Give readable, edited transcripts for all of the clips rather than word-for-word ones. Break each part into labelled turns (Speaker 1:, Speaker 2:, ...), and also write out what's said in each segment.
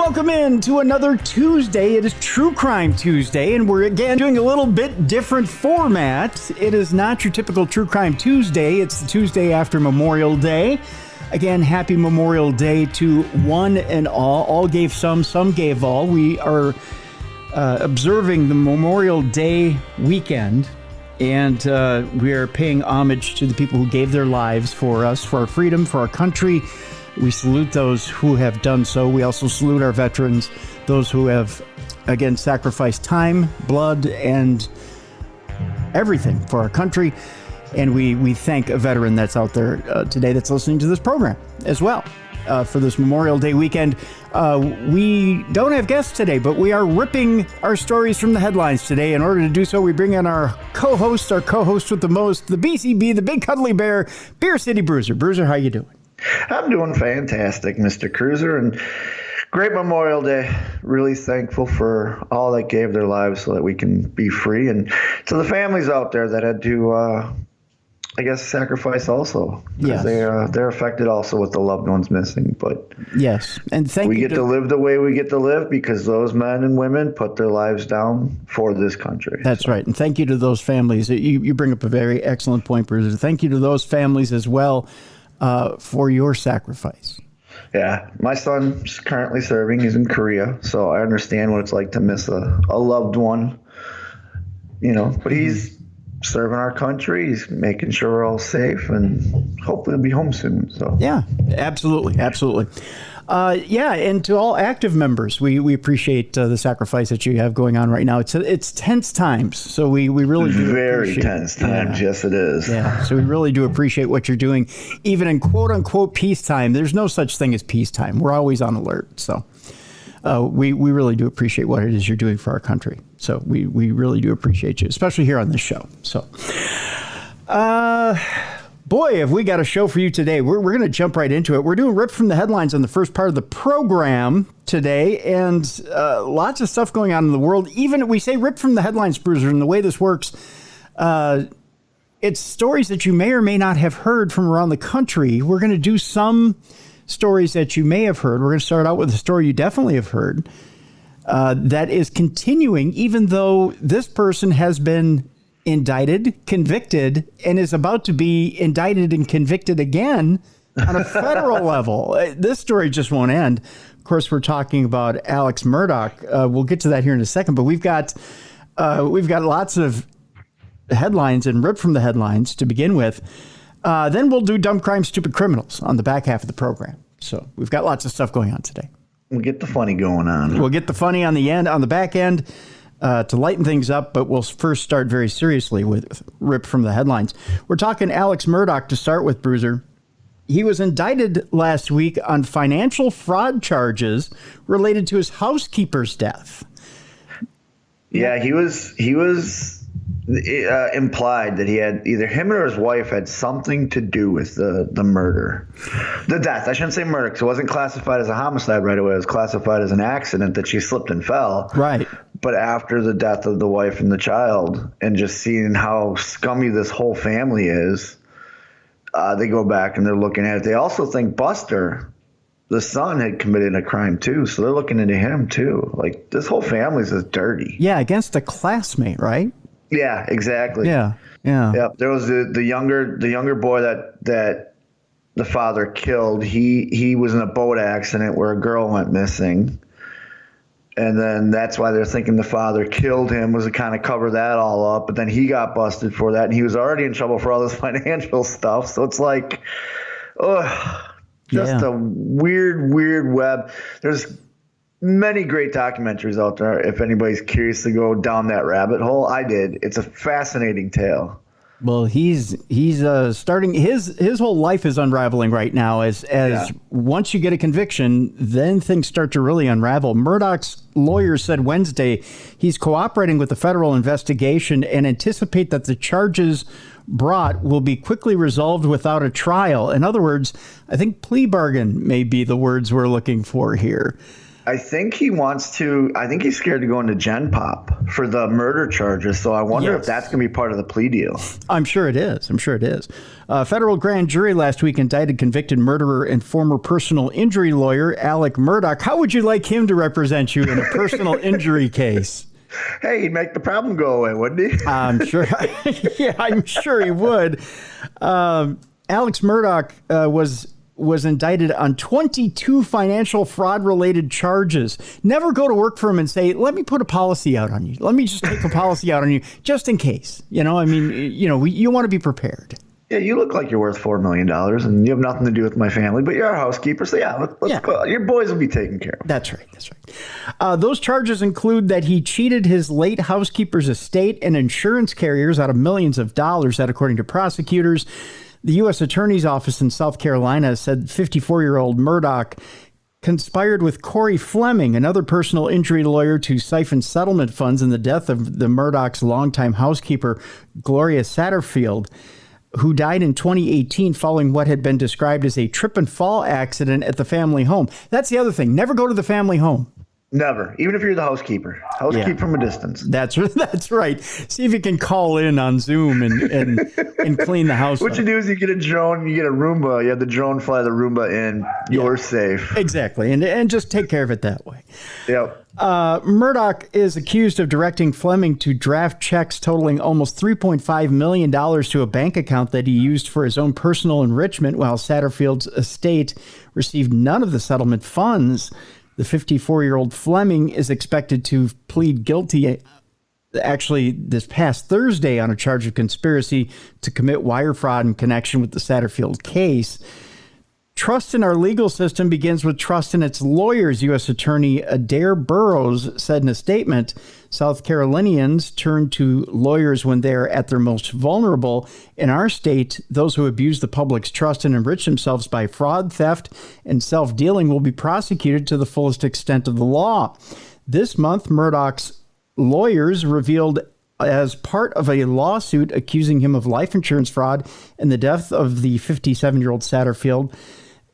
Speaker 1: Welcome in to another Tuesday. It is True Crime Tuesday, and we're again doing a little bit different format. It is not your typical True Crime Tuesday. It's the Tuesday after Memorial Day. Again, happy Memorial Day to one and all. All gave some gave all. We are observing the Memorial Day weekend, and we are paying homage to the people who gave their lives for us, for our freedom, for our country. We salute those who have done so. We also salute our veterans, those who have, again, sacrificed time, blood, and everything for our country. And we thank a veteran that's out there today that's listening to this program as well for this Memorial Day weekend. We don't have guests today, but we are ripping our stories from the headlines today. In order to do so, we bring in our co-host with the most, the BCB, the Big Cuddly Bear, Beer City Bruiser. Bruiser, how you doing?
Speaker 2: I'm doing fantastic, Mr. Cruiser, and great Memorial Day. Really thankful for all that gave their lives so that we can be free, and to the families out there that had to, sacrifice also.
Speaker 1: Yes.
Speaker 2: They're affected also with the loved ones missing. But
Speaker 1: yes, and we
Speaker 2: get to live the way we get to live because those men and women put their lives down for this country.
Speaker 1: That's right, and thank you to those families. You bring up a very excellent point, Bruiser. Thank you to those families as well. For your sacrifice.
Speaker 2: Yeah, my son's currently serving. He's in Korea, so I understand what it's like to miss a loved one. But he's serving our country. He's making sure we're all safe, and hopefully he'll be home soon. So
Speaker 1: yeah, absolutely. And to all active members, we appreciate the sacrifice that you have going on right now. It's tense times, so we really do
Speaker 2: very tense times. Yeah. Yes, it is.
Speaker 1: Yeah, so we really do appreciate what you're doing, even in quote unquote peacetime. There's no such thing as peacetime. We're always on alert. So we really do appreciate what it is you're doing for our country. So we really do appreciate you, especially here on this show. So. Boy, have we got a show for you today. We're going to jump right into it. We're doing Rip from the Headlines on the first part of the program today, and lots of stuff going on in the world. Even we say Rip from the Headlines, Bruiser, and the way this works, it's stories that you may or may not have heard from around the country. We're going to do some stories that you may have heard. We're going to start out with a story you definitely have heard that is continuing, even though this person has been indicted, convicted, and is about to be indicted and convicted again on a federal level. This story just won't end. Of course, we're talking about Alex Murdaugh. We'll get to that here in a second, but we've got lots of headlines and Rip from the Headlines to begin with. Then we'll do Dumb Crime, Stupid Criminals on the back half of the program. So we've got lots of stuff going on today.
Speaker 2: We'll get the funny going on.
Speaker 1: We'll get the funny on the end, on the back end. To lighten things up, but we'll first start very seriously with Rip from the Headlines. We're talking Alex Murdaugh to start with, Bruiser. He was indicted last week on financial fraud charges related to his housekeeper's death.
Speaker 2: Yeah, he was implied that he had either him or his wife had something to do with the murder. The death. I shouldn't say murder because it wasn't classified as a homicide right away. It was classified as an accident that she slipped and fell.
Speaker 1: Right.
Speaker 2: But after the death of the wife and the child and just seeing how scummy this whole family is, they go back and they're looking at it. They also think Buster, the son, had committed a crime too. So they're looking into him too. Like, this whole family's just dirty.
Speaker 1: Yeah, against a classmate, right?
Speaker 2: Yeah, exactly.
Speaker 1: Yeah.
Speaker 2: Yep. There was the younger boy that the father killed. He was in a boat accident where a girl went missing. And then that's why they're thinking the father killed him, was to kind of cover that all up. But then he got busted for that, and he was already in trouble for all this financial stuff. So it's like, a weird web. There's many great documentaries out there. If anybody's curious to go down that rabbit hole, I did. It's a fascinating tale.
Speaker 1: Well, he's starting his whole life is unraveling right now as once you get a conviction, then things start to really unravel. Murdaugh's lawyers said Wednesday he's cooperating with the federal investigation and anticipate that the charges brought will be quickly resolved without a trial. In other words, I think plea bargain may be the words we're looking for here.
Speaker 2: I think he's scared to go into Gen Pop for the murder charges. So I wonder if that's going to be part of the plea deal.
Speaker 1: I'm sure it is. Federal grand jury last week indicted convicted murderer and former personal injury lawyer Alex Murdaugh. How would you like him to represent you in a personal injury case?
Speaker 2: Hey, he'd make the problem go away, wouldn't he?
Speaker 1: I'm sure. Yeah, I'm sure he would. Alex Murdaugh was indicted on 22 financial fraud-related charges. Never go to work for him and say, let me put a policy out on you. Let me just take a policy out on you just in case. You want to be prepared.
Speaker 2: Yeah, you look like you're worth $4 million and you have nothing to do with my family, but you're a housekeeper. So let's go. Your boys will be taken care of.
Speaker 1: That's right. Those charges include that he cheated his late housekeeper's estate and insurance carriers out of millions of dollars, that according to prosecutors. The U.S. Attorney's Office in South Carolina said 54-year-old Murdaugh conspired with Corey Fleming, another personal injury lawyer, to siphon settlement funds in the death of the Murdaugh's longtime housekeeper, Gloria Satterfield, who died in 2018 following what had been described as a trip and fall accident at the family home. That's the other thing. Never go to the family home.
Speaker 2: Never. Even if you're the housekeeper. Housekeep from a distance.
Speaker 1: That's right. See if you can call in on Zoom and clean the house.
Speaker 2: What you do is you get a drone, you get a Roomba, you have the drone fly the Roomba in, you're safe.
Speaker 1: Exactly. And just take care of it that way.
Speaker 2: Yep.
Speaker 1: Murdaugh is accused of directing Fleming to draft checks totaling almost $3.5 million to a bank account that he used for his own personal enrichment, while Satterfield's estate received none of the settlement funds. The 54-year-old Fleming is expected to plead guilty actually this past Thursday on a charge of conspiracy to commit wire fraud in connection with the Satterfield case. Trust in our legal system begins with trust in its lawyers, U.S. Attorney Adair Burrows said in a statement. South Carolinians turn to lawyers when they're at their most vulnerable. In our state, those who abuse the public's trust and enrich themselves by fraud, theft, and self-dealing will be prosecuted to the fullest extent of the law. This month, Murdaugh's lawyers revealed, as part of a lawsuit accusing him of life insurance fraud and the death of the 57-year-old Satterfield,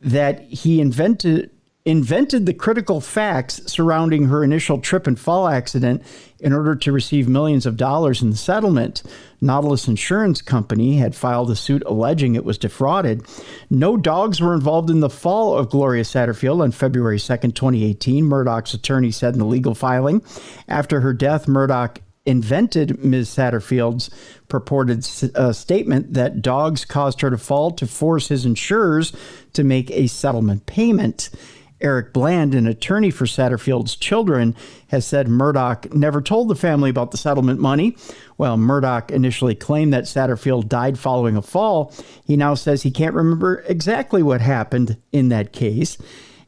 Speaker 1: that he invented the critical facts surrounding her initial trip and fall accident in order to receive millions of dollars in the settlement. Nautilus Insurance Company had filed a suit alleging it was defrauded. No dogs were involved in the fall of Gloria Satterfield on February 2nd, 2018, Murdaugh's attorney said in the legal filing. After her death, Murdaugh invented Ms. Satterfield's purported statement that dogs caused her to fall to force his insurers to make a settlement payment. Eric Bland, an attorney for Satterfield's children, has said Murdaugh never told the family about the settlement money. While Murdaugh initially claimed that Satterfield died following a fall, he now says he can't remember exactly what happened in that case.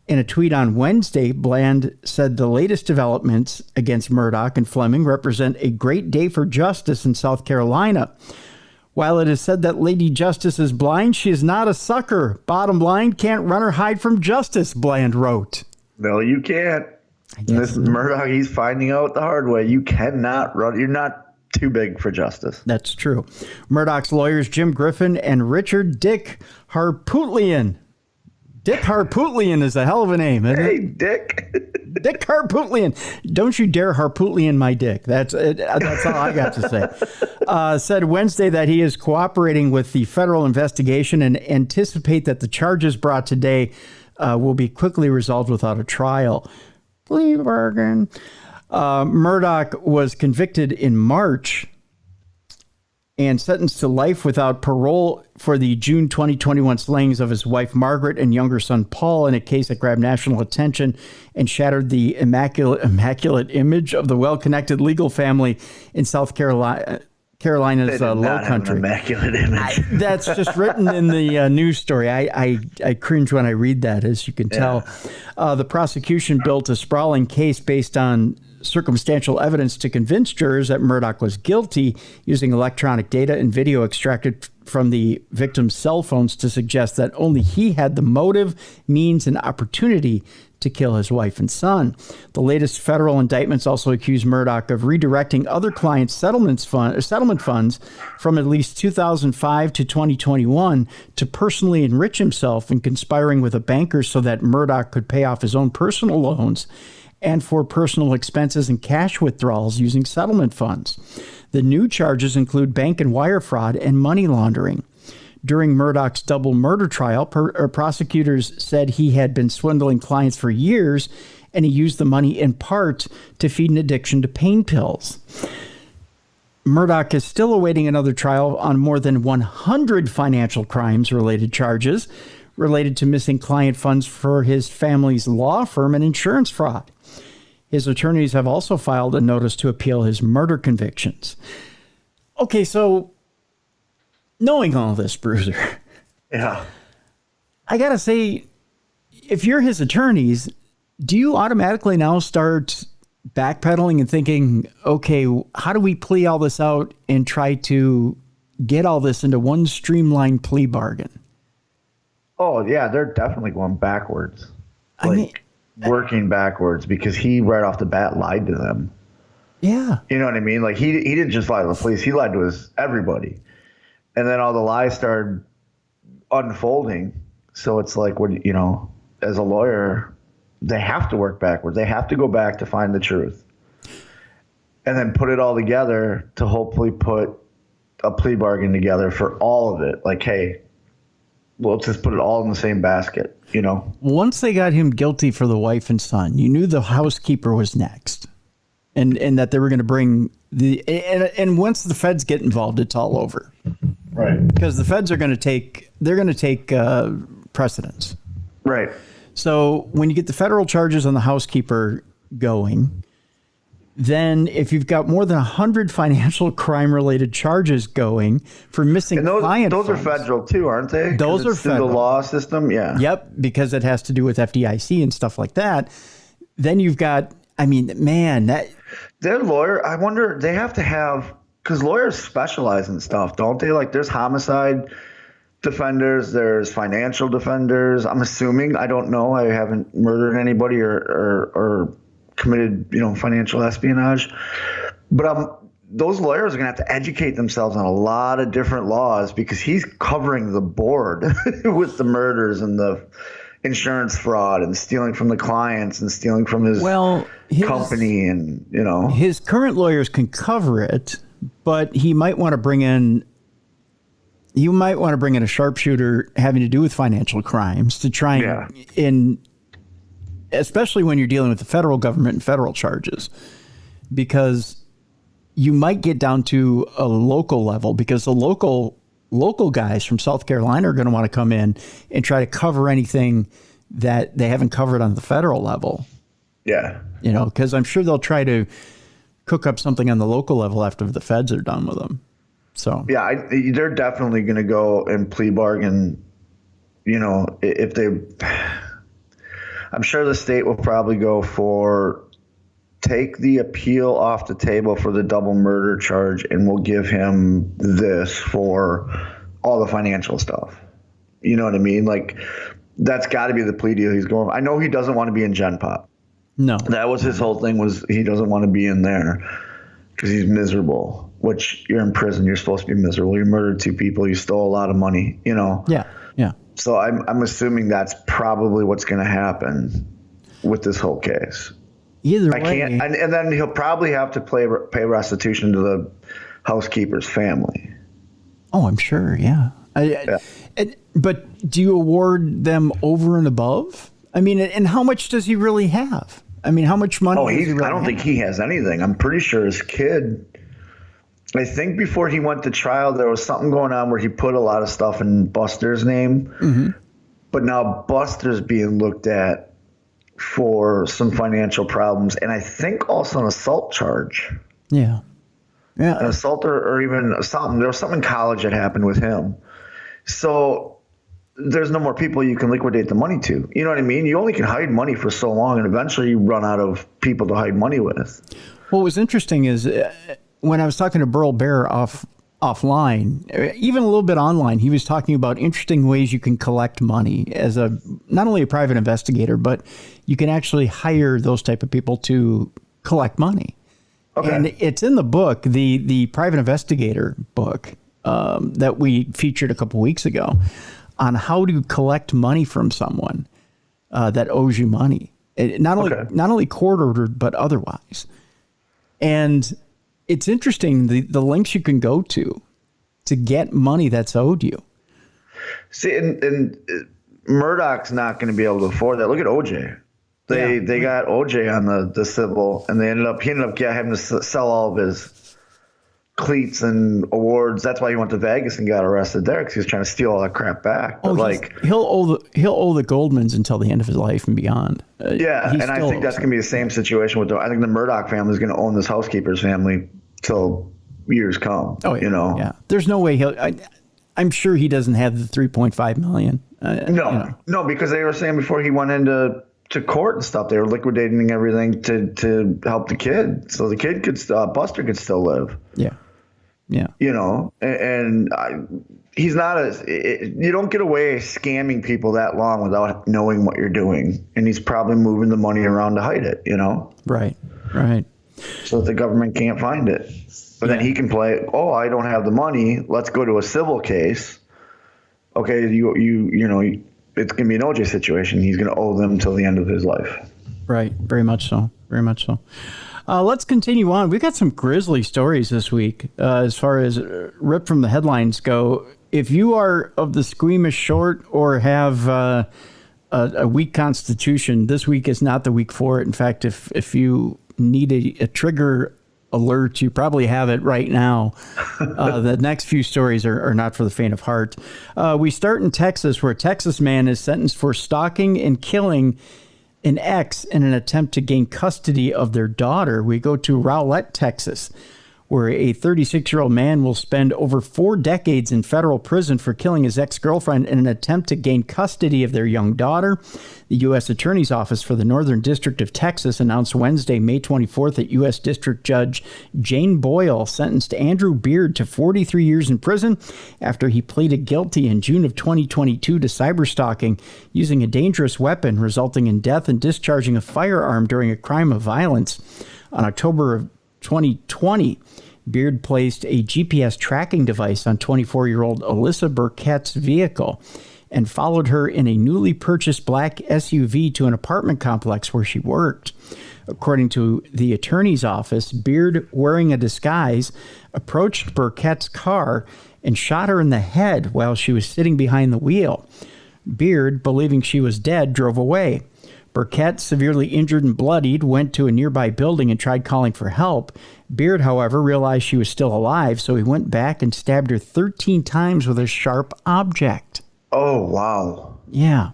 Speaker 1: In a tweet on Wednesday, Bland said the latest developments against Murdaugh and Fleming represent a great day for justice in South Carolina. While it is said that Lady Justice is blind, she is not a sucker. Bottom line, can't run or hide from justice, Bland wrote.
Speaker 2: No, you can't. This Murdaugh, he's finding out the hard way. You cannot run. You're not too big for justice.
Speaker 1: That's true. Murdaugh's lawyers, Jim Griffin and Richard Dick Harpootlian. Dick Harpootlian is a hell of a name, isn't it?
Speaker 2: Hey, Dick.
Speaker 1: Dick Harpootlian. Don't you dare Harpootlian my dick. That's all I got to say. Said Wednesday that he is cooperating with the federal investigation and anticipate that the charges brought today will be quickly resolved without a trial. Plea bargain. Murdaugh was convicted in March and sentenced to life without parole for the June 2021 slayings of his wife Margaret and younger son Paul, in a case that grabbed national attention and shattered the immaculate image of the well-connected legal family in South Carolina's Low Country.
Speaker 2: Immaculate image.
Speaker 1: That's just written in the news story. I cringe when I read that, as you can tell. The prosecution built a sprawling case based on circumstantial evidence to convince jurors that Murdaugh was guilty, using electronic data and video extracted from the victim's cell phones to suggest that only he had the motive, means, and opportunity to kill his wife and son. The latest federal indictments also accuse Murdaugh of redirecting other clients' settlement funds from at least 2005 to 2021 to personally enrich himself and conspiring with a banker so that Murdaugh could pay off his own personal loans and for personal expenses and cash withdrawals using settlement funds. The new charges include bank and wire fraud and money laundering. During Murdaugh's double murder trial, prosecutors said he had been swindling clients for years, and he used the money in part to feed an addiction to pain pills. Murdaugh is still awaiting another trial on more than 100 financial crimes-related charges related to missing client funds for his family's law firm and insurance fraud. His attorneys have also filed a notice to appeal his murder convictions. Okay, so knowing all this, Bruiser,
Speaker 2: Yeah.
Speaker 1: I gotta say, if you're his attorneys, do you automatically now start backpedaling and thinking, okay, how do we plea all this out and try to get all this into one streamlined plea bargain?
Speaker 2: Oh, yeah, they're definitely going backwards.
Speaker 1: I mean,
Speaker 2: working backwards because he right off the bat lied to them.
Speaker 1: yeah.
Speaker 2: You know what I mean? Like he didn't just lie to the police. He lied to everybody. And then all the lies started unfolding. So it's like, as a lawyer, they have to work backwards. They have to go back to find the truth. And then put it all together to hopefully put a plea bargain together for all of it. Like, hey, let's just put it all in the same basket,
Speaker 1: Once they got him guilty for the wife and son, you knew the housekeeper was next. And that they were going to bring and once the feds get involved, it's all over.
Speaker 2: Right.
Speaker 1: Because the feds are going to take precedence.
Speaker 2: Right.
Speaker 1: So when you get the federal charges on the housekeeper going, then if you've got more than 100 financial crime related charges going for missing client
Speaker 2: those
Speaker 1: funds,
Speaker 2: are federal too, aren't they?
Speaker 1: Those are federal.
Speaker 2: The law system. Yeah.
Speaker 1: Yep. Because it has to do with FDIC and stuff like that. Then you've got,
Speaker 2: their lawyer, I wonder, they have to have, because lawyers specialize in stuff, don't they? Like there's homicide defenders, there's financial defenders. I'm assuming, I don't know, I haven't murdered anybody or committed, financial espionage. But those lawyers are going to have to educate themselves on a lot of different laws because he's covering the board with the murders and the insurance fraud and stealing from the clients and stealing from his company and,
Speaker 1: His current lawyers can cover it, but he might want to bring in a sharpshooter having to do with financial crimes to try and especially when you're dealing with the federal government and federal charges, because you might get down to a local level because the local guys from South Carolina are going to want to come in and try to cover anything that they haven't covered on the federal level.
Speaker 2: Yeah.
Speaker 1: Because I'm sure they'll try to cook up something on the local level after the feds are done with them. So,
Speaker 2: yeah, they're definitely going to go and plea bargain, if they, I'm sure the state will probably go for take the appeal off the table for the double murder charge and we'll give him this for all the financial stuff. You know what I mean? Like that's got to be the plea deal he's going. I know he doesn't want to be in Gen Pop.
Speaker 1: No,
Speaker 2: that was his whole thing, was he doesn't want to be in there because he's miserable, which you're in prison. You're supposed to be miserable. You murdered 2 people. You stole a lot of money, Yeah.
Speaker 1: Yeah.
Speaker 2: So I'm assuming that's probably what's going to happen with this whole case.
Speaker 1: Either
Speaker 2: I
Speaker 1: way.
Speaker 2: can't, and then he'll probably have to pay restitution to the housekeeper's family.
Speaker 1: Oh, I'm sure. Yeah. But do you award them over and above? And how much does he really have? How much money?
Speaker 2: Oh, I don't think he has anything. I'm pretty sure his kid. I think before he went to trial, there was something going on where he put a lot of stuff in Buster's name. Mm-hmm. But now Buster's being looked at for some financial problems, and I think also an assault charge.
Speaker 1: Yeah. Yeah.
Speaker 2: An assault or even something. There was something in college that happened with him. So there's no more people you can liquidate the money to. You know what I mean? You only can hide money for so long, and eventually you run out of people to hide money with.
Speaker 1: What was interesting is when I was talking to Burl Bear off offline, even a little bit online. He was talking about interesting ways you can collect money as not only a private investigator, but you can actually hire those type of people to collect money. Okay. And it's in the book, the private investigator book that we featured a couple weeks ago, on how to collect money from someone that owes you money. Not only court ordered, but otherwise. And it's interesting the lengths you can go to get money that's owed you.
Speaker 2: See, and Murdaugh's not going to be able to afford that. Look at OJ. They got OJ on the civil, and he ended up having to sell all of his cleats and awards. That's why he went to Vegas and got arrested there, because he was trying to steal all that crap back. But
Speaker 1: he'll owe the Goldmans until the end of his life and beyond.
Speaker 2: And I think that's going to be the same situation with I think the Murdaugh family is going to own this housekeeper's family till years come. Oh, yeah.
Speaker 1: Yeah. There's no way I'm sure he doesn't have the $3.5 million.
Speaker 2: No, because they were saying before he went into court and stuff, they were liquidating everything to help the kid, so the kid Buster could still live. Yeah. And he's not you don't get away scamming people that long without knowing what you're doing, and he's probably moving the money around to hide it. Right. So that the government can't find it. But then he can play, I don't have the money, let's go to a civil case. Okay, it's going to be an OJ situation. He's going to owe them till the end of his life. Right. Very much so. Let's continue on. We've got some grisly stories this week as far as ripped from the headlines go. If you are of the squeamish sort or have a weak constitution, this week is not the week for it. In fact, if you need a trigger alert, you probably have it right now. The next few stories are not for the faint of heart. We start in Texas, where a Texas man is sentenced for stalking and killing an ex in an attempt to gain custody of their daughter. We go to Rowlett, Texas, where a 36-year-old man will spend over 4 decades in federal prison for killing his ex-girlfriend in an attempt to gain custody of their young daughter. The U.S. Attorney's Office for the Northern District of Texas announced Wednesday, May 24th, that U.S. District Judge Jane Boyle sentenced Andrew Beard to 43 years in prison after he pleaded guilty in June of 2022 to cyberstalking using a dangerous weapon, resulting in death, and discharging a firearm during a crime of violence. On October of 2020, Beard placed a GPS tracking device on 24-year-old Alyssa Burkett's vehicle and followed her in a newly purchased black SUV to an apartment complex where she worked. According to the attorney's office, Beard, wearing a disguise, approached Burkett's car and shot her in the head while she was sitting behind the wheel. Beard, believing she was dead, drove away. Burkett, severely injured and bloodied, went to a nearby building and tried calling for help. Beard, however, realized she was still alive, so he went back and stabbed her 13 times with a sharp object. Oh, wow. Yeah.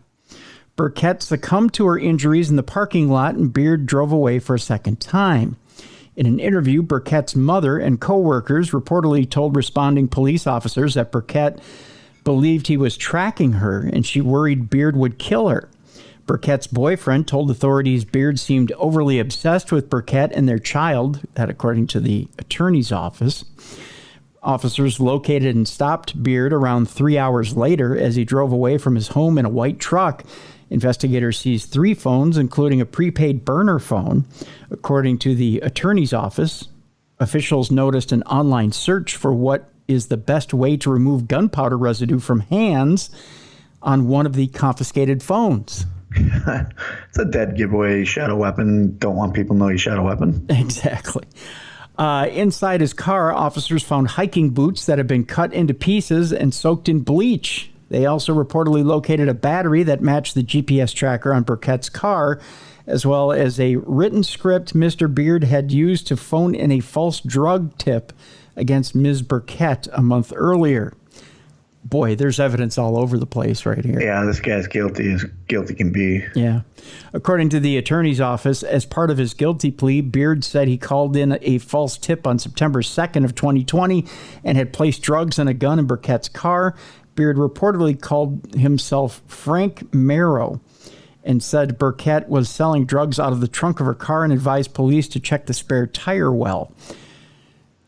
Speaker 2: Burkett succumbed to her injuries in the parking lot, and Beard drove away for a second time. In an interview, Burkett's mother and co-workers reportedly told responding police officers that Burkett believed he was tracking her, and she worried Beard would kill her. Burkett's boyfriend told authorities Beard seemed overly obsessed with Burkett and their child, that according to the attorney's office. Officers located and stopped Beard around 3 hours later as he drove away from his home in a white truck. Investigators seized 3 phones, including a prepaid burner phone. According to the attorney's office, officials noticed an online search for what is the best way to remove gunpowder residue from hands on one of the confiscated phones. It's a dead giveaway. You shot a weapon. Don't want people to know you shot a weapon. Exactly. Inside his car, officers found hiking boots that had been cut into pieces and soaked in bleach. They also reportedly located a battery that matched the GPS tracker on Burkett's car, as well as a written script Mr. Beard had used to phone in a false drug tip against Ms. Burkett a month earlier. Boy, there's evidence all over the place right here. Yeah, this guy's guilty as guilty can be. Yeah. According to the attorney's office, as part of his guilty plea, Beard said he called in a false tip on September 2nd of 2020 and had placed drugs and a gun in Burkett's car. Beard reportedly called himself Frank Marrow and said Burkett was selling drugs out of the trunk of her car and advised police to check the spare tire well.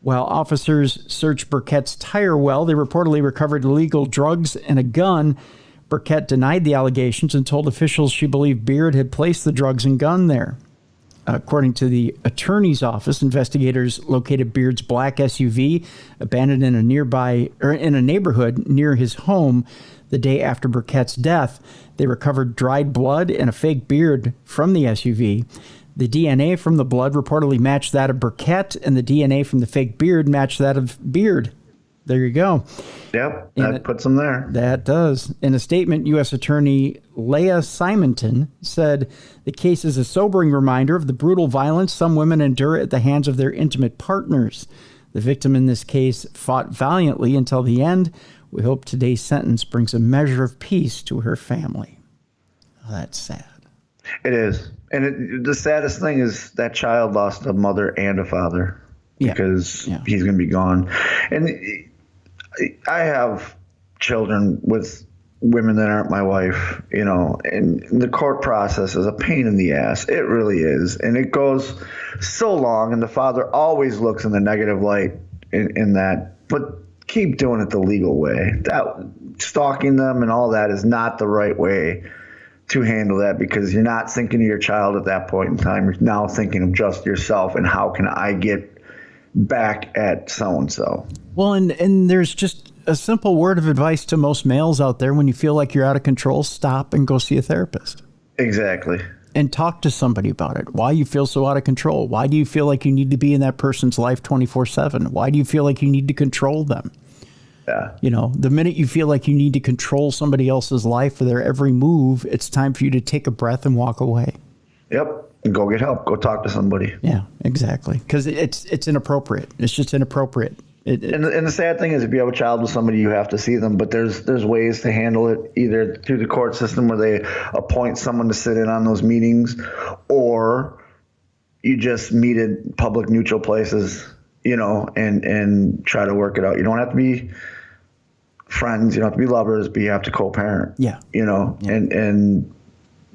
Speaker 1: While officers searched Burkett's tire well, they reportedly recovered illegal drugs and a gun. Burkett denied the allegations and told officials she believed Beard had placed the drugs and gun there. According to the attorney's office, investigators located Beard's black SUV abandoned in a neighborhood near his home the day after Burkett's death. They recovered dried blood and a fake beard from the SUV. The DNA from the blood reportedly matched that of Burkett, and the DNA from the fake beard matched that of Beard. There you go.
Speaker 2: Yep, that puts them there.
Speaker 1: That does. In a statement, U.S. Attorney Leah Simonton said the case is a sobering reminder of the brutal violence some women endure at the hands of their intimate partners. The victim in this case fought valiantly until the end. We hope today's sentence brings a measure of peace to her family. Oh, that's sad.
Speaker 2: It is. And the saddest thing is that child lost a mother and a father because he's going to be gone. And I have children with women that aren't my wife, and the court process is a pain in the ass. It really is. And it goes so long, and the father always looks in the negative light in that. But keep doing it the legal way. That stalking them and all that is not the right way to handle that, because you're not thinking of your child at that point in time. You're now thinking of just yourself and how can I get back at so-and-so.
Speaker 1: Well, and there's just a simple word of advice to most males out there. When you feel like you're out of control, stop and go see a therapist.
Speaker 2: Exactly.
Speaker 1: And talk to somebody about it. Why you feel so out of control? Why do you feel like you need to be in that person's life 24/7? Why do you feel like you need to control them?
Speaker 2: Yeah.
Speaker 1: The minute you feel like you need to control somebody else's life for their every move, it's time for you to take a breath and walk away.
Speaker 2: Yep. And go get help. Go talk to somebody.
Speaker 1: Yeah, exactly. Because it's inappropriate. It's just inappropriate.
Speaker 2: And the sad thing is, if you have a child with somebody, you have to see them. But there's ways to handle it, either through the court system where they appoint someone to sit in on those meetings, or you just meet at public neutral places, and try to work it out. You don't have to be friends. You don't have to be lovers, but you have to co-parent.
Speaker 1: Yeah.
Speaker 2: And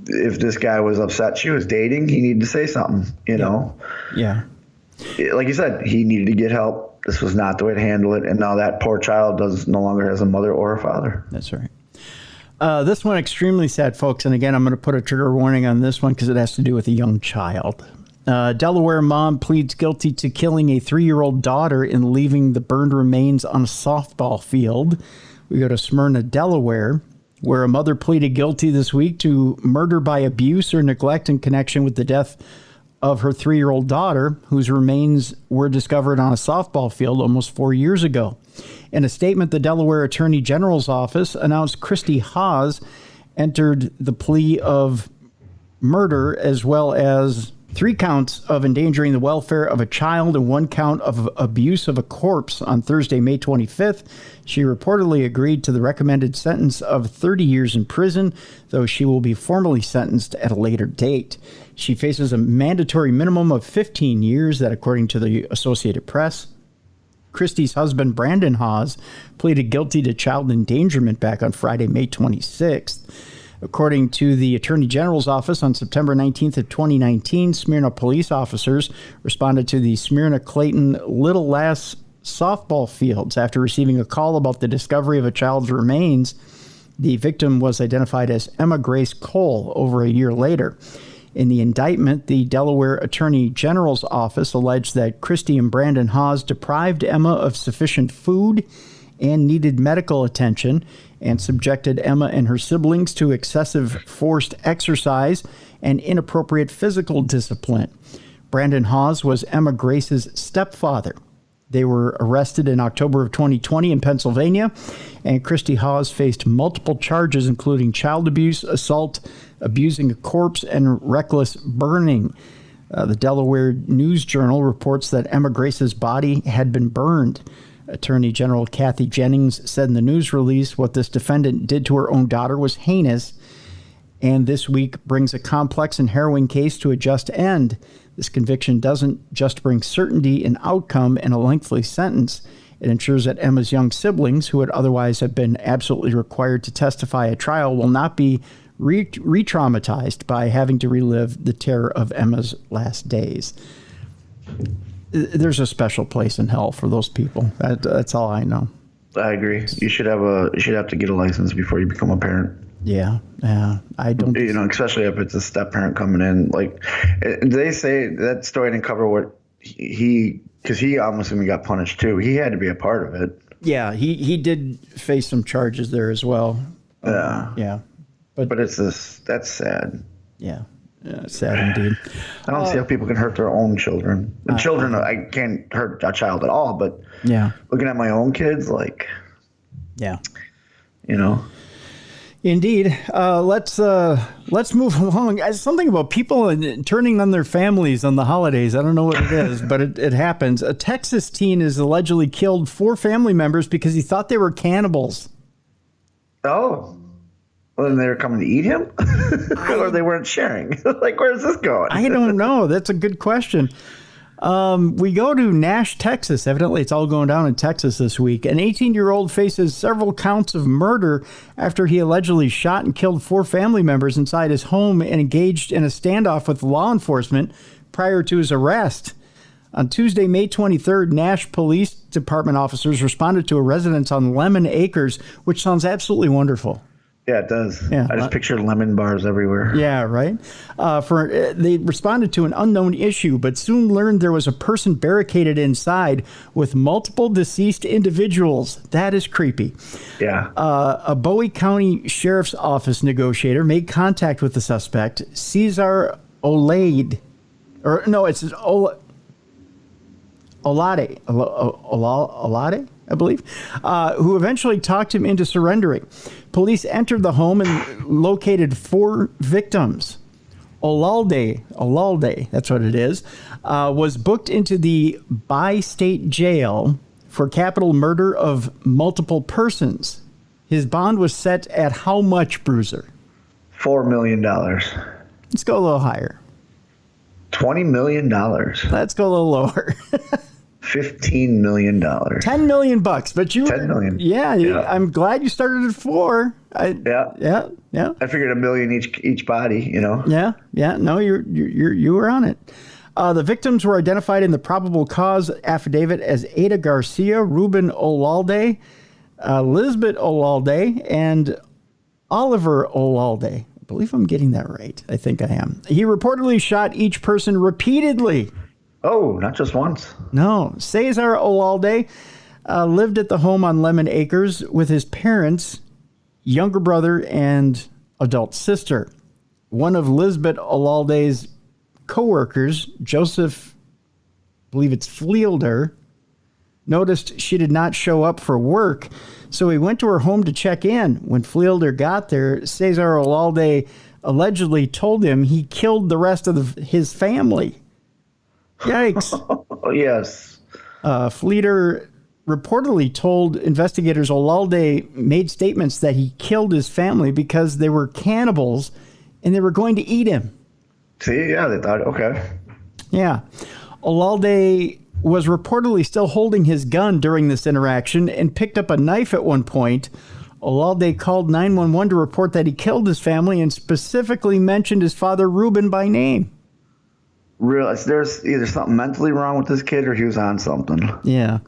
Speaker 2: if this guy was upset she was dating, he needed to say something,
Speaker 1: Yeah.
Speaker 2: Like you said, he needed to get help. This was not the way to handle it. And now that poor child no longer has a mother or a father.
Speaker 1: That's right. This one, extremely sad, folks. And again, I'm going to put a trigger warning on this one because it has to do with a young child. Delaware mom pleads guilty to killing a 3-year-old daughter and leaving the burned remains on a softball field. We go to Smyrna, Delaware, where a mother pleaded guilty this week to murder by abuse or neglect in connection with the death of her 3-year-old daughter, whose remains were discovered on a softball field almost 4 years ago. In a statement, the Delaware Attorney General's office announced Christy Hawes entered the plea of murder, as well as 3 counts of endangering the welfare of a child and 1 count of abuse of a corpse on Thursday, May 25th. She reportedly agreed to the recommended sentence of 30 years in prison, though she will be formally sentenced at a later date. She faces a mandatory minimum of 15 years, that according to the Associated Press. Christie's husband, Brandon Hawes, pleaded guilty to child endangerment back on Friday, May 26th. According to the Attorney General's office, on September 19th of 2019, Smyrna police officers responded to the Smyrna-Clayton Little Lass softball fields after receiving a call about the discovery of a child's remains. The victim was identified as Emma Grace Cole over a year later. In the indictment, the Delaware Attorney General's office alleged that Christy and Brandon Hawes deprived Emma of sufficient food and needed medical attention, and subjected Emma and her siblings to excessive forced exercise and inappropriate physical discipline. Brandon Hawes was Emma Grace's stepfather. They were arrested in October of 2020 in Pennsylvania, and Christy Hawes faced multiple charges, including child abuse, assault, abusing a corpse, and reckless burning. The Delaware News Journal reports that Emma Grace's body had been burned. Attorney General Kathy Jennings said in the news release what this defendant did to her own daughter was heinous, and this week brings a complex and harrowing case to a just end. This conviction doesn't just bring certainty in outcome and a lengthy sentence. It ensures that Emma's young siblings, who would otherwise have been absolutely required to testify at trial, will not be re-traumatized by having to relive the terror of Emma's last days. there's a special place in hell for those people. That's all I know.
Speaker 2: I agree. You should have to get a license before you become a parent.
Speaker 1: Yeah. I don't.
Speaker 2: Especially if it's a step parent coming in. Like they say that story didn't cover what because he almost got punished too. He had to be a part of it.
Speaker 1: Yeah, he did face some charges there as well.
Speaker 2: Yeah. But that's sad.
Speaker 1: Yeah, sad indeed.
Speaker 2: I don't see how people can hurt their own children. And children, I can't hurt a child at all, but looking at my own kids, like,
Speaker 1: Indeed. Let's move along. Something about people turning on their families on the holidays. I don't know what it is, but it happens. A Texas teen has allegedly killed 4 family members because he thought they were cannibals.
Speaker 2: Oh. Well, then they were coming to eat him? Or they weren't sharing? Like, where's this going?
Speaker 1: I don't know. That's a good question. We go to Nash, Texas. Evidently, it's all going down in Texas this week. An 18-year-old faces several counts of murder after he allegedly shot and killed 4 family members inside his home and engaged in a standoff with law enforcement prior to his arrest. On Tuesday, May 23rd, Nash Police Department officers responded to a residence on Lemon Acres, which sounds absolutely wonderful.
Speaker 2: Yeah, it does.
Speaker 1: Yeah.
Speaker 2: I just picture lemon bars everywhere.
Speaker 1: Yeah, right. They responded to an unknown issue, but soon learned there was a person barricaded inside with multiple deceased individuals. That is creepy.
Speaker 2: Yeah.
Speaker 1: A Bowie County Sheriff's Office negotiator made contact with the suspect, Cesar Olade. Or no, it's Olade, I believe, who eventually talked him into surrendering. Police entered the home and located 4 victims. Olalde, that's what it is, was booked into the bi-state jail for capital murder of multiple persons. His bond was set at how much, Bruiser?
Speaker 2: $4 million.
Speaker 1: Let's go a little higher.
Speaker 2: $20 million.
Speaker 1: Let's go a little lower.
Speaker 2: $15 million.
Speaker 1: $10 million, but you.
Speaker 2: $10 million.
Speaker 1: Yeah, I'm glad you started at 4.
Speaker 2: Yeah. I figured $1 million each body.
Speaker 1: Yeah. No, you were on it. The victims were identified in the probable cause affidavit as Ada Garcia, Ruben Olalde, Lisbeth Olalde, and Oliver Olalde. I believe I'm getting that right. I think I am. He reportedly shot each person repeatedly.
Speaker 2: Oh, not just once.
Speaker 1: No. Cesar Olalde lived at the home on Lemon Acres with his parents, younger brother, and adult sister. One of Lisbeth Olalde's co-workers, Joseph, I believe it's Fielder, noticed she did not show up for work, so he went to her home to check in. When Fielder got there, Cesar Olalde allegedly told him he killed the rest of his family. Yikes.
Speaker 2: Oh, yes.
Speaker 1: Fleeter reportedly told investigators Olalde made statements that he killed his family because they were cannibals and they were going to eat him.
Speaker 2: See, yeah, they thought, okay.
Speaker 1: Yeah. Olalde was reportedly still holding his gun during this interaction and picked up a knife at one point. Olalde called 911 to report that he killed his family and specifically mentioned his father, Ruben, by name.
Speaker 2: Realize there's either something mentally wrong with this kid or he was on something.
Speaker 1: Yeah.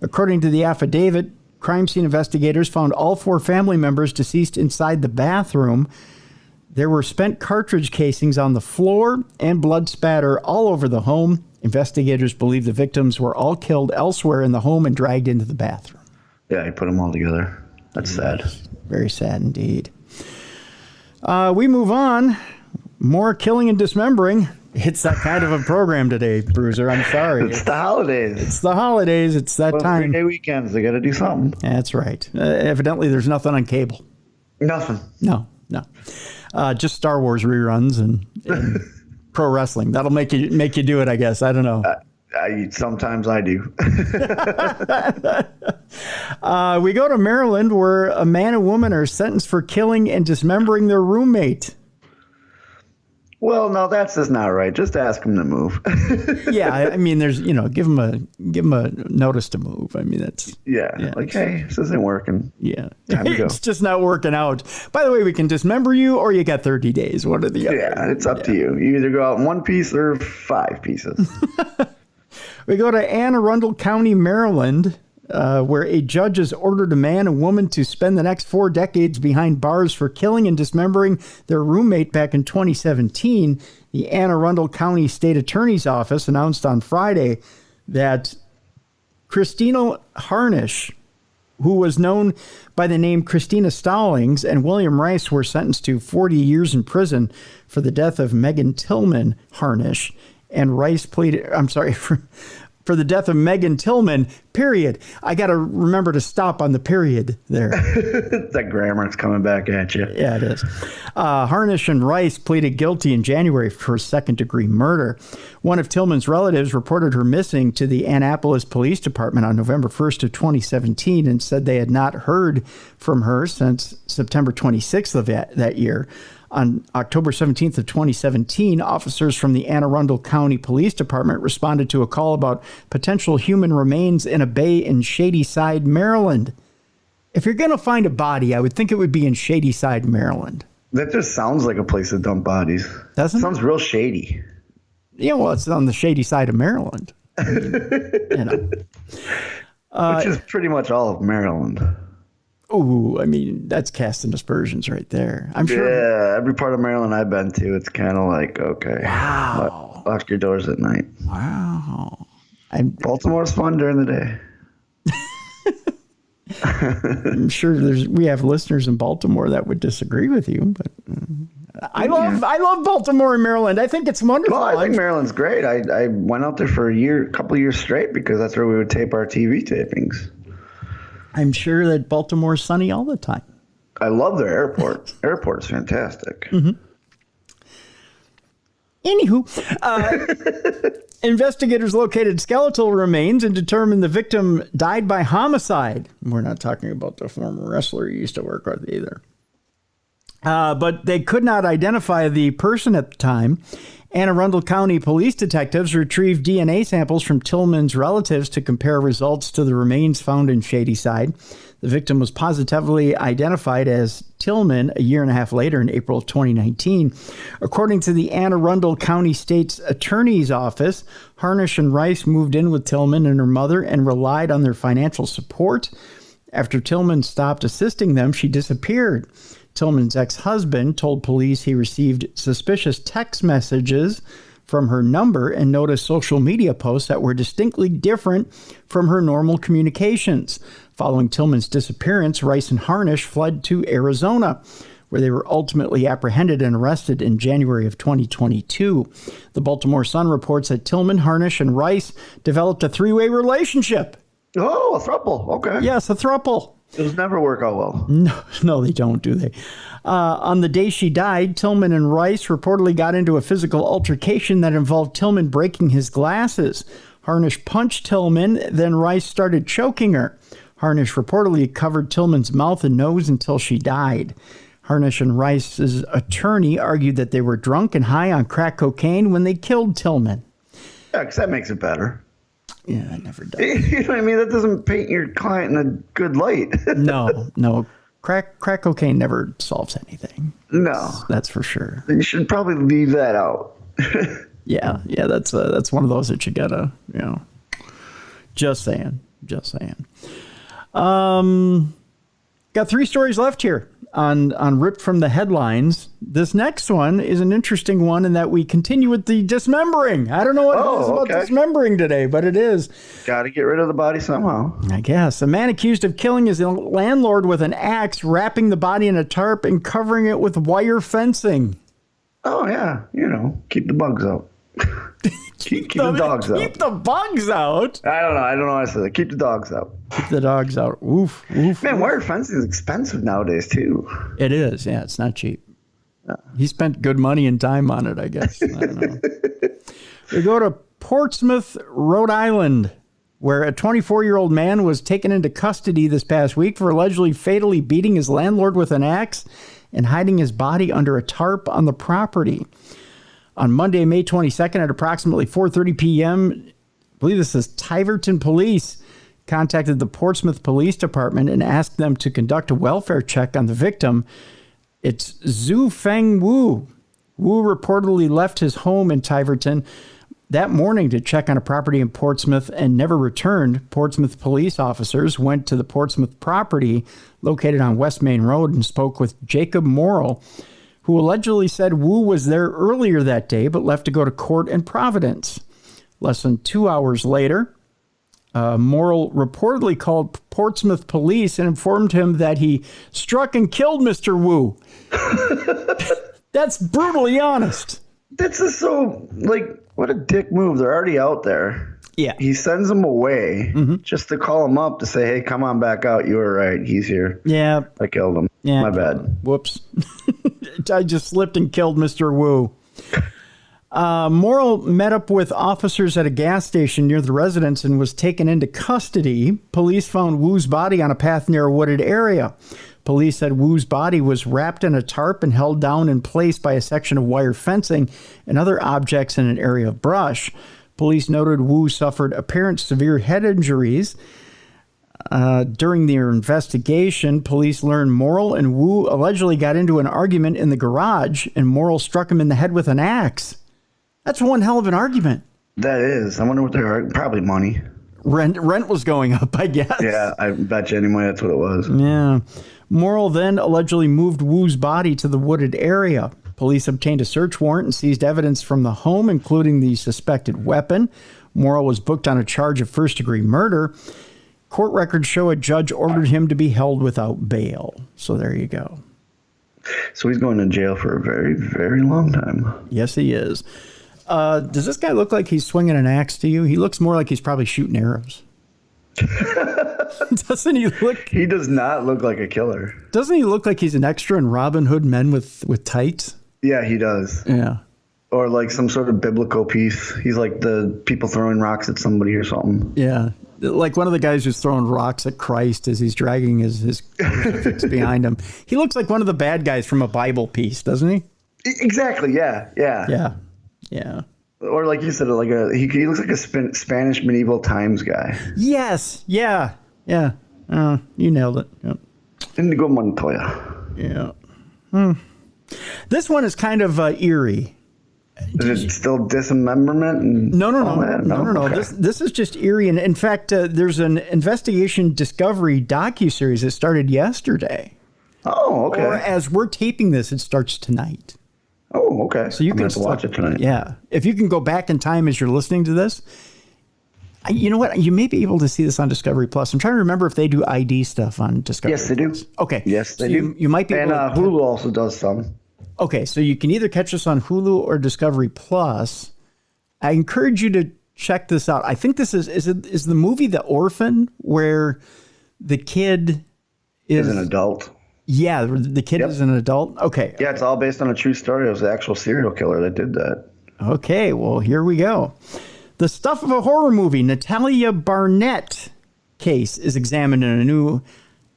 Speaker 1: According to the affidavit, crime scene investigators found all 4 family members deceased inside the bathroom. There were spent cartridge casings on the floor and blood spatter all over the home. Investigators believe the victims were all killed elsewhere in the home and dragged into the bathroom.
Speaker 2: Yeah, he put them all together. That's sad.
Speaker 1: Very sad indeed. We move on. More killing and dismembering. It's that kind of a program today, Bruiser. I'm sorry.
Speaker 2: It's the holidays.
Speaker 1: It's the holidays. It's that time.
Speaker 2: 3-day weekends. They got to do something.
Speaker 1: That's right. Evidently, there's nothing on cable.
Speaker 2: Nothing.
Speaker 1: No. Just Star Wars reruns and pro wrestling. That'll make you do it, I guess. I don't know.
Speaker 2: Sometimes I do.
Speaker 1: We go to Maryland, where a man and woman are sentenced for killing and dismembering their roommate.
Speaker 2: Well, no, that's just not right. Just ask him to move.
Speaker 1: Yeah, I mean, there's, give him a notice to move. I mean, that's
Speaker 2: like, hey, this isn't working.
Speaker 1: Yeah,
Speaker 2: time to go.
Speaker 1: It's just not working out. By the way, we can dismember you, or you got 30 days. One or the other.
Speaker 2: Yeah, it's up to you. You either go out in one piece or 5 pieces.
Speaker 1: We go to Anne Arundel County, Maryland, where a judge has ordered a man and woman to spend the next 4 decades behind bars for killing and dismembering their roommate back in 2017. The Anne Arundel County State Attorney's Office announced on Friday that Christina Harnish, who was known by the name Christina Stallings, and William Rice were sentenced to 40 years in prison for the death of Megan Tillman Harnish. And Rice pleaded, for the death of Megan Tillman, period. I got to remember to stop on the period there.
Speaker 2: That grammar's coming back at you.
Speaker 1: Yeah, it is. Harnish and Rice pleaded guilty in January for second-degree murder. One of Tillman's relatives reported her missing to the Annapolis Police Department on November 1st of 2017 and said they had not heard from her since September 26th of that year. On October 17th of 2017, officers from the Anne Arundel County Police Department responded to a call about potential human remains in a bay in Shadyside, Maryland. If you're going to find a body, I would think it would be in Shadyside, Maryland.
Speaker 2: That just sounds like a place to dump bodies.
Speaker 1: Doesn't it?
Speaker 2: Sounds real shady.
Speaker 1: Yeah, well, it's on the shady side of Maryland.
Speaker 2: Which is pretty much all of Maryland.
Speaker 1: Oh, I mean, that's casting aspersions right there. I'm sure.
Speaker 2: Yeah, every part of Maryland I've been to, it's kind of like, okay,
Speaker 1: wow,
Speaker 2: lock your doors at night.
Speaker 1: Wow.
Speaker 2: Baltimore's fun during the day.
Speaker 1: I'm sure we have listeners in Baltimore that would disagree with you, but I love Baltimore and Maryland. I think it's wonderful.
Speaker 2: Well, I think Maryland's great. I went out there for a couple of years straight because that's where we would tape our TV tapings. I'm
Speaker 1: sure that Baltimore's sunny all the time.
Speaker 2: I love their airport. Airport is fantastic.
Speaker 1: Mm-hmm. Anywho, investigators located skeletal remains and determined the victim died by homicide. We're not talking about the former wrestler you used to work with either. But they could not identify the person at the time. Anne Arundel County police detectives retrieved DNA samples from Tillman's relatives to compare results to the remains found in Shadyside. The victim was positively identified as Tillman a year and a half later in April of 2019. According to the Anne Arundel County State's Attorney's Office, Harnish and Rice moved in with Tillman and her mother and relied on their financial support. After Tillman stopped assisting them, she disappeared. Tillman's ex-husband told police he received suspicious text messages from her number and noticed social media posts that were distinctly different from her normal communications. Following Tillman's disappearance, Rice and Harnish fled to Arizona, where they were ultimately apprehended and arrested in January of 2022. The Baltimore Sun reports that Tillman, Harnish, and Rice developed a three-way relationship.
Speaker 2: Oh, a throuple. Okay.
Speaker 1: Yes, a throuple.
Speaker 2: Those never work out well.
Speaker 1: No, they don't, do they? On the day she died, Tillman and Rice reportedly got into a physical altercation that involved Tillman breaking his glasses. Harnish punched Tillman, then Rice started choking her. Harnish reportedly covered Tillman's mouth and nose until she died. Harnish and Rice's attorney argued that they were drunk and high on crack cocaine when they killed Tillman.
Speaker 2: Yeah, because that makes it better.
Speaker 1: Yeah, that never does.
Speaker 2: You know what I mean? That doesn't paint your client in a good light.
Speaker 1: No. Crack cocaine never solves anything.
Speaker 2: No.
Speaker 1: That's for sure.
Speaker 2: You should probably leave that out.
Speaker 1: Yeah, that's one of those that you gotta, just saying. Got 3 stories left here on Ripped from the Headlines. This next one is an interesting one in that we continue with the dismembering. I don't know what it is about dismembering today, but it is.
Speaker 2: Got to get rid of the body somehow.
Speaker 1: I guess. A man accused of killing his landlord with an axe, wrapping the body in a tarp and covering it with wire fencing.
Speaker 2: Oh, yeah. Keep the bugs out. Keep the dogs out.
Speaker 1: Keep the bugs out?
Speaker 2: I don't know how I said that. Keep the dogs out.
Speaker 1: Keep the dogs out. Oof.
Speaker 2: Man, wire fencing is expensive nowadays, too.
Speaker 1: It is. Yeah, it's not cheap. He spent good money and time on it, I guess. I don't know. We go to Portsmouth, Rhode Island, where a 24-year-old man was taken into custody this past week for allegedly fatally beating his landlord with an axe and hiding his body under a tarp on the property. On Monday, May 22nd at approximately 4:30 p.m., I believe this is Tiverton Police, contacted the Portsmouth Police Department and asked them to conduct a welfare check on the victim. It's Zhu Feng Wu. Wu reportedly left his home in Tiverton that morning to check on a property in Portsmouth and never returned. Portsmouth police officers went to the Portsmouth property located on West Main Road and spoke with Jacob Morrill, who allegedly said Wu was there earlier that day but left to go to court in Providence. Less than 2 hours later, Morrill reportedly called Portsmouth police and informed him that he struck and killed Mr. Wu. That's brutally honest.
Speaker 2: That's just so, like, what a dick move. They're already out there.
Speaker 1: Yeah.
Speaker 2: He sends them away just to call him up to say, hey, come on back out. You were right. He's here.
Speaker 1: Yeah.
Speaker 2: I killed him.
Speaker 1: Yeah.
Speaker 2: My bad.
Speaker 1: Whoops. I just slipped and killed Mr. Wu. Morrill met up with officers at a gas station near the residence and was taken into custody. Police found Wu's body on a path near a wooded area. Police said Wu's body was wrapped in a tarp and held down in place by a section of wire fencing and other objects in an area of brush. Police noted Wu suffered apparent severe head injuries. During their investigation, police learned Morrill and Wu allegedly got into an argument in the garage, and Morrill struck him in the head with an axe. That's one hell of an argument.
Speaker 2: That is. I wonder what they're probably money.
Speaker 1: Rent was going up, I guess.
Speaker 2: Yeah, I bet you anyway that's what it was.
Speaker 1: Yeah. Morrill then allegedly moved Wu's body to the wooded area. Police obtained a search warrant and seized evidence from the home, including the suspected weapon. Morrill was booked on a charge of first-degree murder. Court records show a judge ordered him to be held without bail. So there you go.
Speaker 2: So he's going to jail for a very, very long time.
Speaker 1: Yes, he is. Does this guy look like he's swinging an axe to you? He looks more like he's probably shooting arrows. Doesn't he look?
Speaker 2: He does not look like a killer.
Speaker 1: Doesn't he look like he's an extra in Robin Hood Men with Tights?
Speaker 2: Yeah, he does.
Speaker 1: Yeah.
Speaker 2: Or like some sort of biblical piece. He's like the people throwing rocks at somebody or something.
Speaker 1: Yeah. Like one of the guys who's throwing rocks at Christ as he's dragging his crucifix behind him. He looks like one of the bad guys from a Bible piece, doesn't he?
Speaker 2: Exactly. Yeah. Yeah.
Speaker 1: Yeah. Yeah.
Speaker 2: Or like you said, like he looks like a Spanish medieval times guy.
Speaker 1: Yes. Yeah. Yeah. You nailed it. Yep.
Speaker 2: Indigo Montoya.
Speaker 1: Yeah. This one is kind of eerie.
Speaker 2: Is it still dismemberment? And
Speaker 1: No.
Speaker 2: Okay.
Speaker 1: This is just eerie. And in fact, there's an investigation discovery docuseries that started yesterday.
Speaker 2: Oh, okay.
Speaker 1: Or as we're taping this, it starts tonight.
Speaker 2: Oh, okay.
Speaker 1: So you can
Speaker 2: watch it tonight.
Speaker 1: Yeah. If you can go back in time as you're listening to this, you know what? You may be able to see this on Discovery Plus. I'm trying to remember if they do ID stuff on Discovery
Speaker 2: Yes, they do.
Speaker 1: Plus. Okay.
Speaker 2: Yes, they do.
Speaker 1: You might be
Speaker 2: and
Speaker 1: able to...
Speaker 2: Hulu also does some.
Speaker 1: Okay, so you can either catch us on Hulu or Discovery Plus. I encourage you to check this out. I think this is the movie The Orphan, where the kid is
Speaker 2: an adult.
Speaker 1: Yeah, the kid is an adult. Okay.
Speaker 2: Yeah, it's all based on a true story. It was the actual serial killer that did that. Okay,
Speaker 1: well, here we go. The stuff of a horror movie, Natalia Barnett case is examined in a new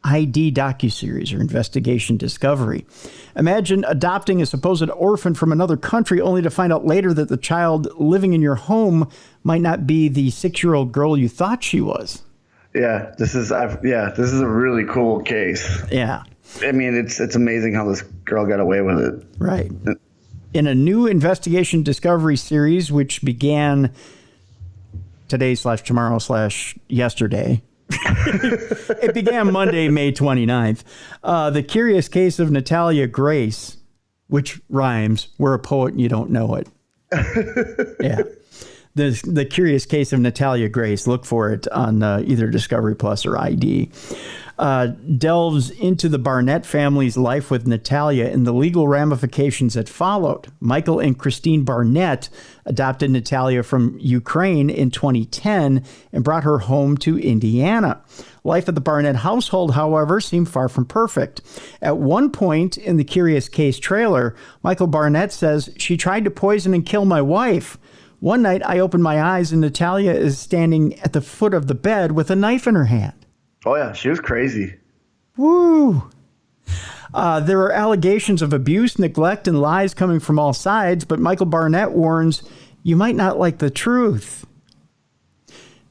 Speaker 1: ID docuseries or investigation discovery. Imagine adopting a supposed orphan from another country only to find out later that the child living in your home might not be the 6-year-old girl you thought she was.
Speaker 2: Yeah, this is a really cool case.
Speaker 1: Yeah.
Speaker 2: I mean, it's amazing how this girl got away with it.
Speaker 1: Right. In a new investigation discovery series, which began today/tomorrow/yesterday. It began Monday, May 29th. The Curious Case of Natalia Grace, which rhymes. We're a poet and you don't know it. Yeah. The Curious Case of Natalia Grace. Look for it on either Discovery Plus or ID. Delves into the Barnett family's life with Natalia and the legal ramifications that followed. Michael and Christine Barnett adopted Natalia from Ukraine in 2010 and brought her home to Indiana. Life at the Barnett household, however, seemed far from perfect. At one point in the Curious Case trailer, Michael Barnett says, "She tried to poison and kill my wife. One night I opened my eyes and Natalia is standing at the foot of the bed with a knife in her hand."
Speaker 2: Oh, yeah. She was crazy.
Speaker 1: Woo. There are allegations of abuse, neglect, and lies coming from all sides, but Michael Barnett warns you might not like the truth.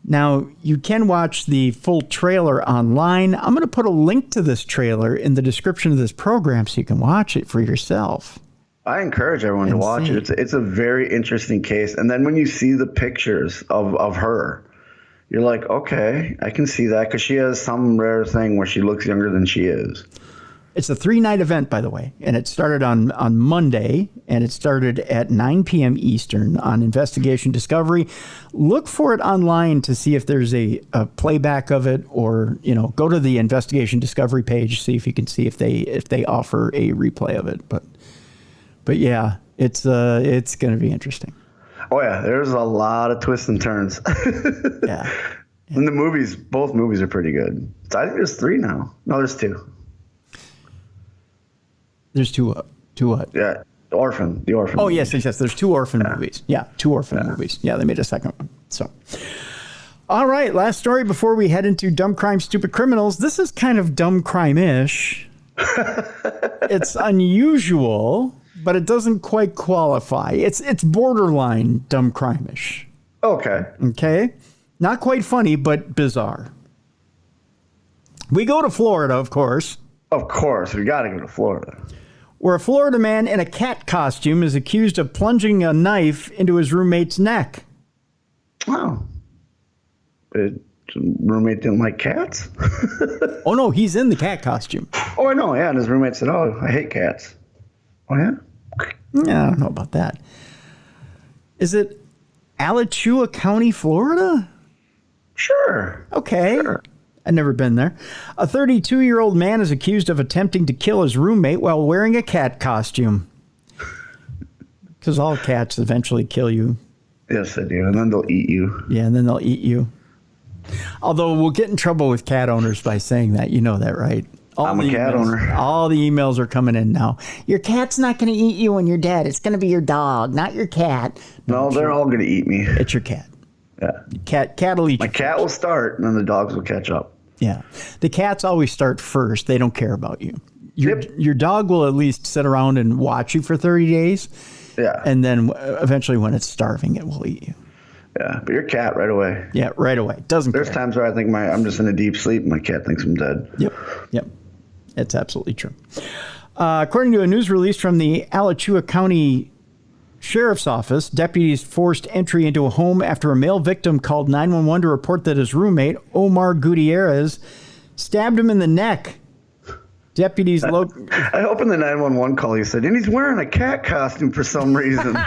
Speaker 1: Now, you can watch the full trailer online. I'm going to put a link to this trailer in the description of this program so you can watch it for yourself.
Speaker 2: I encourage everyone to watch it. It's a very interesting case. And then when you see the pictures of her, you're like, okay, I can see that, because she has some rare thing where she looks younger than she is.
Speaker 1: It's a 3-night event, by the way, and it started on Monday, and it started at 9 p.m. Eastern on Investigation Discovery. Look for it online to see if there's a playback of it, or go to the Investigation Discovery page, see if you can see if they offer a replay of it. But yeah, it's going to be interesting.
Speaker 2: Oh yeah, there's a lot of twists and turns.
Speaker 1: Yeah.
Speaker 2: And both movies are pretty good. So I think there's 3 now. No, there's 2.
Speaker 1: There's 2 what?
Speaker 2: Yeah, The Orphan.
Speaker 1: Oh, yes. There's 2 orphan movies. Yeah, 2 orphan movies. Yeah, they made a second one. So, all right, last story before we head into Dumb Crime, Stupid Criminals. This is kind of dumb crime-ish. It's unusual, but it doesn't quite qualify. It's borderline dumb crime-ish. Okay? Not quite funny, but bizarre. We go to Florida, of course.
Speaker 2: Of course, we got to go to Florida.
Speaker 1: Where a Florida man in a cat costume is accused of plunging a knife into his roommate's neck.
Speaker 2: Wow. His roommate didn't like cats?
Speaker 1: Oh, no, he's in the cat costume.
Speaker 2: Oh, I know, yeah. And his roommate said, oh, I hate cats. Oh, yeah?
Speaker 1: Yeah, I don't know about that. Is it Alachua County, Florida?
Speaker 2: Sure.
Speaker 1: Okay.
Speaker 2: Sure.
Speaker 1: I've never been there. A 32-year-old man is accused of attempting to kill his roommate while wearing a cat costume. Because all cats eventually kill you.
Speaker 2: Yes, they do. And then they'll eat you.
Speaker 1: Yeah, and then they'll eat you. Although we'll get in trouble with cat owners by saying that. You know that, right?
Speaker 2: I'm a cat owner.
Speaker 1: All the emails are coming in now. Your cat's not going to eat you when you're dead. It's going to be your dog, not your cat.
Speaker 2: No, they're all going to eat me.
Speaker 1: It's your cat.
Speaker 2: Yeah.
Speaker 1: Cat will eat you.
Speaker 2: My cat will start, and then the dogs will catch up.
Speaker 1: Yeah. The cats always start first. They don't care about you. Your dog will at least sit around and watch you for 30 days.
Speaker 2: Yeah.
Speaker 1: And then eventually when it's starving, it will eat you.
Speaker 2: Yeah. But your cat, right away.
Speaker 1: Yeah, right away. Doesn't
Speaker 2: There's
Speaker 1: care.
Speaker 2: times where I think I'm just in a deep sleep, and my cat thinks I'm dead.
Speaker 1: Yep. It's absolutely true. According to a news release from the Alachua County Sheriff's Office, deputies forced entry into a home after a male victim called 911 to report that his roommate, Omar Gutierrez, stabbed him in the neck. Deputies
Speaker 2: I hope in the 911 call he said, and he's wearing a cat costume for some reason.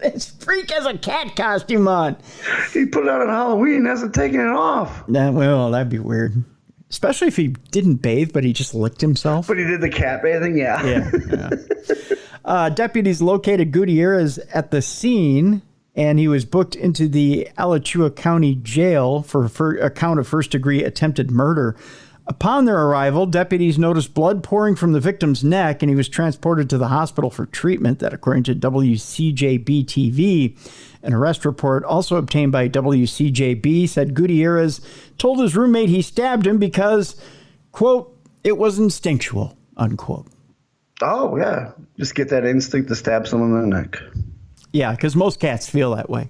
Speaker 1: This freak has a cat costume on.
Speaker 2: He put it out on Halloween, hasn't taken it off.
Speaker 1: Well, that'd be weird. Especially if he didn't bathe, but he just licked himself.
Speaker 2: But he did the cat bathing, yeah.
Speaker 1: Deputies located Gutierrez at the scene, and he was booked into the Alachua County Jail for a count of first-degree attempted murder. Upon their arrival, deputies noticed blood pouring from the victim's neck, and he was transported to the hospital for treatment. That, according to WCJB-TV. An arrest report also obtained by WCJB said Gutierrez told his roommate he stabbed him because, quote, it was instinctual, unquote.
Speaker 2: Oh, yeah. Just get that instinct to stab someone in the neck.
Speaker 1: Yeah, because most cats feel that way.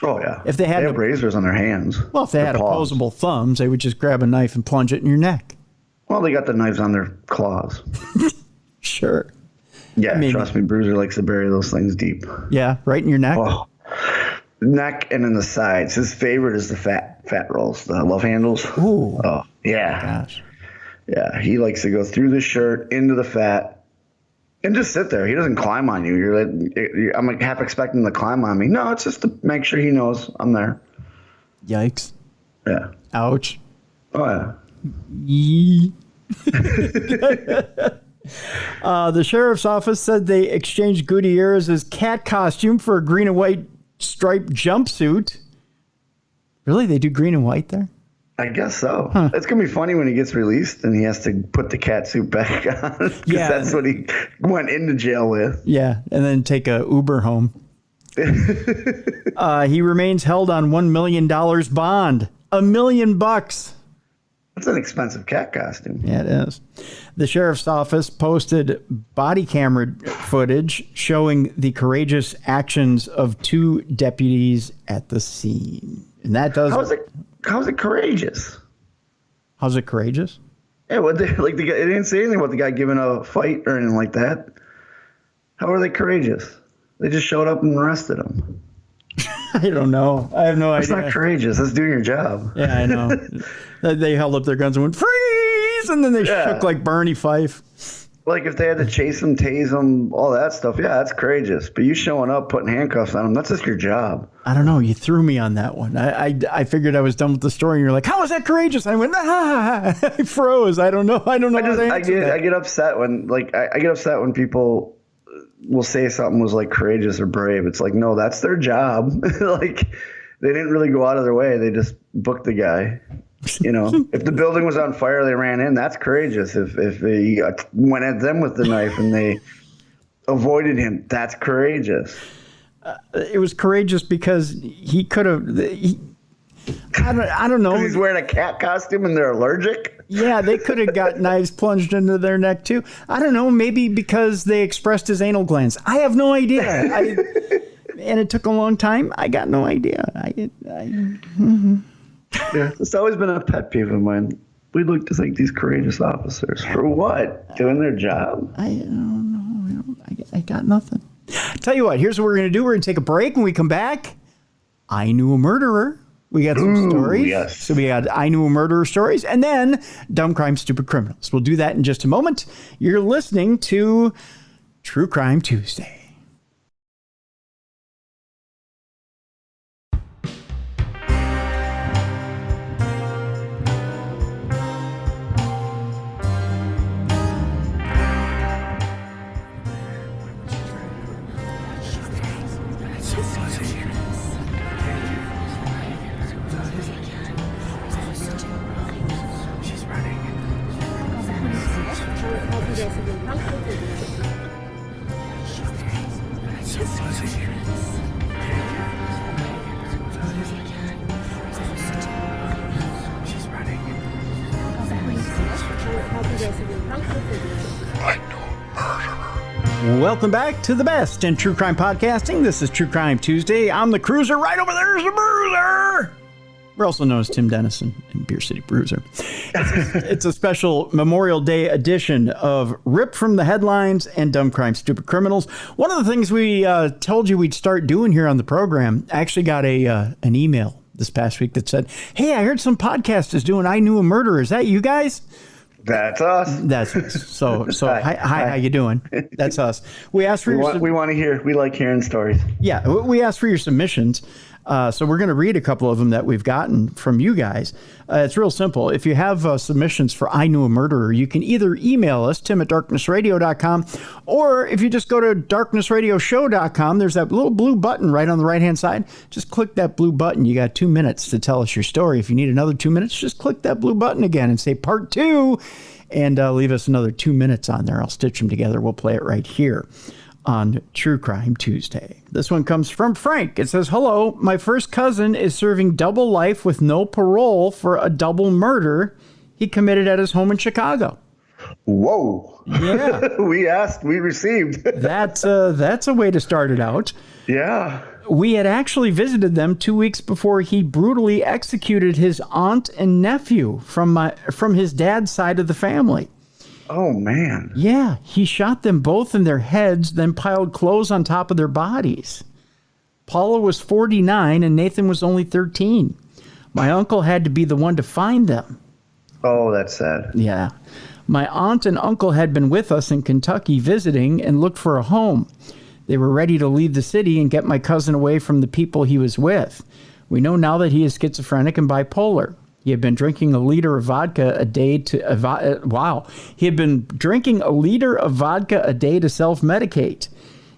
Speaker 2: Oh, yeah.
Speaker 1: If they have
Speaker 2: razors on their hands.
Speaker 1: Well, if they had opposable thumbs, they would just grab a knife and plunge it in your neck.
Speaker 2: Well, they got the knives on their claws.
Speaker 1: Sure.
Speaker 2: Yeah, trust me, Bruiser likes to bury those things deep.
Speaker 1: Yeah, right in your neck?
Speaker 2: Oh. Neck and in the sides. His favorite is the fat rolls, the love handles.
Speaker 1: Ooh.
Speaker 2: Oh, yeah.
Speaker 1: Gosh.
Speaker 2: Yeah, he likes to go through the shirt, into the fat, and just sit there. He doesn't climb on you. I'm like half expecting him to climb on me. No, it's just to make sure he knows I'm there.
Speaker 1: Yikes.
Speaker 2: Yeah.
Speaker 1: Ouch.
Speaker 2: Oh, yeah.
Speaker 1: Yee. The sheriff's office said they exchanged Gutierrez's cat costume for a green and white striped jumpsuit. Really? They do green and white there?
Speaker 2: I guess so. Huh. It's going to be funny when he gets released and he has to put the cat suit back on. Yeah. That's what he went into jail with.
Speaker 1: Yeah. And then take a Uber home. He remains held on $1 million bond. $1 million.
Speaker 2: That's an expensive cat costume.
Speaker 1: Yeah, it is. The sheriff's office posted body camera footage showing the courageous actions of 2 deputies at the scene. And that does.
Speaker 2: How's it courageous?
Speaker 1: How's it courageous?
Speaker 2: Yeah, it didn't say anything about the guy giving a fight or anything like that. How are they courageous? They just showed up and arrested him.
Speaker 1: I don't know. I have no idea.
Speaker 2: That's not courageous. That's doing your job.
Speaker 1: Yeah, I know. They held up their guns and went, freeze! And then they shook like Barney Fife.
Speaker 2: Like if they had to chase him, tase him, all that stuff, yeah, that's courageous. But you showing up, putting handcuffs on him, that's just your job.
Speaker 1: I don't know. You threw me on that one. I figured I was done with the story, and you're like, how is that courageous? I went, I froze. I don't know. I
Speaker 2: get upset when I get upset when people will say something was like courageous or brave. It's like, no, that's their job. Like they didn't really go out of their way. They just booked the guy. You know, if the building was on fire, they ran in. That's courageous. If they went at them with the knife and they avoided him, that's courageous.
Speaker 1: It was courageous because he could have. I don't know.
Speaker 2: He's wearing a cat costume and they're allergic.
Speaker 1: Yeah, they could have got knives plunged into their neck too. I don't know. Maybe because they expressed his anal glands. I have no idea. And it took a long time. I got no idea.
Speaker 2: Yeah, it's always been a pet peeve of mine. We'd like to thank these courageous officers for what? Doing their job?
Speaker 1: I don't know. I got nothing. Tell you what, here's what we're going to do. We're going to take a break. When we come back, I Knew a Murderer. We got some stories.
Speaker 2: Yes.
Speaker 1: So we got I Knew a Murderer stories, and then Dumb Crime, Stupid Criminals. We'll do that in just a moment. You're listening to True Crime Tuesday. Welcome back to the best in true crime podcasting. This is True Crime Tuesday. I'm the cruiser. Right over there is the Bruiser. We're also known as Tim Dennison and Beer City Bruiser. It's a special Memorial Day edition of Ripped from the Headlines and Dumb Crime, Stupid Criminals. One of the things we told you we'd start doing here on the program, I actually got an email this past week that said, hey, I heard some podcast is doing I Knew a Murderer. Is that you guys?
Speaker 2: That's us.
Speaker 1: That's us. So hi, how you doing? That's us. We asked for
Speaker 2: we want to hear. We like hearing stories.
Speaker 1: Yeah, we asked for your submissions. So we're going to read a couple of them that we've gotten from you guys. It's real simple. If you have submissions for I Knew a Murderer, you can either email us, tim@darknessradio.com, or if you just go to darknessradioshow.com, there's that little blue button right on the right-hand side. Just click that blue button. You got 2 minutes to tell us your story. If you need another 2 minutes, just click that blue button again and say part 2, and leave us another 2 minutes on there. I'll stitch them together. We'll play it right here on True Crime Tuesday. This one comes from Frank. It says, hello, my first cousin is serving double life with no parole for a double murder he committed at his home in Chicago.
Speaker 2: Whoa.
Speaker 1: Yeah.
Speaker 2: We asked, we received.
Speaker 1: That's a way to start it out.
Speaker 2: Yeah.
Speaker 1: We had actually visited them 2 weeks before he brutally executed his aunt and nephew from his dad's side of the family.
Speaker 2: Oh, man.
Speaker 1: Yeah, he shot them both in their heads, then piled clothes on top of their bodies. Paula was 49 and Nathan was only 13. My uncle had to be the one to find them.
Speaker 2: Oh, that's sad.
Speaker 1: Yeah. My aunt and uncle had been with us in Kentucky visiting and looked for a home. They were ready to leave the city and get my cousin away from the people he was with. We know now that he is schizophrenic and bipolar. He had been drinking a liter of vodka a day He had been drinking a liter of vodka a day to self-medicate.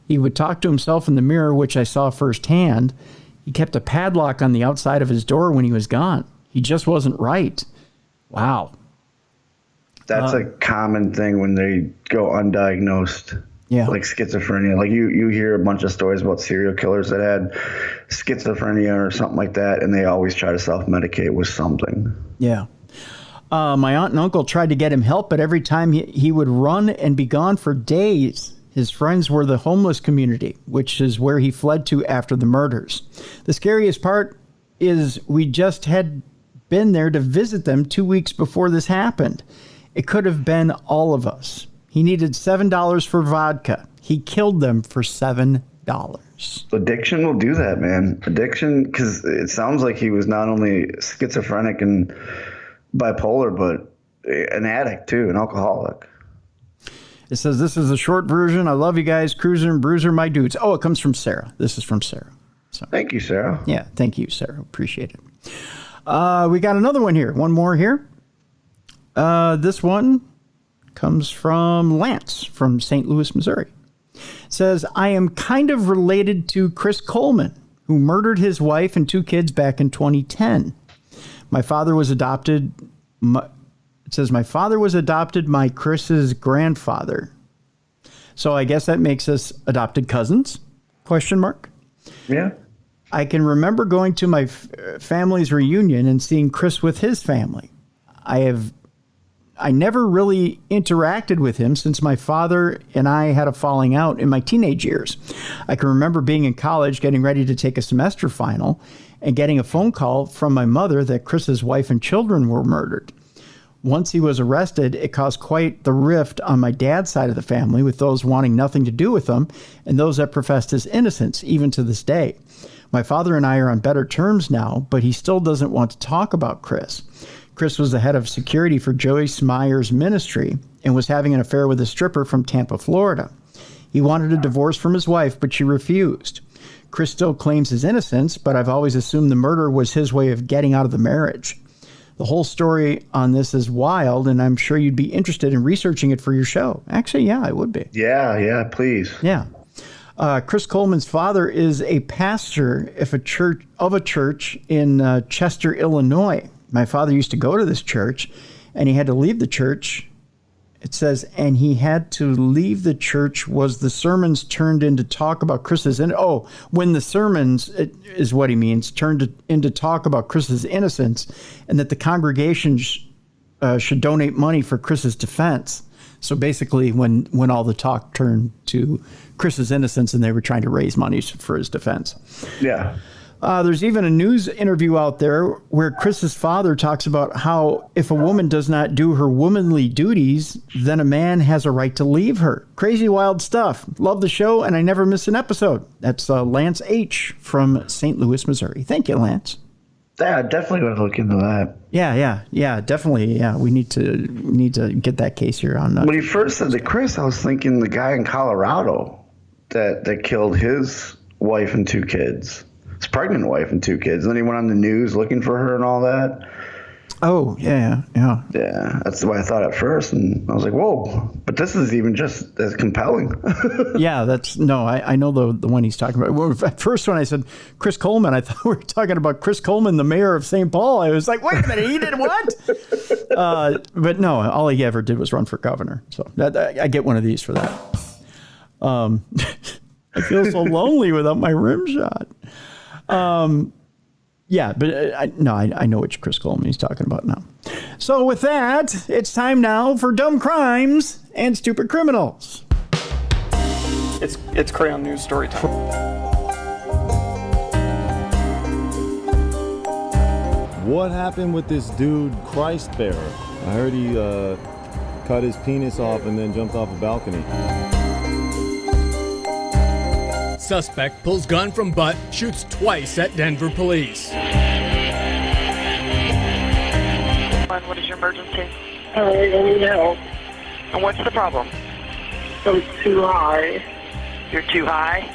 Speaker 1: He would talk to himself in the mirror, which I saw firsthand. He kept a padlock on the outside of his door when he was gone. He just wasn't right. Wow.
Speaker 2: That's a common thing when they go undiagnosed.
Speaker 1: Yeah.
Speaker 2: Like schizophrenia. Like you hear a bunch of stories about serial killers that had schizophrenia or something like that, and they always try to self-medicate with something.
Speaker 1: Yeah. My aunt and uncle tried to get him help, but every time he would run and be gone for days. His friends were the homeless community, which is where he fled to after the murders. The scariest part is we just had been there to visit them 2 weeks before this happened. It could have been all of us. He needed $7 for vodka. He killed them for $7.
Speaker 2: Addiction will do that, man. Addiction, because it sounds like he was not only schizophrenic and bipolar, but an addict too, an alcoholic.
Speaker 1: It says, this is a short version. I love you guys. Cruiser and Bruiser, my dudes. Oh, it comes from Sarah. This is from Sarah. So,
Speaker 2: thank you, Sarah.
Speaker 1: Yeah, thank you, Sarah. Appreciate it. We got another one here. One more here. This one comes from Lance from St. Louis, Missouri. It says, I am kind of related to Chris Coleman, who murdered his wife and 2 kids back in 2010. My father was adopted. It says, my father was adopted by Chris's grandfather. So I guess that makes us adopted cousins? Question mark.
Speaker 2: Yeah.
Speaker 1: I can remember going to my family's reunion and seeing Chris with his family. I never really interacted with him since my father and I had a falling out in my teenage years. I can remember being in college, getting ready to take a semester final, and getting a phone call from my mother that Chris's wife and children were murdered. Once he was arrested, it caused quite the rift on my dad's side of the family, with those wanting nothing to do with him and those that professed his innocence, even to this day. My father and I are on better terms now, but he still doesn't want to talk about Chris. Chris was the head of security for Joyce Meyer's ministry and was having an affair with a stripper from Tampa, Florida. He wanted a divorce from his wife, but she refused. Chris still claims his innocence, but I've always assumed the murder was his way of getting out of the marriage. The whole story on this is wild, and I'm sure you'd be interested in researching it for your show. Actually, yeah, I would be.
Speaker 2: Yeah, please.
Speaker 1: Yeah. Chris Coleman's father is a pastor of a church in Chester, Illinois. My father used to go to this church, and he had to leave the church. It says, and he had to leave the church was the sermons turned into talk about Chris's when the sermons is what he means, turned into talk about Chris's innocence, and that the congregation should donate money for Chris's defense. So basically, when all the talk turned to Chris's innocence and they were trying to raise money for his defense.
Speaker 2: Yeah.
Speaker 1: There's even a news interview out there where Chris's father talks about how if a woman does not do her womanly duties, then a man has a right to leave her. Crazy, wild stuff. Love the show, and I never miss an episode. That's Lance H. from St. Louis, Missouri. Thank you, Lance.
Speaker 2: Yeah, definitely going to look into that.
Speaker 1: Yeah, definitely. Yeah, we need to get that case here on.
Speaker 2: When he first said to Chris, I was thinking the guy in Colorado that killed his wife and 2 kids. His pregnant wife and 2 kids. And then he went on the news looking for her and all that.
Speaker 1: Oh, yeah.
Speaker 2: Yeah, that's the way I thought at first. And I was like, whoa, but this is even just as compelling.
Speaker 1: Yeah, I know the one he's talking about. Well, at first when I said Chris Coleman, I thought we were talking about Chris Coleman, the mayor of St. Paul. I was like, wait a minute, he did what? But no, all he ever did was run for governor. So I get one of these for that. I feel so lonely without my rim shot. Yeah, but I know which Chris Coleman he's talking about now. So with that, it's time now for Dumb Crimes and Stupid Criminals.
Speaker 3: It's Crayon News story time.
Speaker 4: What happened with this dude, Christ Bearer? I heard he cut his penis off and then jumped off a balcony.
Speaker 5: Suspect pulls gun from butt, shoots twice at Denver police.
Speaker 6: What is your emergency?
Speaker 7: I need help.
Speaker 6: And what's the problem?
Speaker 7: I'm too high.
Speaker 6: You're too high?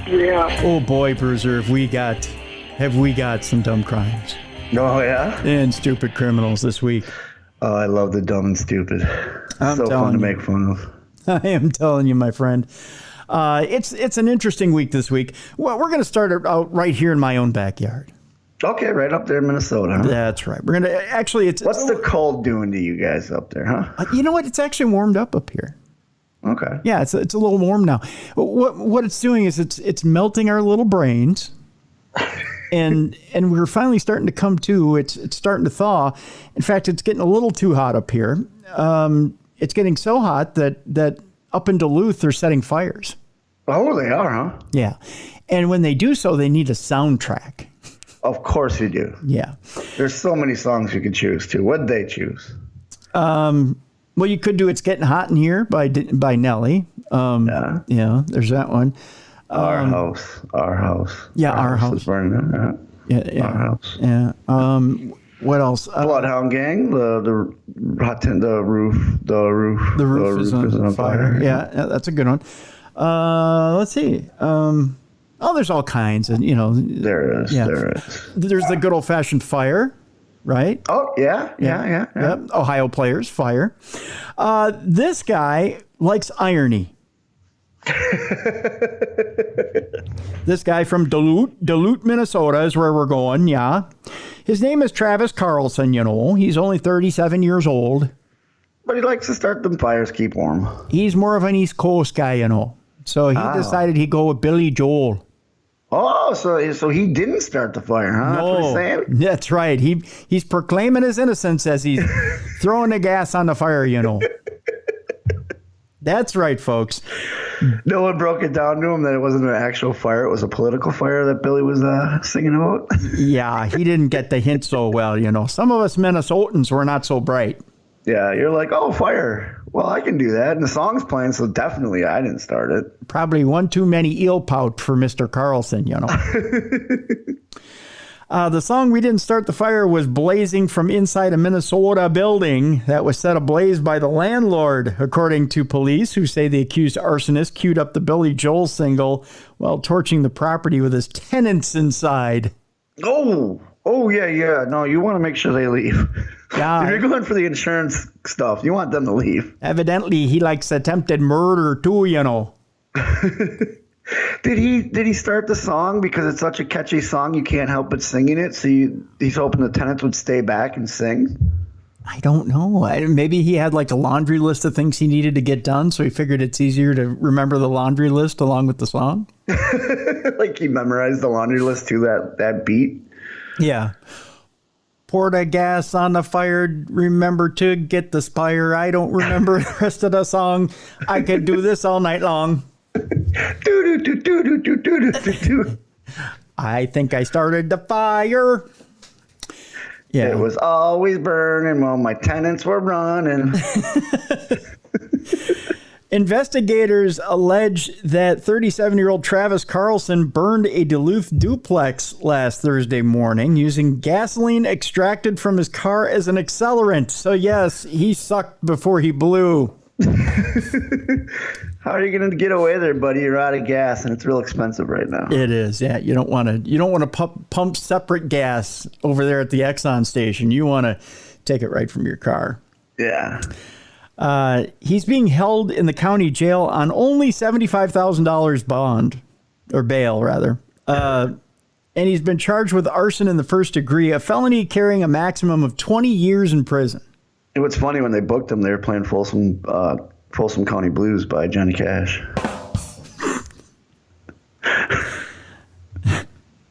Speaker 7: Yeah.
Speaker 1: Oh boy, Bruiser, have we got some dumb crimes
Speaker 2: Oh, yeah?
Speaker 1: and stupid criminals this week.
Speaker 2: Oh, I love the dumb and stupid.
Speaker 1: I'm
Speaker 2: so fun
Speaker 1: telling
Speaker 2: to
Speaker 1: you.
Speaker 2: make fun of.
Speaker 1: I am telling you, my friend. It's an interesting week this week. Well, we're going to start out right here in my own backyard.
Speaker 2: Okay, right up there in Minnesota, huh?
Speaker 1: That's right. We're going to actually.
Speaker 2: What's the cold doing to you guys up there, huh?
Speaker 1: You know what? It's actually warmed up here.
Speaker 2: Okay.
Speaker 1: Yeah, it's a little warm now. What it's doing is it's melting our little brains, and we're finally starting to come to. It's starting to thaw. In fact, it's getting a little too hot up here. It's getting so hot that up in Duluth they're setting fires.
Speaker 2: Oh, they are, huh?
Speaker 1: Yeah, and when they do so, they need a soundtrack.
Speaker 2: Of course you do.
Speaker 1: Yeah.
Speaker 2: There's so many songs you could choose to. What'd they choose?
Speaker 1: Well, Well, you could do "It's Getting Hot in Here" by Nelly. Yeah, there's that one.
Speaker 2: Our house.
Speaker 1: Yeah, our house
Speaker 2: is burning.
Speaker 1: Yeah.
Speaker 2: Our house.
Speaker 1: Yeah. What else?
Speaker 2: Bloodhound Gang. The roof. The roof
Speaker 1: is on fire. Yeah, that's a good one. Let's see. There's all kinds, and
Speaker 2: there is.
Speaker 1: There's the good old fashioned fire, right?
Speaker 2: Oh yeah.
Speaker 1: Yep. Ohio Players fire. This guy likes irony. This guy from Duluth, Minnesota is where we're going. Yeah, his name is Travis Carlson. He's only 37 years old,
Speaker 2: but he likes to start them fires, keep warm.
Speaker 1: He's more of an East Coast guy, So he decided he'd go with Billy Joel.
Speaker 2: Oh, so he didn't start the fire, huh?
Speaker 1: No,
Speaker 2: that's what he's saying?
Speaker 1: That's right. He's proclaiming his innocence as he's throwing the gas on the fire. That's right, folks.
Speaker 2: No one broke it down to him that it wasn't an actual fire. It was a political fire that Billy was singing about.
Speaker 1: Yeah, he didn't get the hint so well, Some of us Minnesotans were not so bright.
Speaker 2: Yeah, you're like, oh, fire. Well, I can do that. And the song's playing, so definitely I didn't start it.
Speaker 1: Probably one too many eel pout for Mr. Carlson, The song "We Didn't Start the Fire" was blazing from inside a Minnesota building that was set ablaze by the landlord, according to police, who say the accused arsonist queued up the Billy Joel single while torching the property with his tenants inside.
Speaker 2: Oh, yeah. No, you want to make sure they leave.
Speaker 1: Yeah.
Speaker 2: If you're going for the insurance stuff, you want them to leave.
Speaker 1: Evidently, he likes attempted murder too,
Speaker 2: Did he start the song because it's such a catchy song you can't help but singing it? So he's hoping the tenants would stay back and sing?
Speaker 1: I don't know. Maybe he had like a laundry list of things he needed to get done, so he figured it's easier to remember the laundry list along with the song.
Speaker 2: Like he memorized the laundry list to that beat?
Speaker 1: Yeah. Pour the gas on the fire. Remember to get the spire. I don't remember the rest of the song. I could do this all night long. I think I started the fire. Yeah.
Speaker 2: It was always burning while my tenants were running.
Speaker 1: Investigators allege that 37-year-old Travis Carlson burned a Duluth duplex last Thursday morning using gasoline extracted from his car as an accelerant. So yes, he sucked before he blew.
Speaker 2: How are you going to get away there, buddy? You're out of gas, and it's real expensive right now.
Speaker 1: It is, yeah. You don't want to pump separate gas over there at the Exxon station. You want to take it right from your car.
Speaker 2: Yeah.
Speaker 1: He's being held in the county jail on only $75,000 bond, or bail, rather. And he's been charged with arson in the first degree, a felony carrying a maximum of 20 years in prison.
Speaker 2: And what's funny, when they booked him, they were playing Folsom County Blues by Johnny Cash.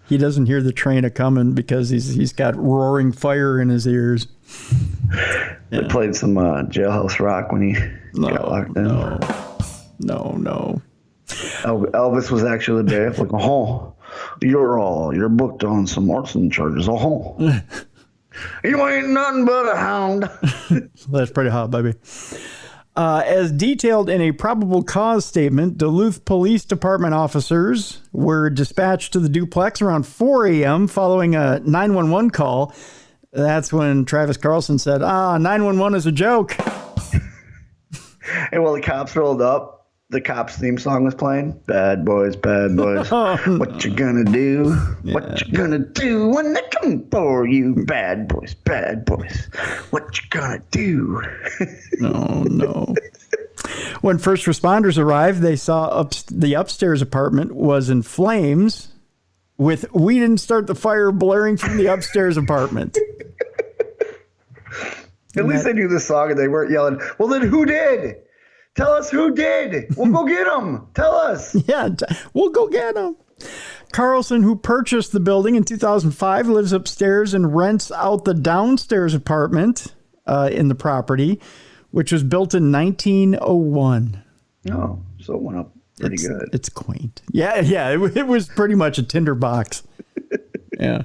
Speaker 1: He doesn't hear the train a-coming because he's got roaring fire in his ears.
Speaker 2: They played some Jailhouse Rock when he got locked in.
Speaker 1: No.
Speaker 2: Elvis was actually there. Like, you're booked on some arson charges. You ain't nothing but a hound.
Speaker 1: That's pretty hot, baby. As detailed in a probable cause statement, Duluth Police Department officers were dispatched to the duplex around 4 a.m. following a 911 call. That's when Travis Carlson said, 911 is a joke.
Speaker 2: And while the cops rolled up, the cops' theme song was playing. Bad boys, bad boys. What you gonna do? Yeah. What you gonna do when they come for you? Bad boys, bad boys. What you gonna do?
Speaker 1: No. When first responders arrived, they saw the upstairs apartment was in flames with "We Didn't Start the Fire" blaring from the upstairs apartment.
Speaker 2: At least they knew the song and they weren't yelling, well, then who did? Tell us who did. We'll go get them. Tell us.
Speaker 1: Yeah, we'll go get them. Carlson, who purchased the building in 2005, lives upstairs and rents out the downstairs apartment in the property, which was built in 1901.
Speaker 2: Oh, so it went up pretty good.
Speaker 1: It's quaint. Yeah, it was pretty much a tinderbox. Yeah.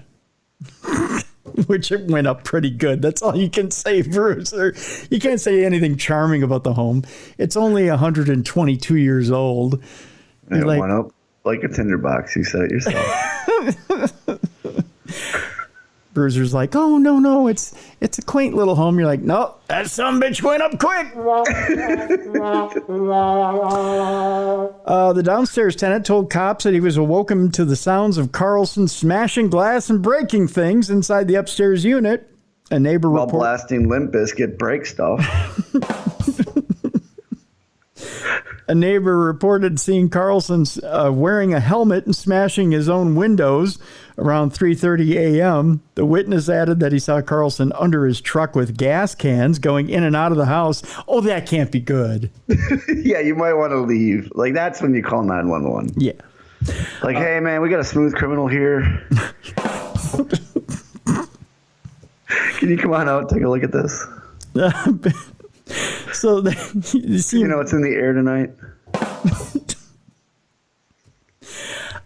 Speaker 1: which it went up pretty good. That's all you can say, Bruiser. You can't say anything charming about the home. It's only 122 years old.
Speaker 2: And it went up like a tinderbox. You said it yourself.
Speaker 1: Bruiser's like, oh, no, it's a quaint little home. You're like, no, that sumbitch went up quick. The downstairs tenant told cops that he was awoken to the sounds of Carlson smashing glass and breaking things inside the upstairs unit. A neighbor
Speaker 2: While blasting Limp Bizkit break stuff.
Speaker 1: A neighbor reported seeing Carlson wearing a helmet and smashing his own windows around 3:30 a.m. The witness added that he saw Carlson under his truck with gas cans going in and out of the house. Oh, that can't be good.
Speaker 2: Yeah, you might want to leave. Like, that's when you call 911.
Speaker 1: Yeah.
Speaker 2: Like, hey, man, we got a smooth criminal here. Can you come on out and take a look at this?
Speaker 1: So
Speaker 2: you know, it's in the air tonight.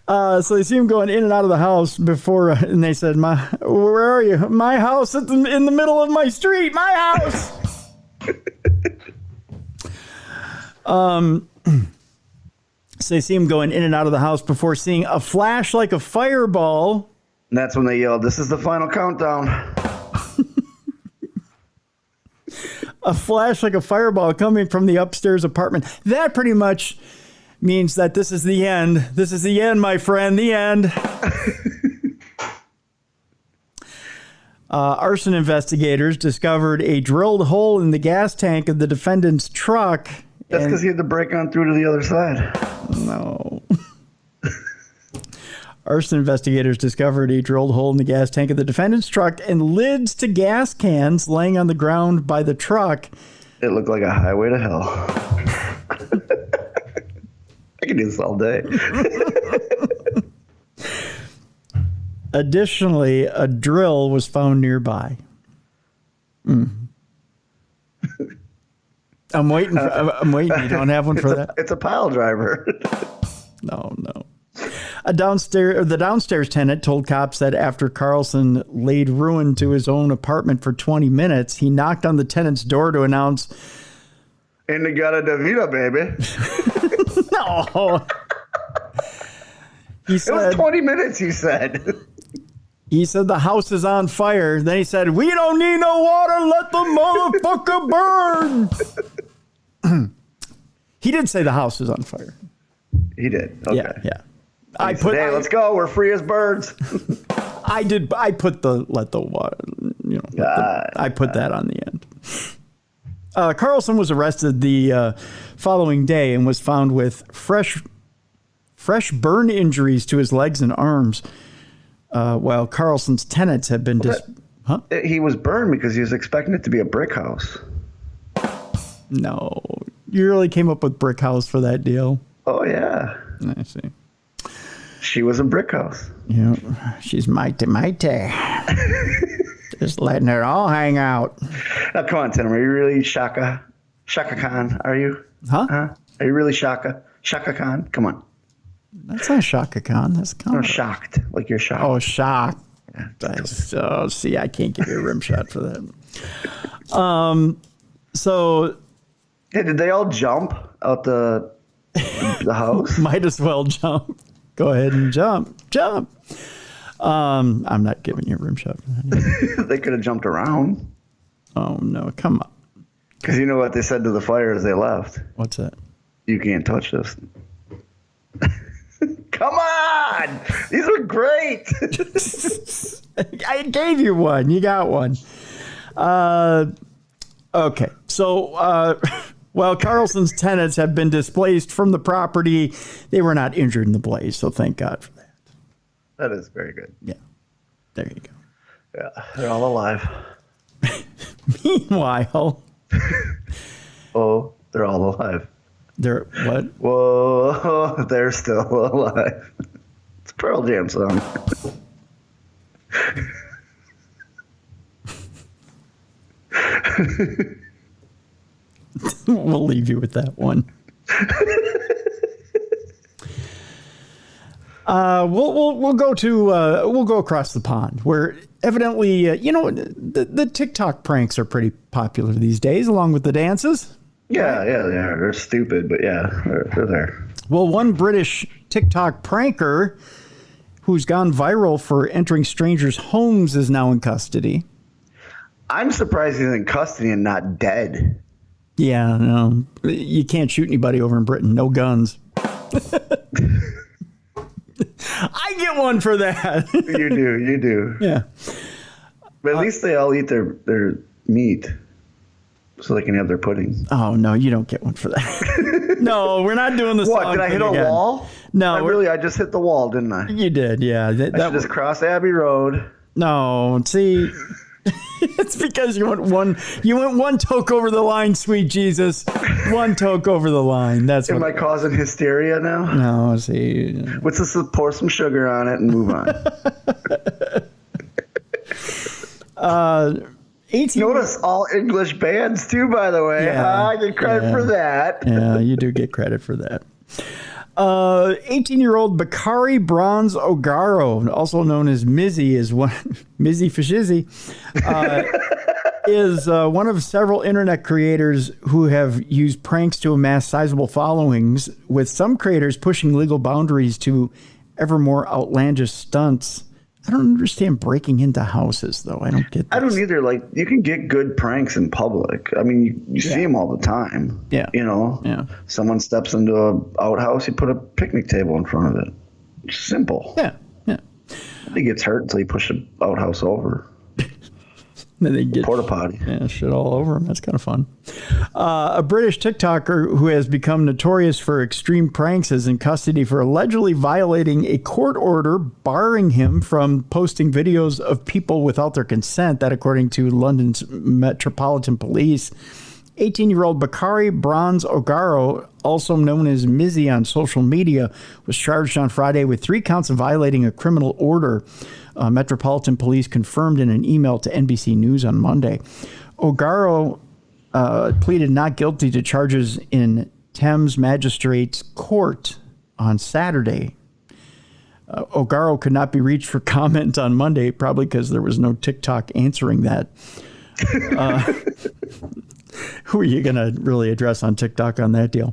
Speaker 1: So they see him going in and out of the house before, and they said, where are you? My house in the middle of my street. My house. So they see him going in and out of the house before seeing a flash like a fireball.
Speaker 2: And that's when they yelled, "This is the final countdown."
Speaker 1: A flash like a fireball coming from the upstairs apartment. That pretty much means that this is the end. This is the end, my friend. The end. Arson investigators discovered a drilled hole in the gas tank of the defendant's truck.
Speaker 2: That's because he had to break on through to the other side.
Speaker 1: No. Arson investigators discovered a drilled hole in the gas tank of the defendant's truck and lids to gas cans laying on the ground by the truck.
Speaker 2: It looked like a highway to hell. I can do this all day.
Speaker 1: Additionally, a drill was found nearby. I'm waiting. You don't have one for that?
Speaker 2: It's a pile driver.
Speaker 1: No. The downstairs tenant told cops that after Carlson laid ruin to his own apartment for 20 minutes, he knocked on the tenant's door to announce,
Speaker 2: "Indigata da vida, baby."
Speaker 1: No. He said,
Speaker 2: it was 20 minutes, he said.
Speaker 1: He said the house is on fire. Then he said, "We don't need no water. Let the motherfucker burn." He did say the house is on fire.
Speaker 2: He did. Okay.
Speaker 1: Yeah.
Speaker 2: Hey, let's go. We're free as birds.
Speaker 1: I put the let the water. I put that on the end. Carlson was arrested the following day and was found with fresh burn injuries to his legs and arms. While Carlson's tenants had been
Speaker 2: He was burned because he was expecting it to be a brick house.
Speaker 1: No, you really came up with brick house for that deal.
Speaker 2: Oh yeah,
Speaker 1: I see.
Speaker 2: She was a brick house.
Speaker 1: Yeah, she's mighty. Just letting her all hang out.
Speaker 2: Now, come on, Tim. Are you really Shaka Khan? Are you?
Speaker 1: Huh?
Speaker 2: Are you really Shaka Khan? Come on.
Speaker 1: That's not Shaka Khan. That's kind
Speaker 2: of shocked, like you're shocked.
Speaker 1: Oh, shocked. Yeah, see, I can't give you a rim shot for that. So,
Speaker 2: hey, did they all jump out the house?
Speaker 1: Might as well jump. Go ahead and jump. I'm not giving you a rim shot for that.
Speaker 2: They could have jumped around.
Speaker 1: Oh no, come on.
Speaker 2: Because you know what they said to the fire as they left?
Speaker 1: What's that?
Speaker 2: You can't touch this. Come on! These are great!
Speaker 1: I gave you one. You got one. Okay. So, while Carlson's tenants have been displaced from the property, they were not injured in the blaze, so thank God for that.
Speaker 2: That is very good.
Speaker 1: Yeah. There you go.
Speaker 2: Yeah, they're all alive.
Speaker 1: Meanwhile...
Speaker 2: Oh, they're all alive.
Speaker 1: They're what?
Speaker 2: Whoa, they're still alive. It's a Pearl Jam song.
Speaker 1: We'll leave you with that one. We'll go across the pond where evidently, the TikTok pranks are pretty popular these days, along with the dances.
Speaker 2: Yeah, yeah, they are. They're stupid, but yeah, they're there.
Speaker 1: Well, one British TikTok pranker who's gone viral for entering strangers' homes is now in custody.
Speaker 2: I'm surprised he's in custody and not dead.
Speaker 1: Yeah, no, you can't shoot anybody over in Britain. No guns. I get one for that.
Speaker 2: You do.
Speaker 1: Yeah.
Speaker 2: But at least they all eat their meat so they can have their pudding.
Speaker 1: Oh, no, you don't get one for that. No, we're not doing this.
Speaker 2: What, did I hit a wall?
Speaker 1: No.
Speaker 2: I just hit the wall, didn't I?
Speaker 1: You did, yeah.
Speaker 2: I should just cross Abbey Road.
Speaker 1: No, see... It's because you went one toke over the line, sweet Jesus. One toke over the line. That's
Speaker 2: Am I causing hysteria now?
Speaker 1: No, see.
Speaker 2: Let's just pour some sugar on it and move
Speaker 1: on. 18.
Speaker 2: Notice all English bands too, by the way.
Speaker 1: Yeah,
Speaker 2: I get credit for that.
Speaker 1: Yeah, you do get credit for that. 18-year-old Bakari Bronze Ogaro, also known as Mizzy, is one Mizzy Fashizzy, is one of several internet creators who have used pranks to amass sizable followings, with some creators pushing legal boundaries to ever more outlandish stunts. I don't understand breaking into houses, though. I don't get this.
Speaker 2: I don't either. Like, you can get good pranks in public. I mean, you see them all the time.
Speaker 1: Yeah.
Speaker 2: You know?
Speaker 1: Yeah. Someone
Speaker 2: steps into an outhouse, you put a picnic table in front of it. It's simple.
Speaker 1: Yeah. Yeah.
Speaker 2: He gets hurt until you push the outhouse over.
Speaker 1: Then they get
Speaker 2: porta potty.
Speaker 1: Yeah, shit all over him. That's kind of fun. A British TikToker who has become notorious for extreme pranks is in custody for allegedly violating a court order barring him from posting videos of people without their consent. That, according to London's Metropolitan Police. 18-year-old Bakari Bronze Ogaro, also known as Mizzy on social media, was charged on Friday with 3 counts of violating a criminal order. Metropolitan Police confirmed in an email to NBC News on Monday. Ogaro pleaded not guilty to charges in Thames Magistrates Court on Saturday. Ogaro could not be reached for comment on Monday, probably because there was no TikTok answering that. Who are you going to really address on TikTok on that deal?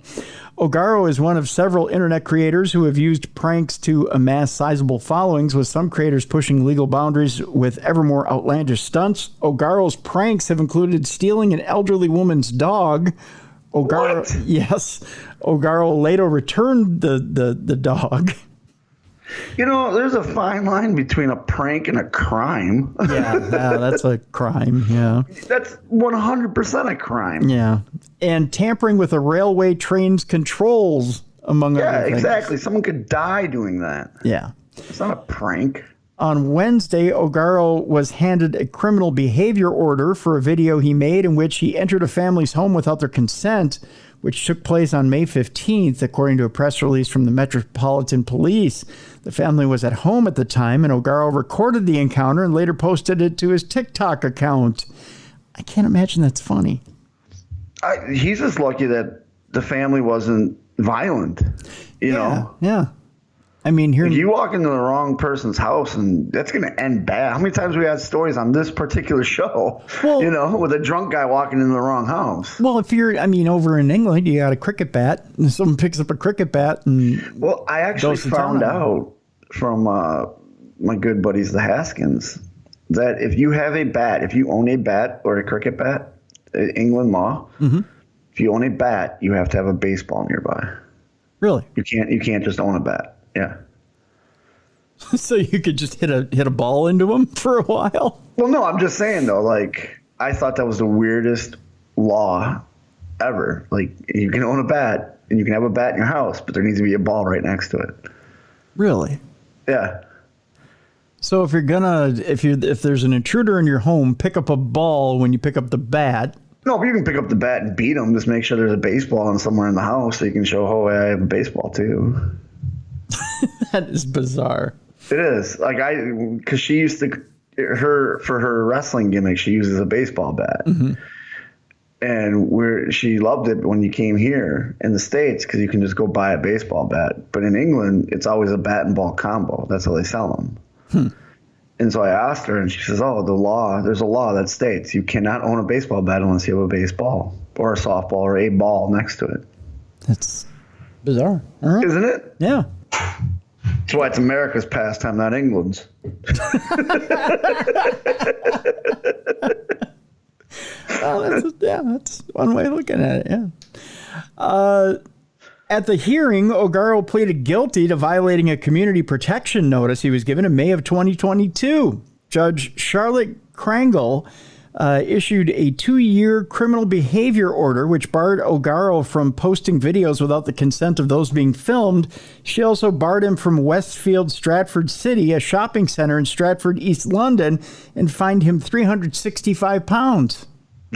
Speaker 1: Ogaro is one of several internet creators who have used pranks to amass sizable followings, with some creators pushing legal boundaries with ever more outlandish stunts. Ogaro's pranks have included stealing an elderly woman's dog.
Speaker 2: What?
Speaker 1: Yes. Ogaro later returned the dog.
Speaker 2: You know, there's a fine line between a prank and a crime.
Speaker 1: Yeah, that's a crime, yeah.
Speaker 2: That's 100% a crime.
Speaker 1: Yeah. And tampering with a railway train's controls, among other things. Yeah,
Speaker 2: exactly. Someone could die doing that.
Speaker 1: Yeah.
Speaker 2: It's not a prank.
Speaker 1: On Wednesday, Ogaro was handed a criminal behavior order for a video he made in which he entered a family's home without their consent, which took place on May 15th, according to a press release from the Metropolitan Police. The family was at home at the time, and Ogaro recorded the encounter and later posted it to his TikTok account. I can't imagine that's funny.
Speaker 2: He's just lucky that the family wasn't violent, you know?
Speaker 1: Yeah. I mean, here
Speaker 2: you walk into the wrong person's house, and that's going to end bad. How many times we had stories on this particular show, with a drunk guy walking into the wrong house?
Speaker 1: Well, if you're, over in England, you got a cricket bat, and someone picks up a cricket bat and
Speaker 2: Well, I actually found out from my good buddies, the Haskins, that if you have a bat, if you own a bat or a cricket bat, England law, if you own a bat, you have to have a baseball nearby.
Speaker 1: Really?
Speaker 2: You can't just own a bat. Yeah.
Speaker 1: So you could just hit a ball into him for a while?
Speaker 2: Well, no, I'm just saying though, like, I thought that was the weirdest law ever. Like, you can own a bat and you can have a bat in your house, but there needs to be a ball right next to it.
Speaker 1: Really?
Speaker 2: Yeah.
Speaker 1: So if if there's an intruder in your home, pick up a ball when you pick up the bat.
Speaker 2: No, but you can pick up the bat and beat them. Just make sure there's a baseball in somewhere in the house so you can show, I have a baseball too.
Speaker 1: That is bizarre.
Speaker 2: It is. Like, because she used to, for her wrestling gimmick, she uses a baseball bat. And she loved it when you came here in the States because you can just go buy a baseball bat. But in England, it's always a bat and ball combo. That's how they sell them. And so I asked her, and she says, "Oh, there's a law that states you cannot own a baseball bat unless you have a baseball or a softball or a ball next to it."
Speaker 1: That's bizarre. All right.
Speaker 2: Isn't it?
Speaker 1: Yeah.
Speaker 2: That's why it's America's pastime, not England's.
Speaker 1: Well, that's one way of looking at it, yeah. At the hearing, O'Garrow pleaded guilty to violating a community protection notice he was given in May of 2022. Judge Charlotte Krangle issued a 2-year criminal behavior order, which barred O'Garrow from posting videos without the consent of those being filmed. She also barred him from Westfield Stratford City, a shopping center in Stratford, East London, and fined him £365.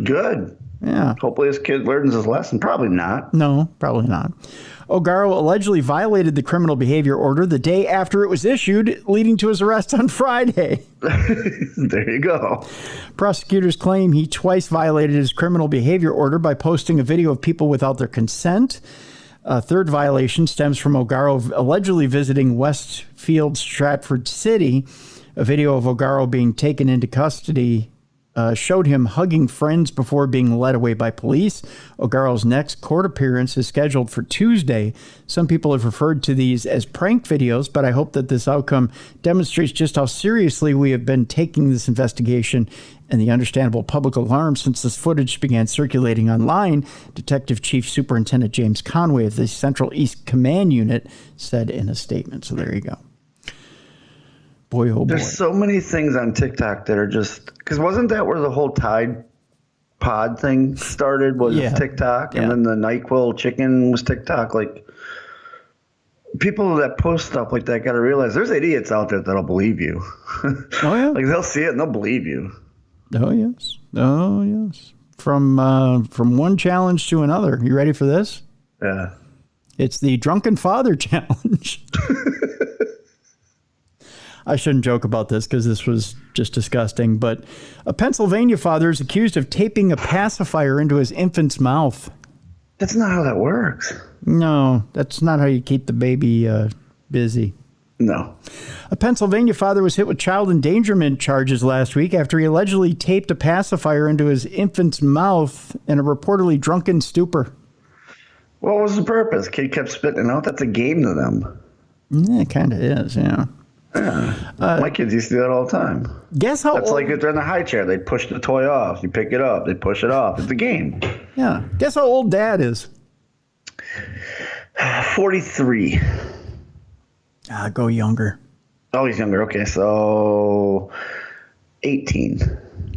Speaker 2: Good.
Speaker 1: Yeah.
Speaker 2: Hopefully this kid learns his lesson. Probably not.
Speaker 1: No, probably not. O'Garrow allegedly violated the criminal behavior order the day after it was issued, leading to his arrest on Friday.
Speaker 2: There you go.
Speaker 1: Prosecutors claim he twice violated his criminal behavior order by posting a video of people without their consent. A third violation stems from O'Garrow allegedly visiting Westfield Stratford City. A video of O'Garrow being taken into custody showed him hugging friends before being led away by police. O'Garrow's next court appearance is scheduled for Tuesday. Some people have referred to these as prank videos, but I hope that this outcome demonstrates just how seriously we have been taking this investigation and the understandable public alarm since this footage began circulating online, Detective Chief Superintendent James Conway of the Central East Command Unit said in a statement. So there you go. Boy, oh boy.
Speaker 2: There's so many things on TikTok that are just, because wasn't that where the whole Tide Pod thing started, was TikTok? And then the NyQuil chicken was TikTok. Like, people that post stuff like that got to realize there's idiots out there that'll believe you.
Speaker 1: Oh, yeah.
Speaker 2: Like, they'll see it and they'll believe you.
Speaker 1: Oh, yes. Oh, yes. From one challenge to another. You ready for this?
Speaker 2: Yeah.
Speaker 1: It's the Drunken Father Challenge. I shouldn't joke about this because this was just disgusting, but a Pennsylvania father is accused of taping a pacifier into his infant's mouth.
Speaker 2: That's not how that works.
Speaker 1: No, that's not how you keep the baby busy.
Speaker 2: No.
Speaker 1: A Pennsylvania father was hit with child endangerment charges last week after he allegedly taped a pacifier into his infant's mouth in a reportedly drunken stupor.
Speaker 2: What was the purpose? Kid kept spitting it out. That's a game to them.
Speaker 1: Yeah, it kind of is, yeah.
Speaker 2: Yeah. My kids used to do that all the time.
Speaker 1: Guess how
Speaker 2: That's
Speaker 1: old...
Speaker 2: like if they're in the high chair, they push the toy off. You pick it up, they push it off. It's a game.
Speaker 1: Yeah. Guess how old Dad is?
Speaker 2: 43.
Speaker 1: Go younger.
Speaker 2: Oh, he's younger. Okay, so 18.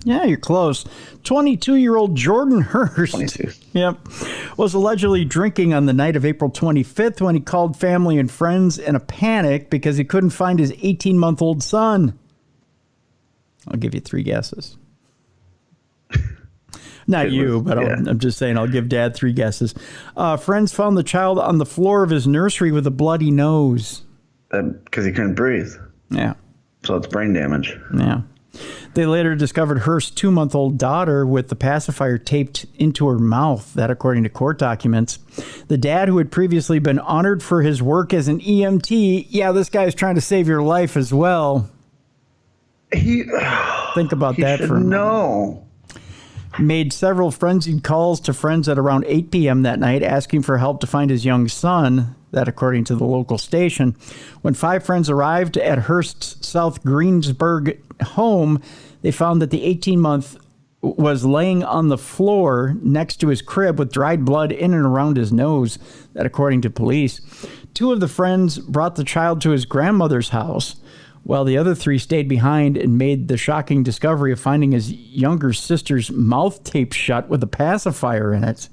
Speaker 1: Yeah, you're close. 22-year-old Jordan Hurst.
Speaker 2: 22.
Speaker 1: Yep. Was allegedly drinking on the night of April 25th when he called family and friends in a panic because he couldn't find his 18-month-old son. I'll give you 3 guesses. Not you, but I'm just saying I'll give Dad 3 guesses. Friends found the child on the floor of his nursery with a bloody nose.
Speaker 2: Because he couldn't breathe.
Speaker 1: Yeah.
Speaker 2: So it's brain damage.
Speaker 1: Yeah. They later discovered Hurst's 2-month-old daughter with the pacifier taped into her mouth, that according to court documents. The dad, who had previously been honored for his work as an EMT, this guy's trying to save your life as well. Think about that for a moment.
Speaker 2: No.
Speaker 1: Made several frenzied calls to friends at around 8 p.m. that night, asking for help to find his young son, that according to the local station. When 5 friends arrived at Hurst's South Greensburg home, they found that the 18-month was laying on the floor next to his crib with dried blood in and around his nose, that according to police. 2 of the friends brought the child to his grandmother's house, while the other 3 stayed behind and made the shocking discovery of finding his younger sister's mouth taped shut with a pacifier in it.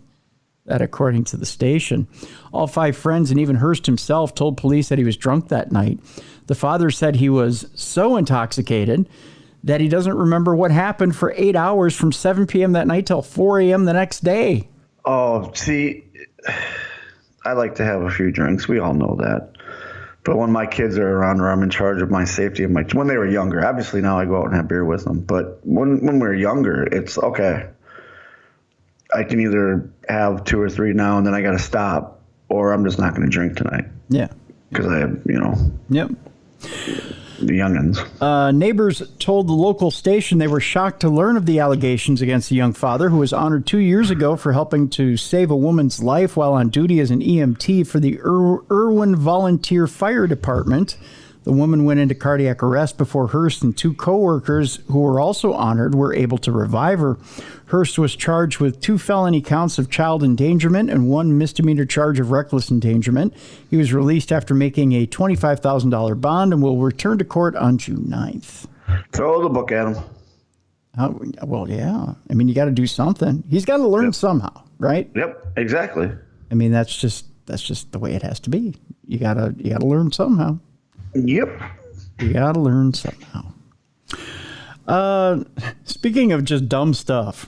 Speaker 1: That according to the station. All 5 friends and even Hurst himself told police that he was drunk that night. The father said he was so intoxicated that he doesn't remember what happened for 8 hours from 7 p.m. that night till 4 a.m. the next day.
Speaker 2: Oh, see, I like to have a few drinks. We all know that. But when my kids are around or I'm in charge of my safety, when they were younger, obviously now I go out and have beer with them. But when we were younger, it's okay. I can either have 2 or 3 now and then I got to stop, or I'm just not going to drink tonight.
Speaker 1: Yeah.
Speaker 2: Because I have,
Speaker 1: Yep.
Speaker 2: the youngins.
Speaker 1: Neighbors told the local station they were shocked to learn of the allegations against the young father, who was honored 2 years ago for helping to save a woman's life while on duty as an EMT for the Irwin Volunteer Fire Department. The woman went into cardiac arrest before Hurst and 2 co-workers who were also honored were able to revive her. Hurst was charged with 2 felony counts of child endangerment and 1 misdemeanor charge of reckless endangerment. He was released after making a $25,000 bond and will return to court on June 9th.
Speaker 2: Throw the book at him.
Speaker 1: Well, yeah. I mean, you got to do something. He's got to learn somehow, right?
Speaker 2: Yep, exactly.
Speaker 1: I mean, that's just the way it has to be. You gotta learn somehow.
Speaker 2: Yep.
Speaker 1: You gotta learn somehow. Speaking of just dumb stuff,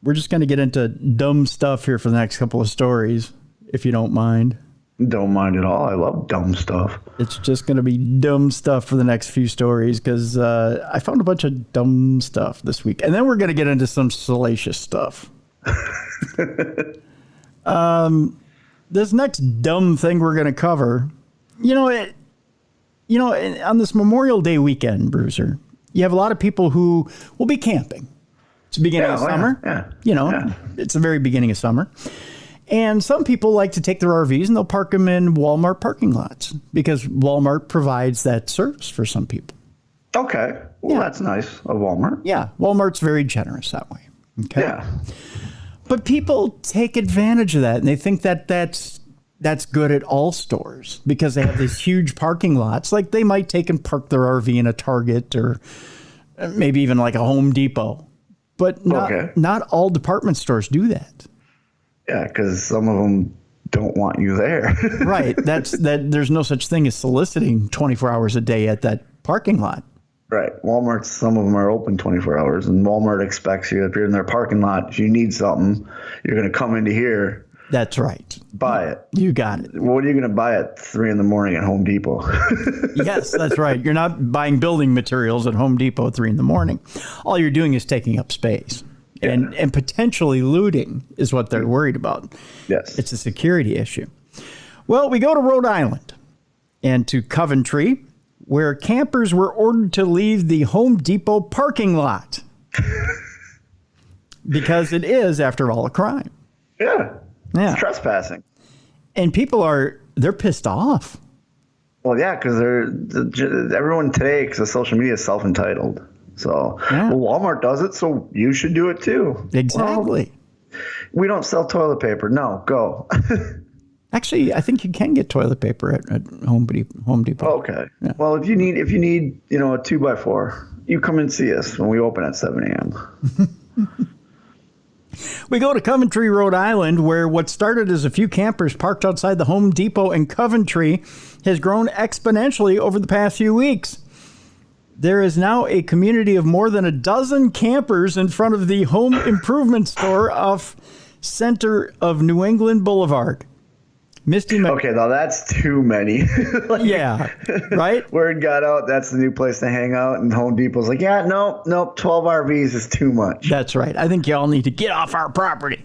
Speaker 1: we're just going to get into dumb stuff here for the next couple of stories, if you don't mind.
Speaker 2: Don't mind at all. I love dumb stuff.
Speaker 1: It's just going to be dumb stuff for the next few stories because I found a bunch of dumb stuff this week. And then we're going to get into some salacious stuff. This next dumb thing we're going to cover, on this Memorial Day weekend, Bruiser, you have a lot of people who will be camping. It's the beginning of summer. It's the very beginning of summer. And some people like to take their RVs and they'll park them in Walmart parking lots because Walmart provides that service for some people.
Speaker 2: Okay. Well, that's nice of Walmart.
Speaker 1: Yeah. Walmart's very generous that way. Okay.
Speaker 2: Yeah.
Speaker 1: But people take advantage of that and they think that that's good at all stores because they have these huge parking lots. Like they might take and park their RV in a Target or maybe even like a Home Depot. But not all department stores do that.
Speaker 2: Yeah, because some of them don't want you there.
Speaker 1: Right. There's no such thing as soliciting 24 hours a day at that parking lot.
Speaker 2: Right. Walmart, some of them are open 24 hours, and Walmart expects you, if you're in their parking lot, if you need something, you're going to come into here.
Speaker 1: That's right.
Speaker 2: Buy it.
Speaker 1: You got it.
Speaker 2: What are you going to buy at 3 a.m. at Home Depot?
Speaker 1: Yes, that's right. You're not buying building materials at Home Depot at 3 a.m. All you're doing is taking up space. Yeah. And potentially looting is what they're worried about.
Speaker 2: Yes.
Speaker 1: It's a security issue. Well, we go to Rhode Island and to Coventry, where campers were ordered to leave the Home Depot parking lot. Because it is, after all, a crime.
Speaker 2: Yeah.
Speaker 1: Yeah.
Speaker 2: It's trespassing.
Speaker 1: And people they're pissed off.
Speaker 2: Well, yeah, because everyone today, because of social media, is self-entitled. So Walmart does it, so you should do it too.
Speaker 1: Exactly.
Speaker 2: Well, we don't sell toilet paper. No, go.
Speaker 1: Actually, I think you can get toilet paper at Home Depot.
Speaker 2: Okay. Yeah. Well, if you need a 2x4, you come and see us when we open at 7 a.m.
Speaker 1: We go to Coventry, Rhode Island, where what started as a few campers parked outside the Home Depot in Coventry has grown exponentially over the past few weeks. There is now a community of more than a dozen campers in front of the home improvement store off center of New England Boulevard.
Speaker 2: Okay, now that's too many.
Speaker 1: Yeah, right?
Speaker 2: Word got out, that's the new place to hang out, and Home Depot's like, yeah, nope, 12 RVs is too much.
Speaker 1: That's right. I think y'all need to get off our property.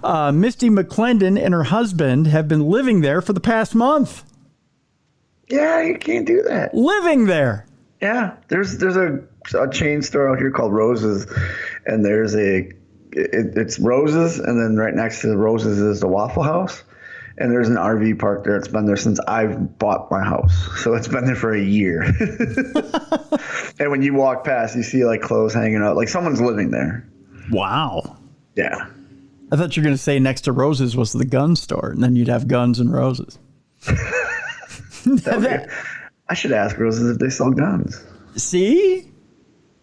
Speaker 1: Misty McClendon and her husband have been living there for the past month.
Speaker 2: Yeah, you can't do that.
Speaker 1: Living there.
Speaker 2: Yeah, there's a chain store out here called Roses, and it's Roses, and then right next to the Roses is the Waffle House, and there's an RV park there. It's been there since I've bought my house, so it's been there for a year. And when you walk past, you see like clothes hanging out, like someone's living there.
Speaker 1: Wow.
Speaker 2: Yeah.
Speaker 1: I thought you were going to say next to Roses was the gun store, and then you'd have guns and roses.
Speaker 2: I should ask Roses if they sell guns.
Speaker 1: See?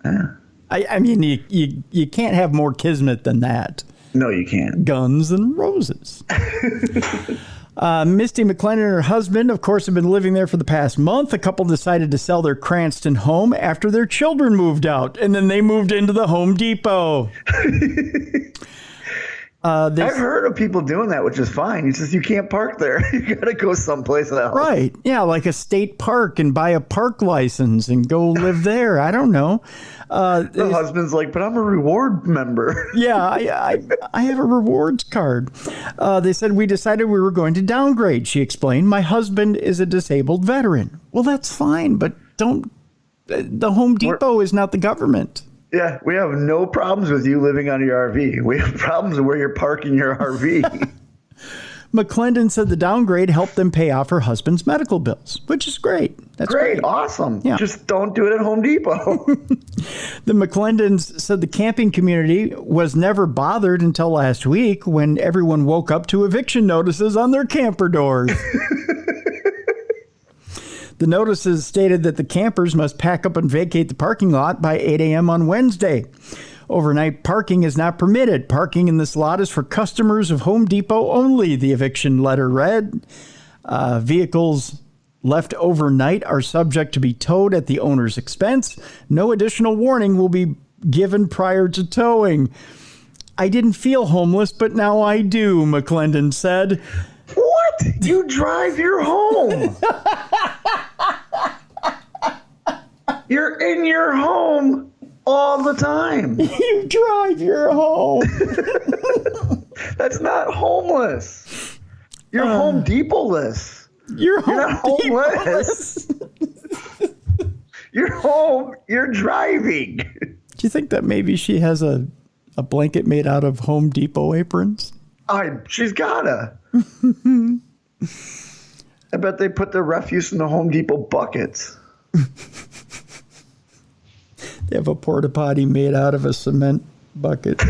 Speaker 2: Yeah.
Speaker 1: I mean, you can't have more kismet than that.
Speaker 2: No, you can't.
Speaker 1: Guns and roses. Misty McClendon and her husband, of course, have been living there for the past month. The couple decided to sell their Cranston home after their children moved out, and then they moved into the Home Depot.
Speaker 2: I've heard of people doing that, which is fine. It's just you can't park there. You got to go someplace else.
Speaker 1: Right. Yeah, like a state park and buy a park license and go live there. I don't know.
Speaker 2: The husband's like, but I'm a reward member.
Speaker 1: Yeah, I have a rewards card. They said, we decided we were going to downgrade, she explained. My husband is a disabled veteran. Well, that's fine, but don't The Home Depot is not the government.
Speaker 2: Yeah, we have no problems with you living on your RV. We have problems with where you're parking your RV.
Speaker 1: McClendon said the downgrade helped them pay off her husband's medical bills, which is great. That's great.
Speaker 2: Awesome.
Speaker 1: Yeah.
Speaker 2: Just don't do it at Home Depot.
Speaker 1: The McClendons said the camping community was never bothered until last week when everyone woke up to eviction notices on their camper doors. The notices stated that the campers must pack up and vacate the parking lot by 8 a.m. on Wednesday. Overnight parking is not permitted. Parking in this lot is for customers of Home Depot only, the eviction letter read. Vehicles left overnight are subject to be towed at the owner's expense. No additional warning will be given prior to towing. I didn't feel homeless, but now I do, McClendon said.
Speaker 2: What? You drive your home. You're in your home all the time.
Speaker 1: You drive your home.
Speaker 2: That's not homeless. You're Home Depot-less.
Speaker 1: You're
Speaker 2: not homeless. You're home. You're driving.
Speaker 1: Do you think that maybe she has a blanket made out of Home Depot aprons?
Speaker 2: She's gotta. I bet they put their refuse in the Home Depot buckets.
Speaker 1: They have a porta potty made out of a cement bucket.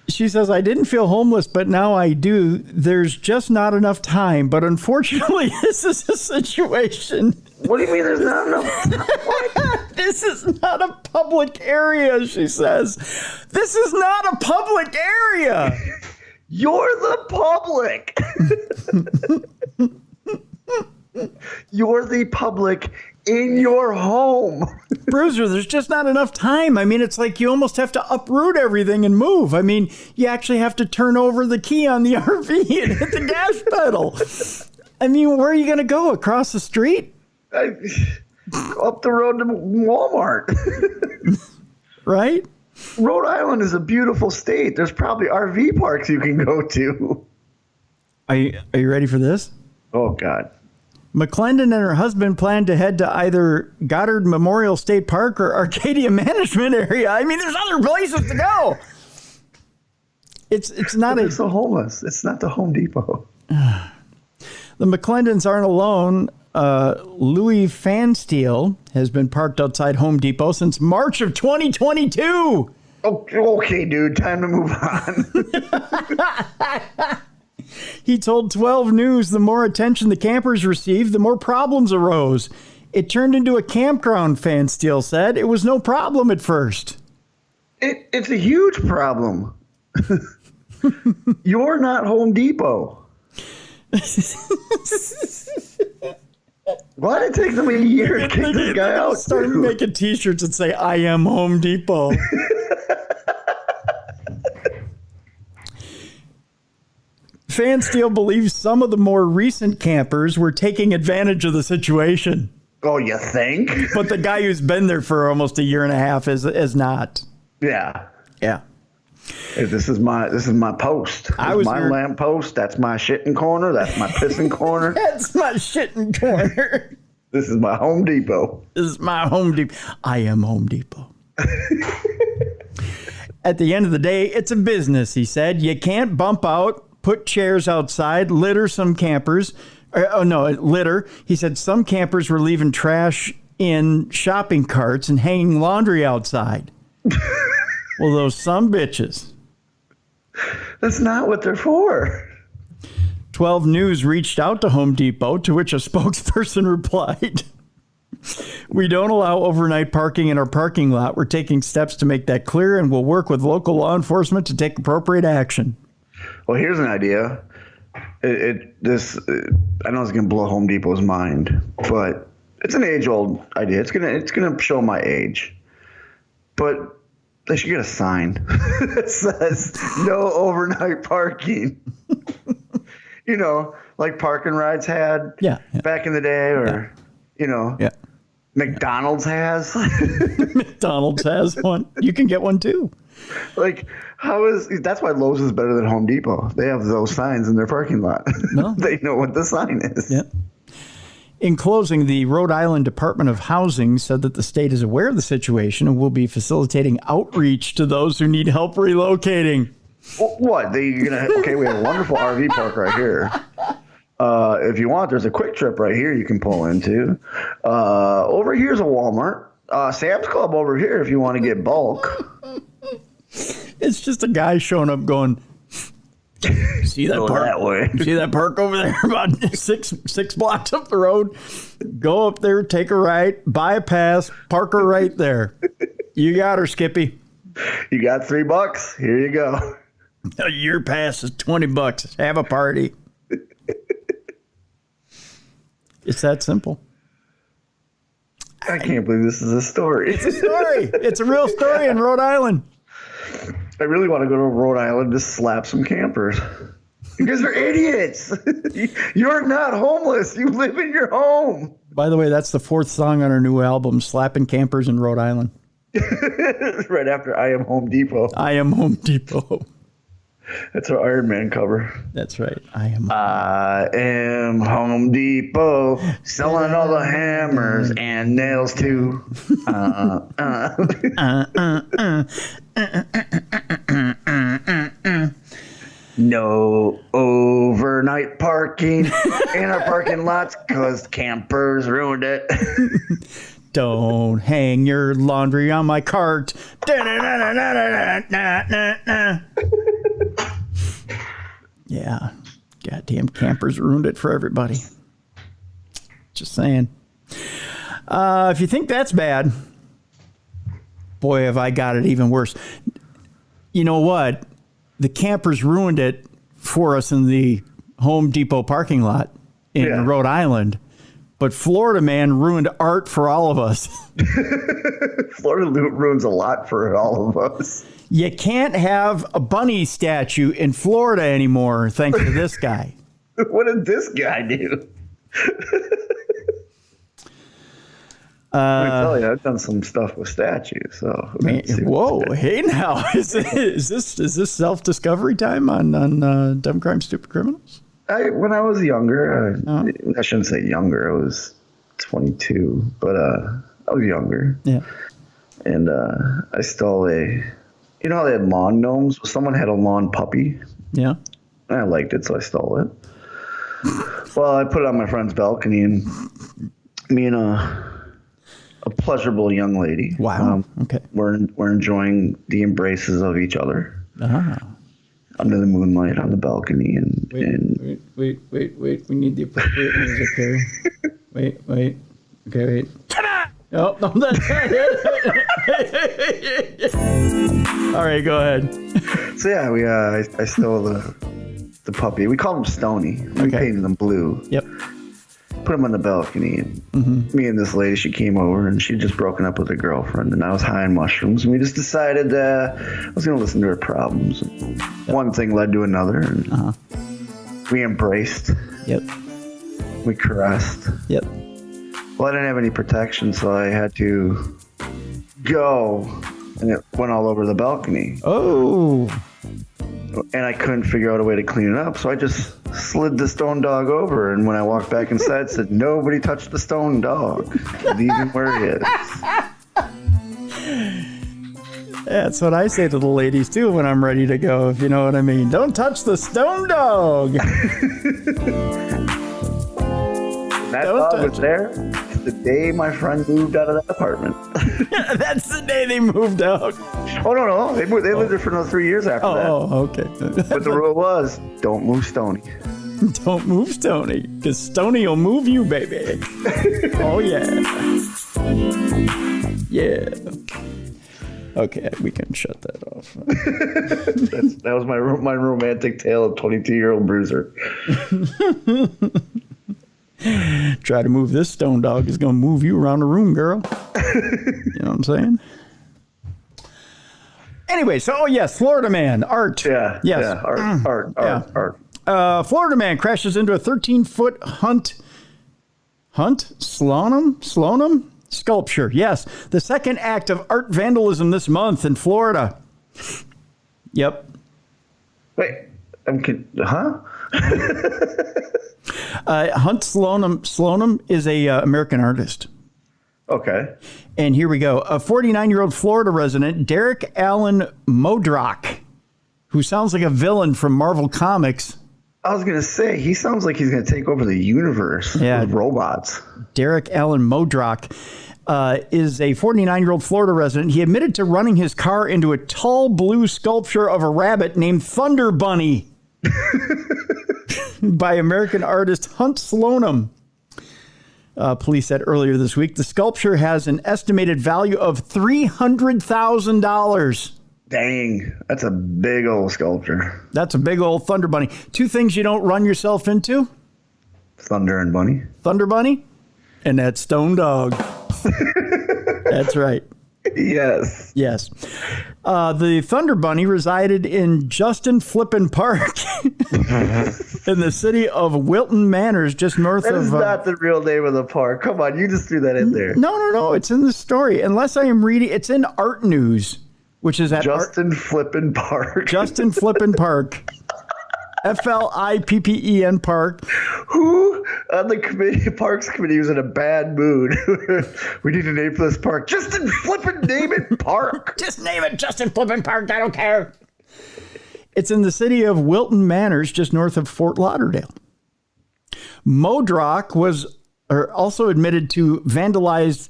Speaker 1: She says, I didn't feel homeless, but now I do. There's just not enough time. But unfortunately, this is a situation.
Speaker 2: What do you mean there's not enough time?
Speaker 1: This is not a public area, she says. This is not a public area.
Speaker 2: You're the public. You're the public in your home.
Speaker 1: Bruiser, there's just not enough time. I mean, it's like you almost have to uproot everything and move. I mean, you actually have to turn over the key on the RV and hit the gas pedal. I mean, where are you going to go? Across the street?
Speaker 2: Up the road to Walmart.
Speaker 1: Right?
Speaker 2: Rhode Island is a beautiful state. There's probably RV parks you can go to.
Speaker 1: Are you ready for this?
Speaker 2: Oh, God.
Speaker 1: McClendon and her husband plan to head to either Goddard Memorial State Park or Arcadia Management Area. I mean, there's other places to go. It's not
Speaker 2: It's the homeless. It's not the Home Depot.
Speaker 1: The McClendons aren't alone. Louis Fansteel has been parked outside Home Depot since March of 2022.
Speaker 2: Oh, okay, dude. Time to move on.
Speaker 1: He told 12 News the more attention the campers received, the more problems arose. It turned into a campground, Fansteel said. It was no problem at first.
Speaker 2: It's a huge problem. You're not Home Depot. Why did it take them a year to kick this guy out?
Speaker 1: Start making T-shirts that say, I am Home Depot. Fansteel believes some of the more recent campers were taking advantage of the situation.
Speaker 2: Oh, you think?
Speaker 1: But the guy who's been there for almost a year and a half is not.
Speaker 2: Yeah.
Speaker 1: Yeah.
Speaker 2: Hey, this is my post. This is my lamp post. That's my shitting corner. That's my pissing corner.
Speaker 1: That's my shitting corner.
Speaker 2: This is my Home Depot.
Speaker 1: This is my Home Depot. I am Home Depot. At the end of the day, it's a business, he said. You can't bump out, put chairs outside, litter some campers. Litter. He said some campers were leaving trash in shopping carts and hanging laundry outside. Well, those some bitches.
Speaker 2: That's not what they're for.
Speaker 1: 12 News reached out to Home Depot, to which a spokesperson replied, we don't allow overnight parking in our parking lot. We're taking steps to make that clear, and we'll work with local law enforcement to take appropriate action.
Speaker 2: Well, here's an idea. I know it's gonna blow Home Depot's mind, but it's an age-old idea. It's gonna show my age, but they should get a sign that says no overnight parking. You know, like parking rides had back in the day, or McDonald's has.
Speaker 1: McDonald's has one. You can get one too.
Speaker 2: Like, that's why Lowe's is better than Home Depot. They have those signs in their parking lot. No. They know what the sign is.
Speaker 1: Yeah. In closing, the Rhode Island Department of Housing said that the state is aware of the situation and will be facilitating outreach to those who need help relocating.
Speaker 2: What? Okay, we have a wonderful RV park right here. If you want, there's a quick trip right here you can pull into. Over here's a Walmart. Sam's Club over here if you want to get bulk.
Speaker 1: It's just a guy showing up going, see that
Speaker 2: Go
Speaker 1: park?
Speaker 2: that way.
Speaker 1: See that park over there about six blocks up the road? Go up there, take a right, buy a pass, park her right there. You got her, Skippy.
Speaker 2: You got $3. Here you go.
Speaker 1: Your pass is $20. Have a party. It's that simple.
Speaker 2: I can't believe this is a story.
Speaker 1: It's a story. It's a real story in Rhode Island.
Speaker 2: I really want to go to Rhode Island to slap some campers. You guys are idiots. You're not homeless. You live in your home.
Speaker 1: By the way, that's the 4th song on our new album, Slapping Campers in Rhode Island.
Speaker 2: Right after I Am Home Depot.
Speaker 1: I Am Home Depot.
Speaker 2: That's our Iron Man cover.
Speaker 1: That's right. I am
Speaker 2: Home Depot, selling all the hammers and nails too. No overnight parking in our parking lots because campers ruined it.
Speaker 1: Don't hang your laundry on my cart. Yeah. Goddamn campers ruined it for everybody. Just saying. If you think that's bad, boy, have I got it even worse. You know what? The campers ruined it for us in the Home Depot parking lot in Rhode Island. But Florida man ruined art for all of us.
Speaker 2: Florida ruins a lot for all of us.
Speaker 1: You can't have a bunny statue in Florida anymore, thanks to this guy.
Speaker 2: What did this guy do? I tell you, I've done some stuff with statues. So
Speaker 1: whoa, hey now, is this self-discovery time on Dumb Crime, Stupid Criminals?
Speaker 2: When I was younger, I shouldn't say younger. I was 22, but I was younger.
Speaker 1: Yeah.
Speaker 2: And I stole you know how they had lawn gnomes? Someone had a lawn puppy.
Speaker 1: Yeah.
Speaker 2: And I liked it, so I stole it. Well, I put it on my friend's balcony, and me and a pleasurable young lady.
Speaker 1: Wow. Okay.
Speaker 2: We're enjoying the embraces of each other. Under the moonlight on the balcony,
Speaker 1: Wait. We need the appropriate music here. Wait. Okay, wait. Come on! No, that's not it. All right, go ahead.
Speaker 2: So yeah, I stole the puppy. We called him Stony. We painted him blue.
Speaker 1: Yep.
Speaker 2: Put him on the balcony, and me and this lady, she came over, and she'd just broken up with her girlfriend, and I was high on mushrooms, and we just decided I was going to listen to her problems. And one thing led to another, and we embraced.
Speaker 1: Yep.
Speaker 2: We caressed.
Speaker 1: Yep.
Speaker 2: Well, I didn't have any protection, so I had to go, and it went all over the balcony.
Speaker 1: Oh.
Speaker 2: And I couldn't figure out a way to clean it up, so I just slid the stone dog over, and when I walked back inside, said, "Nobody touched the stone dog. Leave him where he is."
Speaker 1: That's what I say to the ladies, too, when I'm ready to go, if you know what I mean. Don't touch the stone dog.
Speaker 2: That dog was there the day my friend moved out of that apartment.
Speaker 1: That's the day they moved out.
Speaker 2: Oh, no. They lived there for another 3 years after that.
Speaker 1: Oh, okay.
Speaker 2: But the rule was, don't move Stony.
Speaker 1: Don't move Stony, because Stony will move you, baby. Oh, yeah. Yeah. Okay, we can shut that off.
Speaker 2: That was my romantic tale of 22-year-old Bruiser.
Speaker 1: Try to move this stone dog, is going to move you around the room, girl. You know what I'm saying? Anyway, so, yes, Florida man, art.
Speaker 2: Yeah.
Speaker 1: Yes.
Speaker 2: Yeah, art.
Speaker 1: Florida man crashes into a 13-foot Slonim sculpture. Yes, the second act of art vandalism this month in Florida. Yep.
Speaker 2: Wait, huh?
Speaker 1: Hunt Slonim is a American artist.
Speaker 2: Okay.
Speaker 1: And here we go. A 49-year-old Florida resident, Derek Allen Murdaugh, who sounds like a villain from Marvel Comics.
Speaker 2: I was going to say, he sounds like he's going to take over the universe with robots.
Speaker 1: Derek Allen Murdaugh is a 49-year-old Florida resident. He admitted to running his car into a tall blue sculpture of a rabbit named Thunder Bunny by American artist Hunt Slonim. Police said earlier this week, the sculpture has an estimated value of $300,000.
Speaker 2: Dang, that's a big old sculpture.
Speaker 1: That's a big old Thunder Bunny. Two things you don't run yourself into.
Speaker 2: Thunder and Bunny.
Speaker 1: Thunder Bunny and that stone dog. That's right.
Speaker 2: Yes.
Speaker 1: Yes. The Thunder Bunny resided in Justin Flippin Park in the city of Wilton Manors, just north of...
Speaker 2: That is not the real name of the park. Come on, you just threw that in there.
Speaker 1: No. It's in the story. Unless I am reading... It's in Art News, which is at...
Speaker 2: Justin Flippin Park.
Speaker 1: Justin Flippin Park. Flippen Park.
Speaker 2: Who on the committee, Parks Committee was in a bad mood? We need a name for this park. Justin Flippin, name it Park.
Speaker 1: Just name it Justin Flippin Park. I don't care. It's in the city of Wilton Manors, just north of Fort Lauderdale. Murdaugh was also admitted to vandalized.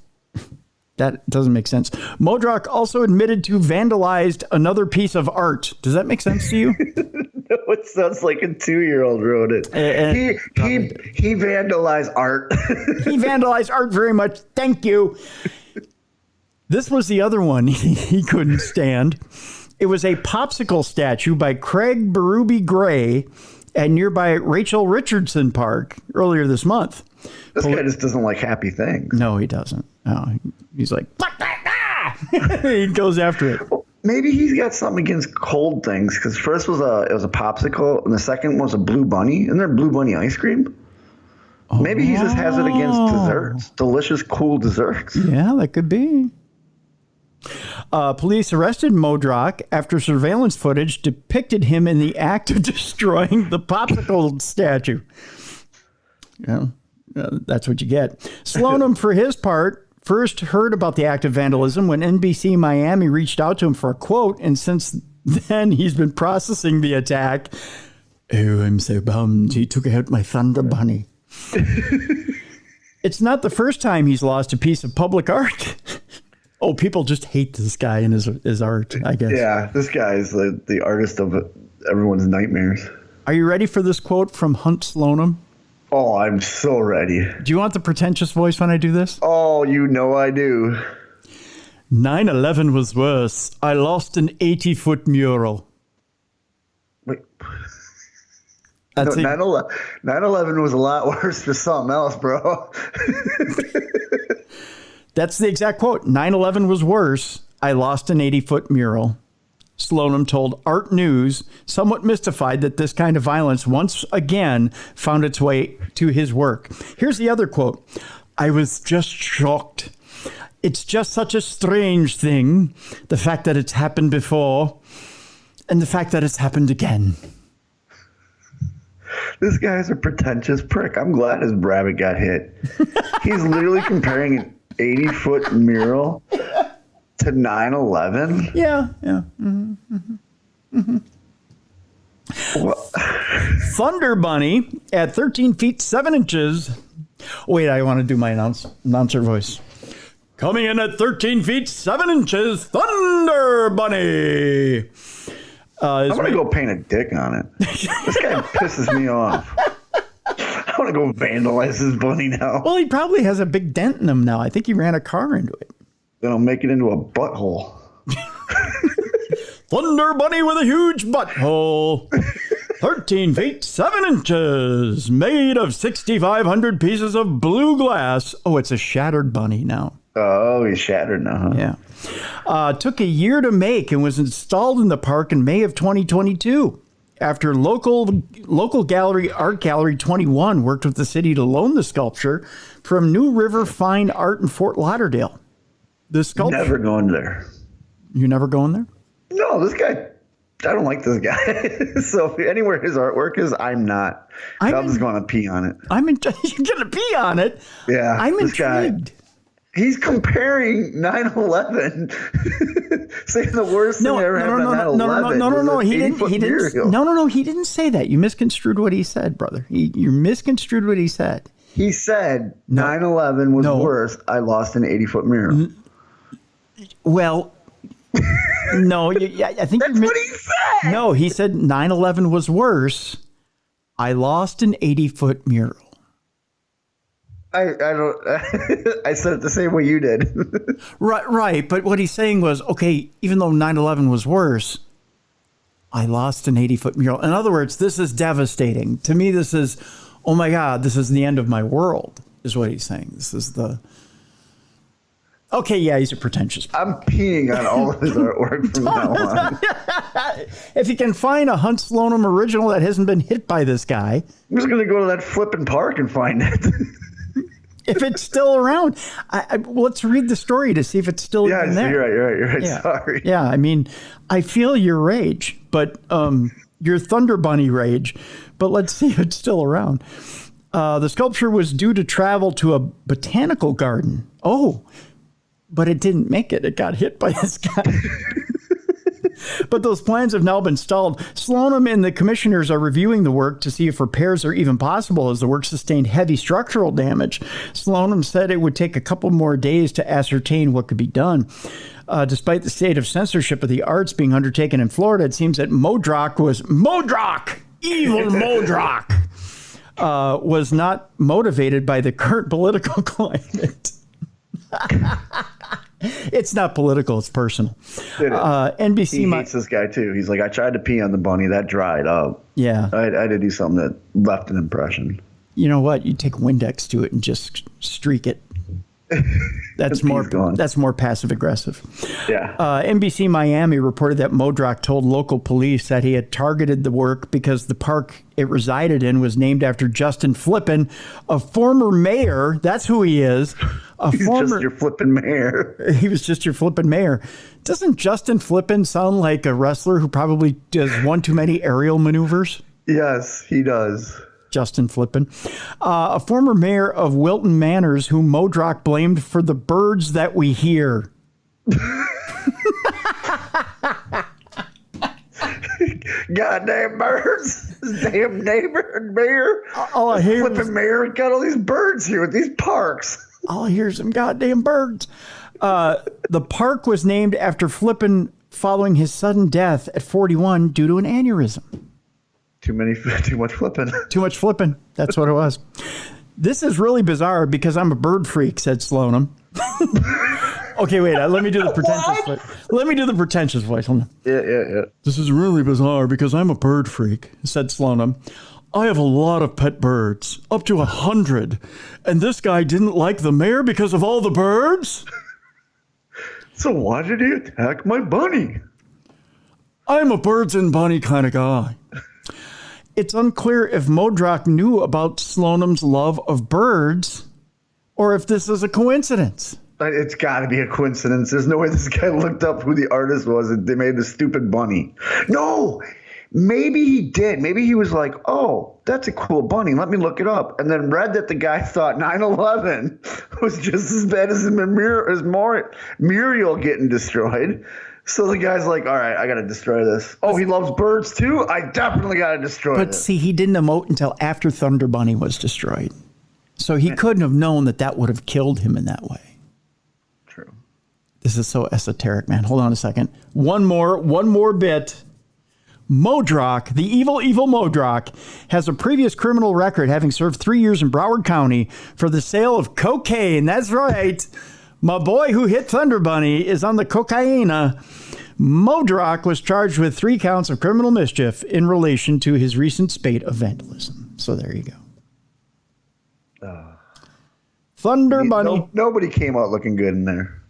Speaker 1: That doesn't make sense. Murdaugh also admitted to vandalized another piece of art. Does that make sense to you?
Speaker 2: No, it sounds like a 2-year-old wrote it. He vandalized art.
Speaker 1: He vandalized art very much. Thank you. This was the other one he couldn't stand. It was a popsicle statue by Craig Berube Gray at nearby Rachel Richardson Park earlier this month.
Speaker 2: This guy just doesn't like happy things.
Speaker 1: No, he doesn't. No, he's like, fuck that! He goes after it.
Speaker 2: Well, maybe he's got something against cold things, because first was it was a popsicle, and the second was a blue bunny. Isn't there blue bunny ice cream? Maybe he just has it against desserts, delicious, cool desserts.
Speaker 1: Yeah, that could be. Police arrested Murdaugh after surveillance footage depicted him in the act of destroying the popsicle statue. Yeah, that's what you get. Slonim, for his part, first heard about the act of vandalism when NBC Miami reached out to him for a quote, and since then he's been processing the attack. Oh, I'm so bummed. He took out my Thunder Bunny. It's not the first time he's lost a piece of public art. Oh, people just hate this guy and his art, I guess.
Speaker 2: Yeah, this guy is the artist of everyone's nightmares.
Speaker 1: Are you ready for this quote from Hunt Slonim?
Speaker 2: Oh, I'm so ready.
Speaker 1: Do you want the pretentious voice when I do this?
Speaker 2: Oh, you know I do.
Speaker 1: 9/11 was worse. I lost an 80-foot mural.
Speaker 2: Wait.
Speaker 1: That's
Speaker 2: 9/11 was a lot worse for something else, bro.
Speaker 1: That's the exact quote. 9/11 was worse. I lost an 80-foot mural. Slonim told Art News, somewhat mystified that this kind of violence once again found its way to his work. Here's the other quote. I was just shocked. It's just such a strange thing. The fact that it's happened before and the fact that it's happened again.
Speaker 2: This guy's a pretentious prick. I'm glad his rabbit got hit. He's literally comparing an 80-foot mural to 9/11.
Speaker 1: Yeah. Mm-hmm. Mm-hmm. Well, Thunder Bunny at 13 feet 7 inches. Wait, I want to do my announcer voice. Coming in at 13 feet 7 inches, Thunder Bunny.
Speaker 2: I'm going to go paint a dick on it. This guy pisses me off. I want to go vandalize his bunny now.
Speaker 1: Well, he probably has a big dent in him now. I think he ran a car into it.
Speaker 2: Then I'll make it into a butthole.
Speaker 1: Thunder Bunny with a huge butthole. 13 feet 7 inches. Made of 6,500 pieces of blue glass. Oh, it's a shattered bunny now.
Speaker 2: Oh, he's shattered now, huh?
Speaker 1: Yeah. Took a year to make and was installed in the park in May of 2022. After local gallery, Art Gallery 21, worked with the city to loan the sculpture from New River Fine Art in Fort Lauderdale. The sculpture.
Speaker 2: Never going there.
Speaker 1: You never going there?
Speaker 2: No, this guy I don't like this guy. So anywhere his artwork is, I'm not. I'm just going to pee on it.
Speaker 1: You're going to pee on it?
Speaker 2: Yeah.
Speaker 1: I'm intrigued.
Speaker 2: He's comparing 9/11, saying the worst thing ever happened on 9/11.
Speaker 1: No. He didn't. No. He didn't say that. You misconstrued what he said, brother. You misconstrued what he said.
Speaker 2: He said 9/11 was worse. I lost an 80-foot mirror.
Speaker 1: Well, no. I think
Speaker 2: that's what he said.
Speaker 1: No, he said 9/11 was worse. I lost an 80-foot mural.
Speaker 2: I don't. I said it the same way you did.
Speaker 1: Right. But what he's saying was, okay, even though 9/11 was worse, I lost an 80-foot mural. In other words, this is devastating. To me, this is, oh my God, this is the end of my world, is what he's saying. This is the... Okay, yeah, he's a pretentious...
Speaker 2: I'm peeing on all of his artwork from now on.
Speaker 1: If you can find a Hunt Slonim original that hasn't been hit by this guy...
Speaker 2: I'm just going to go to that flipping park and find it.
Speaker 1: If it's still around, let's read the story to see if it's still even there.
Speaker 2: You're right. Yeah. Sorry.
Speaker 1: Yeah, I mean, I feel your rage, but your Thunder Bunny rage, but let's see if it's still around. The sculpture was due to travel to a botanical garden. Oh, but it didn't make it. It got hit by this guy. But those plans have now been stalled. Slonim and the commissioners are reviewing the work to see if repairs are even possible as the work sustained heavy structural damage. Slonim said it would take a couple more days to ascertain what could be done. Despite the state of censorship of the arts being undertaken in Florida, it seems that evil Modrock, was not motivated by the current political climate. It's not political, it's personal. NBC
Speaker 2: he hates this guy too. He's like, I tried to pee on the bunny, that dried up.
Speaker 1: Yeah.
Speaker 2: I had to do something that left an impression.
Speaker 1: You know what? You take Windex to it and just streak it. That's more passive aggressive.
Speaker 2: Yeah.
Speaker 1: NBC Miami reported that Modrock told local police that he had targeted the work because the park it resided in was named after Justin Flippin, a former mayor. That's who he is.
Speaker 2: He's just your flippin' mayor.
Speaker 1: He was just your flippin' mayor. Doesn't Justin Flippin sound like a wrestler who probably does one too many aerial maneuvers?
Speaker 2: Yes, he does.
Speaker 1: Justin Flippin. A former mayor of Wilton Manors whom Modrock blamed for the birds that we hear.
Speaker 2: Goddamn birds. Damn neighbor and mayor.
Speaker 1: All I hear
Speaker 2: Flippin' mayor got all these birds here at these parks.
Speaker 1: All I hear is some goddamn birds. The park was named after Flippin following his sudden death at 41 due to an aneurysm.
Speaker 2: Too much flipping.
Speaker 1: Too much flipping. That's what it was. This is really bizarre because I'm a bird freak, said Slonim. Okay, wait. Let me do the pretentious voice. Let me do the pretentious voice. Hold on.
Speaker 2: Yeah.
Speaker 1: This is really bizarre because I'm a bird freak, said Slonim. I have a lot of pet birds, up to 100. And this guy didn't like the mayor because of all the birds?
Speaker 2: So why did he attack my bunny?
Speaker 1: I'm a birds and bunny kind of guy. It's unclear if Modrock knew about Slonim's love of birds or if this is a coincidence.
Speaker 2: It's got to be a coincidence. There's no way this guy looked up who the artist was and they made the stupid bunny. No, maybe he did. Maybe he was like, oh, that's a cool bunny. Let me look it up. And then read that the guy thought 9/11 was just as bad as Muriel getting destroyed. So the guy's like, all right, I got to destroy this. Oh, he loves birds too? I definitely got to destroy this.
Speaker 1: But see, he didn't emote until after Thunder Bunny was destroyed. So he couldn't have known that would have killed him in that way.
Speaker 2: True.
Speaker 1: This is so esoteric, man. Hold on a second. One more bit. Modrock, the evil Modrock, has a previous criminal record, having served 3 years in Broward County for the sale of cocaine. That's right. My boy who hit Thunder Bunny is on the cocaina. Modrock was charged with 3 counts of criminal mischief in relation to his recent spate of vandalism. So there you go. Thunder Bunny.
Speaker 2: Nobody came out looking good in there.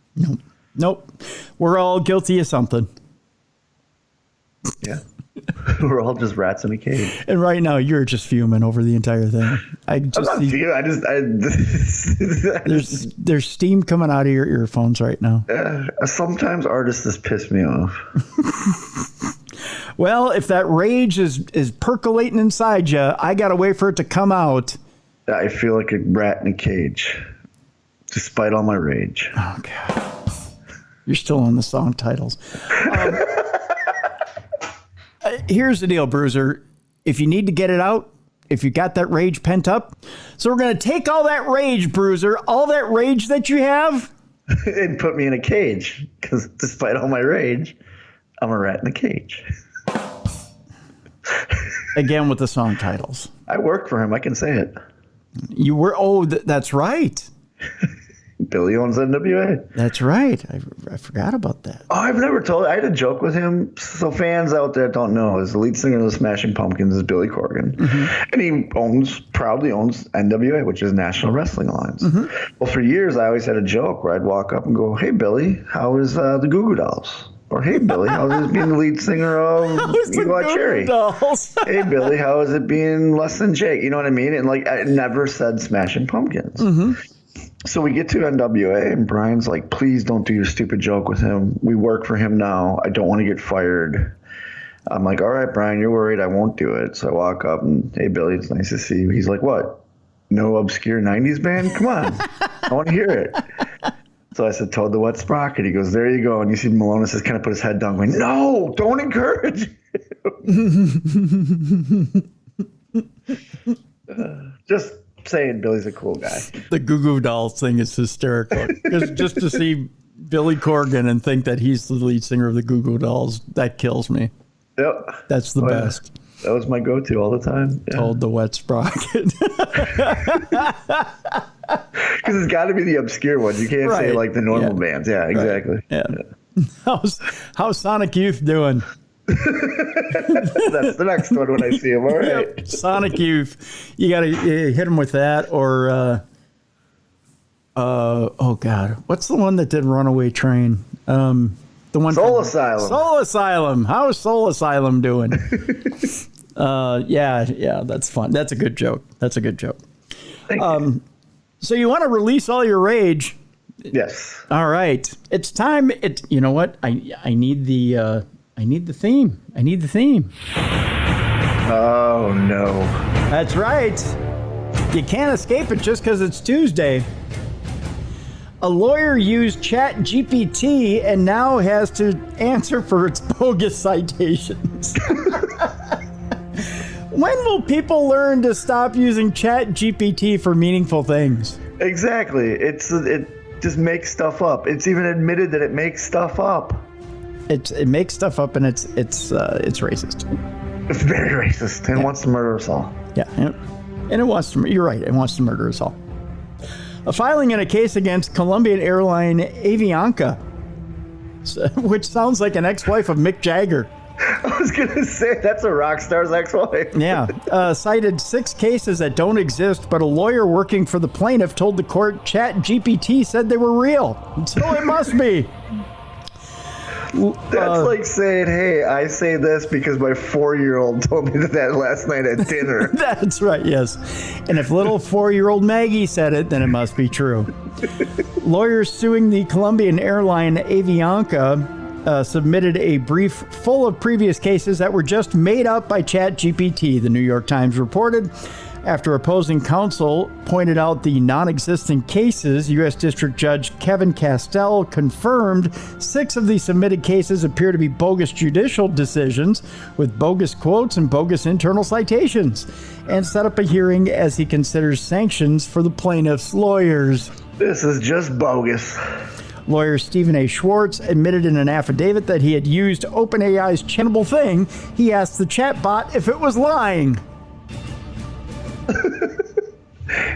Speaker 1: Nope. We're all guilty of something.
Speaker 2: Yeah. We're all just rats in a cage.
Speaker 1: And right now, you're just fuming over the entire thing. There's steam coming out of your earphones right now.
Speaker 2: Sometimes artists just piss me off.
Speaker 1: Well, if that rage is percolating inside you, I got to wait for it to come out.
Speaker 2: I feel like a rat in a cage, despite all my rage.
Speaker 1: Oh, God. You're still on the song titles. Here's the deal, Bruiser. If you need to get it out, if you got that rage pent up, so we're going to take all that rage, Bruiser, all that rage that you have,
Speaker 2: and put me in a cage, because despite all my rage, I'm a rat in a cage.
Speaker 1: Again with the song titles.
Speaker 2: I work for him. I can say it.
Speaker 1: You were, that's right.
Speaker 2: Billy owns NWA.
Speaker 1: That's right. I forgot about that.
Speaker 2: Oh, I've never told. I had a joke with him. So fans out there don't know, is the lead singer of the Smashing Pumpkins is Billy Corgan, and he proudly owns NWA, which is National Wrestling Alliance. Well, for years I always had a joke where I'd walk up and go, "Hey Billy, how is the Goo Goo Dolls?" Or, "Hey Billy, how is it being the lead singer of Cherry?" "Hey Billy, how is it being Less Than Jake?" You know what I mean? And like, I never said Smashing Pumpkins. So we get to NWA, and Brian's like, "Please don't do your stupid joke with him. We work for him now. I don't want to get fired." I'm like, "All right, Brian, you're worried. I won't do it." So I walk up and, "Hey, Billy, it's nice to see you." He's like, "What? No obscure 90s band? Come on. I want to hear it." So I said, "Toad the Wet Sprocket." He goes, "There you go." And you see Malonis just kind of put his head down going, "No, don't encourage him." Just saying, Billy's a cool guy.
Speaker 1: The Goo Goo Dolls thing is hysterical. Just to see Billy Corgan and think that he's the lead singer of the Goo Goo Dolls, that kills me.
Speaker 2: Yep.
Speaker 1: That's the best.
Speaker 2: Yeah. That was my go-to all the time. Yeah.
Speaker 1: Told the Wet Sprocket.
Speaker 2: Because it's got to be the obscure ones. You can't say like the normal bands. Yeah, exactly.
Speaker 1: Right. Yeah. How's Sonic Youth doing?
Speaker 2: That's the next one when I see him. All right.
Speaker 1: Yep. Sonic Youth. You got to hit him with that. Or, oh, God. What's the one that did Runaway Train? The one
Speaker 2: Soul Asylum.
Speaker 1: Soul Asylum. How's Soul Asylum doing? Yeah, that's fun. That's a good joke.
Speaker 2: Thank you.
Speaker 1: So you want to release all your rage?
Speaker 2: Yes.
Speaker 1: All right. It's time. You know what? I need the theme. I need the theme.
Speaker 2: Oh no.
Speaker 1: That's right. You can't escape it just because it's Tuesday. A lawyer used ChatGPT and now has to answer for its bogus citations. When will people learn to stop using ChatGPT for meaningful things?
Speaker 2: Exactly. It just makes stuff up. It's even admitted that it makes stuff up.
Speaker 1: It makes stuff up, and it's racist.
Speaker 2: It's very racist and wants to murder us all.
Speaker 1: Yeah, and it wants to. You're right. It wants to murder us all. A filing in a case against Colombian airline Avianca, which sounds like an ex-wife of Mick Jagger.
Speaker 2: I was going to say, that's a rock star's ex-wife.
Speaker 1: Yeah. Cited 6 cases that don't exist, but a lawyer working for the plaintiff told the court ChatGPT said they were real. So it must be.
Speaker 2: That's like saying, "Hey, I say this because my 4-year-old told me that last night at dinner."
Speaker 1: That's right, yes. And if little 4-year-old Maggie said it, then it must be true. Lawyers suing the Colombian airline Avianca submitted a brief full of previous cases that were just made up by ChatGPT, the New York Times reported. After opposing counsel pointed out the non-existent cases, U.S. District Judge Kevin Castell confirmed 6 of the submitted cases appear to be bogus judicial decisions with bogus quotes and bogus internal citations, and set up a hearing as he considers sanctions for the plaintiff's lawyers.
Speaker 2: This is just bogus.
Speaker 1: Lawyer Stephen A. Schwartz admitted in an affidavit that he had used OpenAI's Cannibal thing. He asked the chatbot if it was lying.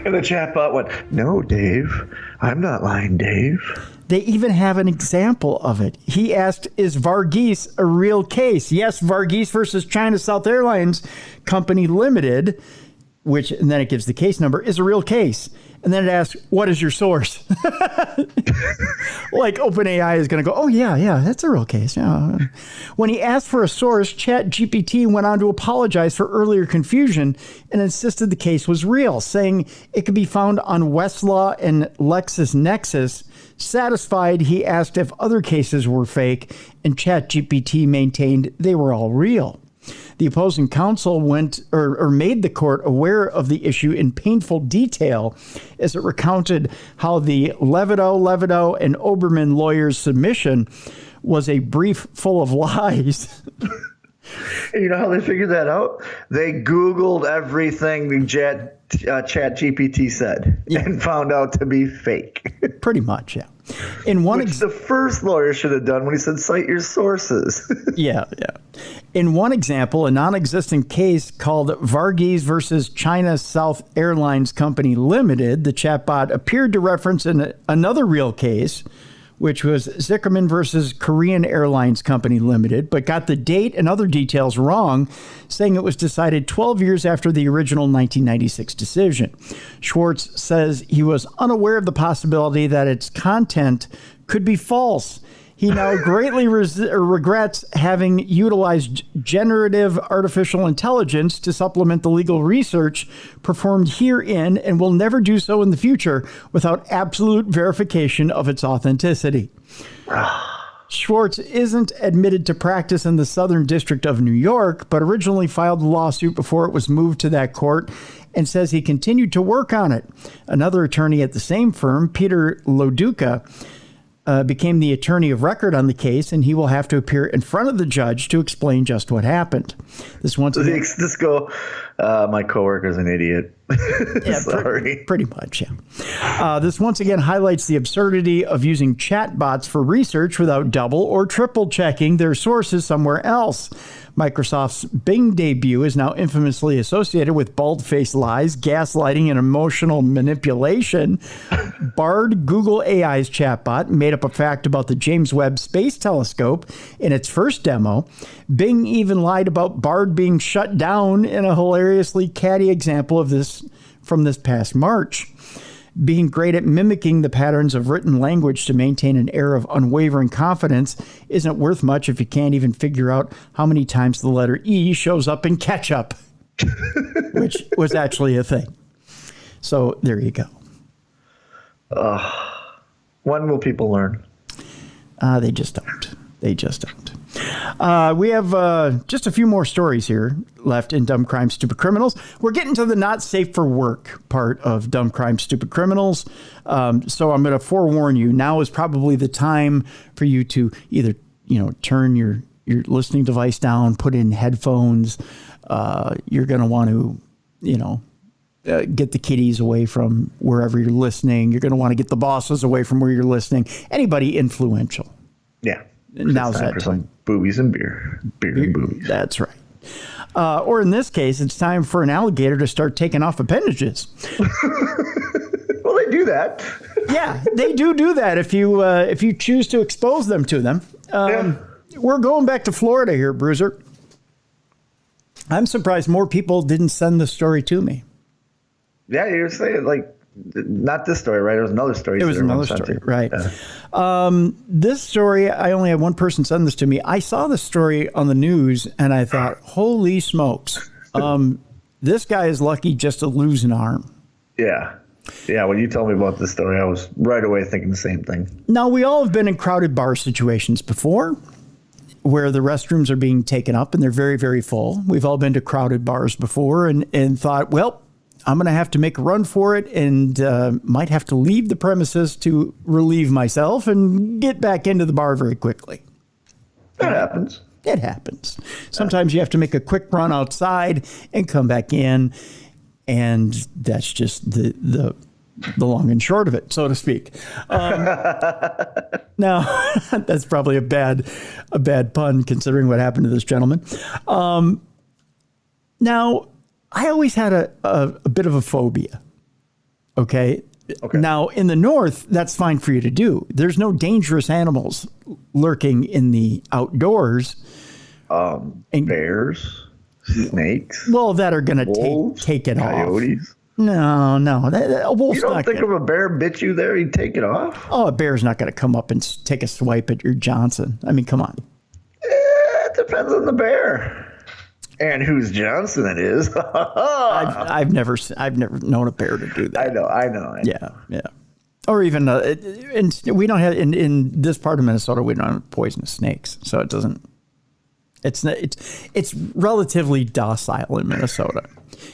Speaker 2: And the chatbot went, "No, Dave, I'm not lying, Dave."
Speaker 1: They even have an example of it. He asked, "Is Varghese a real case?" Yes, Varghese versus China South Airlines Company Limited. and then it gives the case number, is a real case. And then it asks, what is your source? Like OpenAI is going to go, oh, yeah, that's a real case. Yeah. When he asked for a source, ChatGPT went on to apologize for earlier confusion and insisted the case was real, saying it could be found on Westlaw and LexisNexis. Satisfied, he asked if other cases were fake, and ChatGPT maintained they were all real. The opposing counsel made the court aware of the issue in painful detail as it recounted how the Levidow, and Oberman lawyers' submission was a brief full of lies.
Speaker 2: You know how they figured that out? They Googled everything ChatGPT said and found out to be fake.
Speaker 1: Pretty much, yeah.
Speaker 2: Which the first lawyer should have done when he said, cite your sources.
Speaker 1: Yeah. In one example, a non-existent case called Varghese versus China South Airlines Company Limited, the chatbot appeared to reference another real case, which was Zickerman versus Korean Airlines Company Limited, but got the date and other details wrong, saying it was decided 12 years after the original 1996 decision. Schwartz says he was unaware of the possibility that its content could be false. He now greatly regrets having utilized generative artificial intelligence to supplement the legal research performed herein and will never do so in the future without absolute verification of its authenticity. Schwartz isn't admitted to practice in the Southern District of New York, but originally filed a lawsuit before it was moved to that court and says he continued to work on it. Another attorney at the same firm, Peter Loduca, became the attorney of record on the case, and he will have to appear in front of the judge to explain just what happened. My coworker's an idiot.
Speaker 2: Yeah, sorry.
Speaker 1: Pretty much, yeah. This once again highlights the absurdity of using chatbots for research without double or triple checking their sources somewhere else. Microsoft's Bing debut is now infamously associated with bald-faced lies, gaslighting, and emotional manipulation. Bard, Google AI's chatbot, made up a fact about the James Webb Space Telescope in its first demo. Bing even lied about Bard being shut down in a hilariously catty example of this from this past March. Being great at mimicking the patterns of written language to maintain an air of unwavering confidence isn't worth much if you can't even figure out how many times the letter E shows up in ketchup, which was actually a thing. So there you go.
Speaker 2: When will people learn?
Speaker 1: They just don't. We have just a few more stories here left in Dumb Crime, Stupid Criminals. We're getting to the not safe for work part of Dumb Crime, Stupid Criminals. So I'm going to forewarn you. Now is probably the time for you to either, turn your listening device down, put in headphones. You're going to want to, get the kiddies away from wherever you're listening. You're going to want to get the bosses away from where you're listening. Anybody influential.
Speaker 2: Yeah.
Speaker 1: Now's
Speaker 2: that time. Some boobies and beer and boobies.
Speaker 1: That's right. Or in this case, it's time for an alligator to start taking off appendages.
Speaker 2: Well, they do that.
Speaker 1: Yeah, they do that if you choose to expose them to them. We're going back to Florida here, Bruiser. I'm surprised more people didn't send the story to me.
Speaker 2: Yeah, you're saying not this story, right? It was another story.
Speaker 1: It was another story, right? Yeah. This story, I only had one person send this to me. I saw the story on the news, and I thought, holy smokes. This guy is lucky just to lose an arm.
Speaker 2: Yeah. Yeah, when you told me about this story, I was right away thinking the same thing.
Speaker 1: Now, we all have been in crowded bar situations before where the restrooms are being taken up, and they're very, very full. We've all been to crowded bars before and thought, well, I'm going to have to make a run for it and might have to leave the premises to relieve myself and get back into the bar very quickly.
Speaker 2: That happens.
Speaker 1: It happens. Sometimes you have to make a quick run outside and come back in, and that's just the long and short of it, so to speak. Now, that's probably a bad pun considering what happened to this gentleman. Now, I always had a bit of a phobia. Okay. Now, in the North, that's fine for you to do. There's no dangerous animals lurking in the outdoors.
Speaker 2: Bears. Snakes?
Speaker 1: Well, that are going to
Speaker 2: Wolves?
Speaker 1: take it
Speaker 2: Coyotes?
Speaker 1: off. No. A wolf's
Speaker 2: You don't
Speaker 1: not
Speaker 2: think
Speaker 1: gonna,
Speaker 2: if a bear bit you there, he'd take it off?
Speaker 1: Oh, a bear's not going to come up and take a swipe at your Johnson. I mean, come on.
Speaker 2: It depends on the bear. And whose Johnson it is.
Speaker 1: I've never known a bear to do that.
Speaker 2: I know.
Speaker 1: Yeah. Or even, and we don't have, in this part of Minnesota, we don't have poisonous snakes. So it doesn't, it's relatively docile in Minnesota.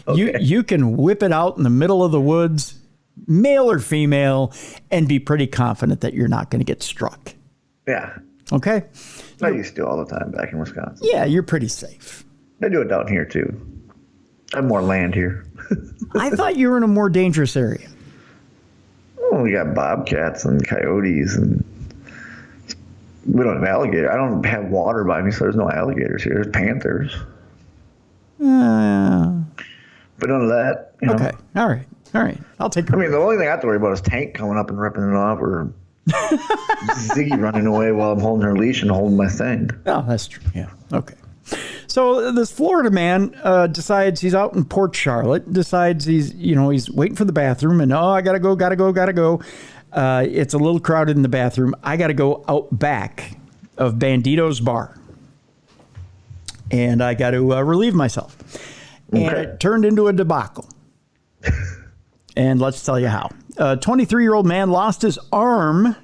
Speaker 1: Okay. You can whip it out in the middle of the woods, male or female, and be pretty confident that you're not going to get struck.
Speaker 2: Yeah.
Speaker 1: Okay?
Speaker 2: I used to all the time back in Wisconsin.
Speaker 1: Yeah, you're pretty safe.
Speaker 2: I do it down here, too. I have more land here.
Speaker 1: I thought you were in a more dangerous area.
Speaker 2: Well, we got bobcats and coyotes, and we don't have alligators. I don't have water by me, so there's no alligators here. There's panthers. But none of that. You know?
Speaker 1: Okay. All right. I'll take.
Speaker 2: I mean, the only thing I have to worry about is Tank coming up and ripping it off, or Ziggy running away while I'm holding her leash and holding my thing.
Speaker 1: Oh, that's true. Yeah. Okay. So this Florida man decides he's out in Port Charlotte. Decides he's waiting for the bathroom, and I gotta go. It's a little crowded in the bathroom. I gotta go out back of Bandito's bar, and I got to relieve myself. And it turned into a debacle. And let's tell you how. A 23-year-old man lost his arm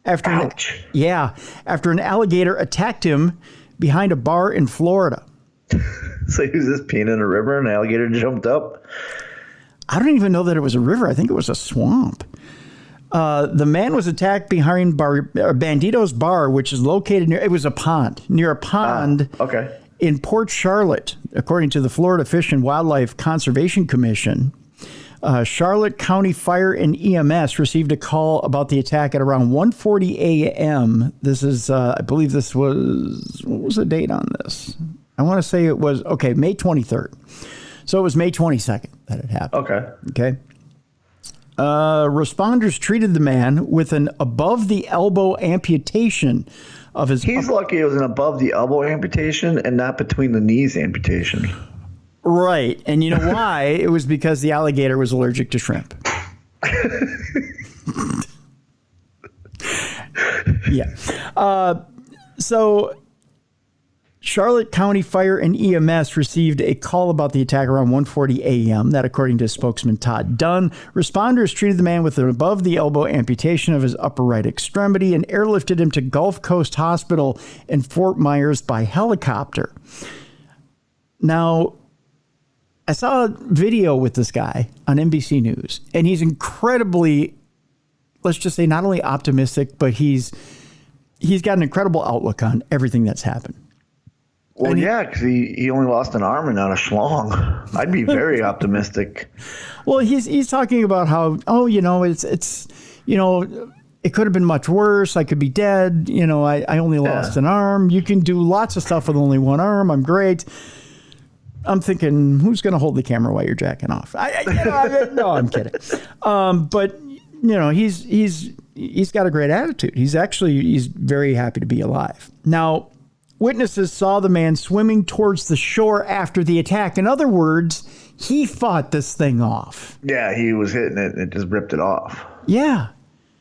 Speaker 1: after an alligator attacked him behind a bar in Florida.
Speaker 2: So he was just peeing in a river and an alligator jumped up?
Speaker 1: I don't even know that it was a river. I think it was a swamp. The man was attacked behind Bandito's bar, which is located near a pond in Port Charlotte, according to the Florida Fish and Wildlife Conservation Commission. Charlotte County Fire and EMS received a call about the attack at around 1:40 a.m. This is, I believe this was, what was the date on this? I want to say it was, May 23rd. So it was May 22nd that it happened. Okay. Responders treated the man with an above-the-elbow amputation of his...
Speaker 2: He's lucky it was an above-the-elbow amputation and not between the knees amputation.
Speaker 1: Right. And you know why? It was because the alligator was allergic to shrimp. Yeah. So Charlotte County Fire and EMS received a call about the attack around 1:40 a.m. That, according to spokesman Todd Dunn, responders treated the man with an above-the-elbow amputation of his upper right extremity and airlifted him to Gulf Coast Hospital in Fort Myers by helicopter. Now, I saw a video with this guy on NBC News, and he's incredibly, let's just say, not only optimistic, but he's got an incredible outlook on everything that's happened.
Speaker 2: Well, because he only lost an arm and not a schlong. I'd be very optimistic.
Speaker 1: Well, he's talking about how, it's it could have been much worse. I could be dead. I only lost an arm. You can do lots of stuff with only one arm. I'm great. I'm thinking, who's going to hold the camera while you're jacking off? No, I'm kidding. But he's got a great attitude. He's very happy to be alive. Now, witnesses saw the man swimming towards the shore after the attack. In other words, he fought this thing off.
Speaker 2: Yeah, he was hitting it and it just ripped it off.
Speaker 1: Yeah.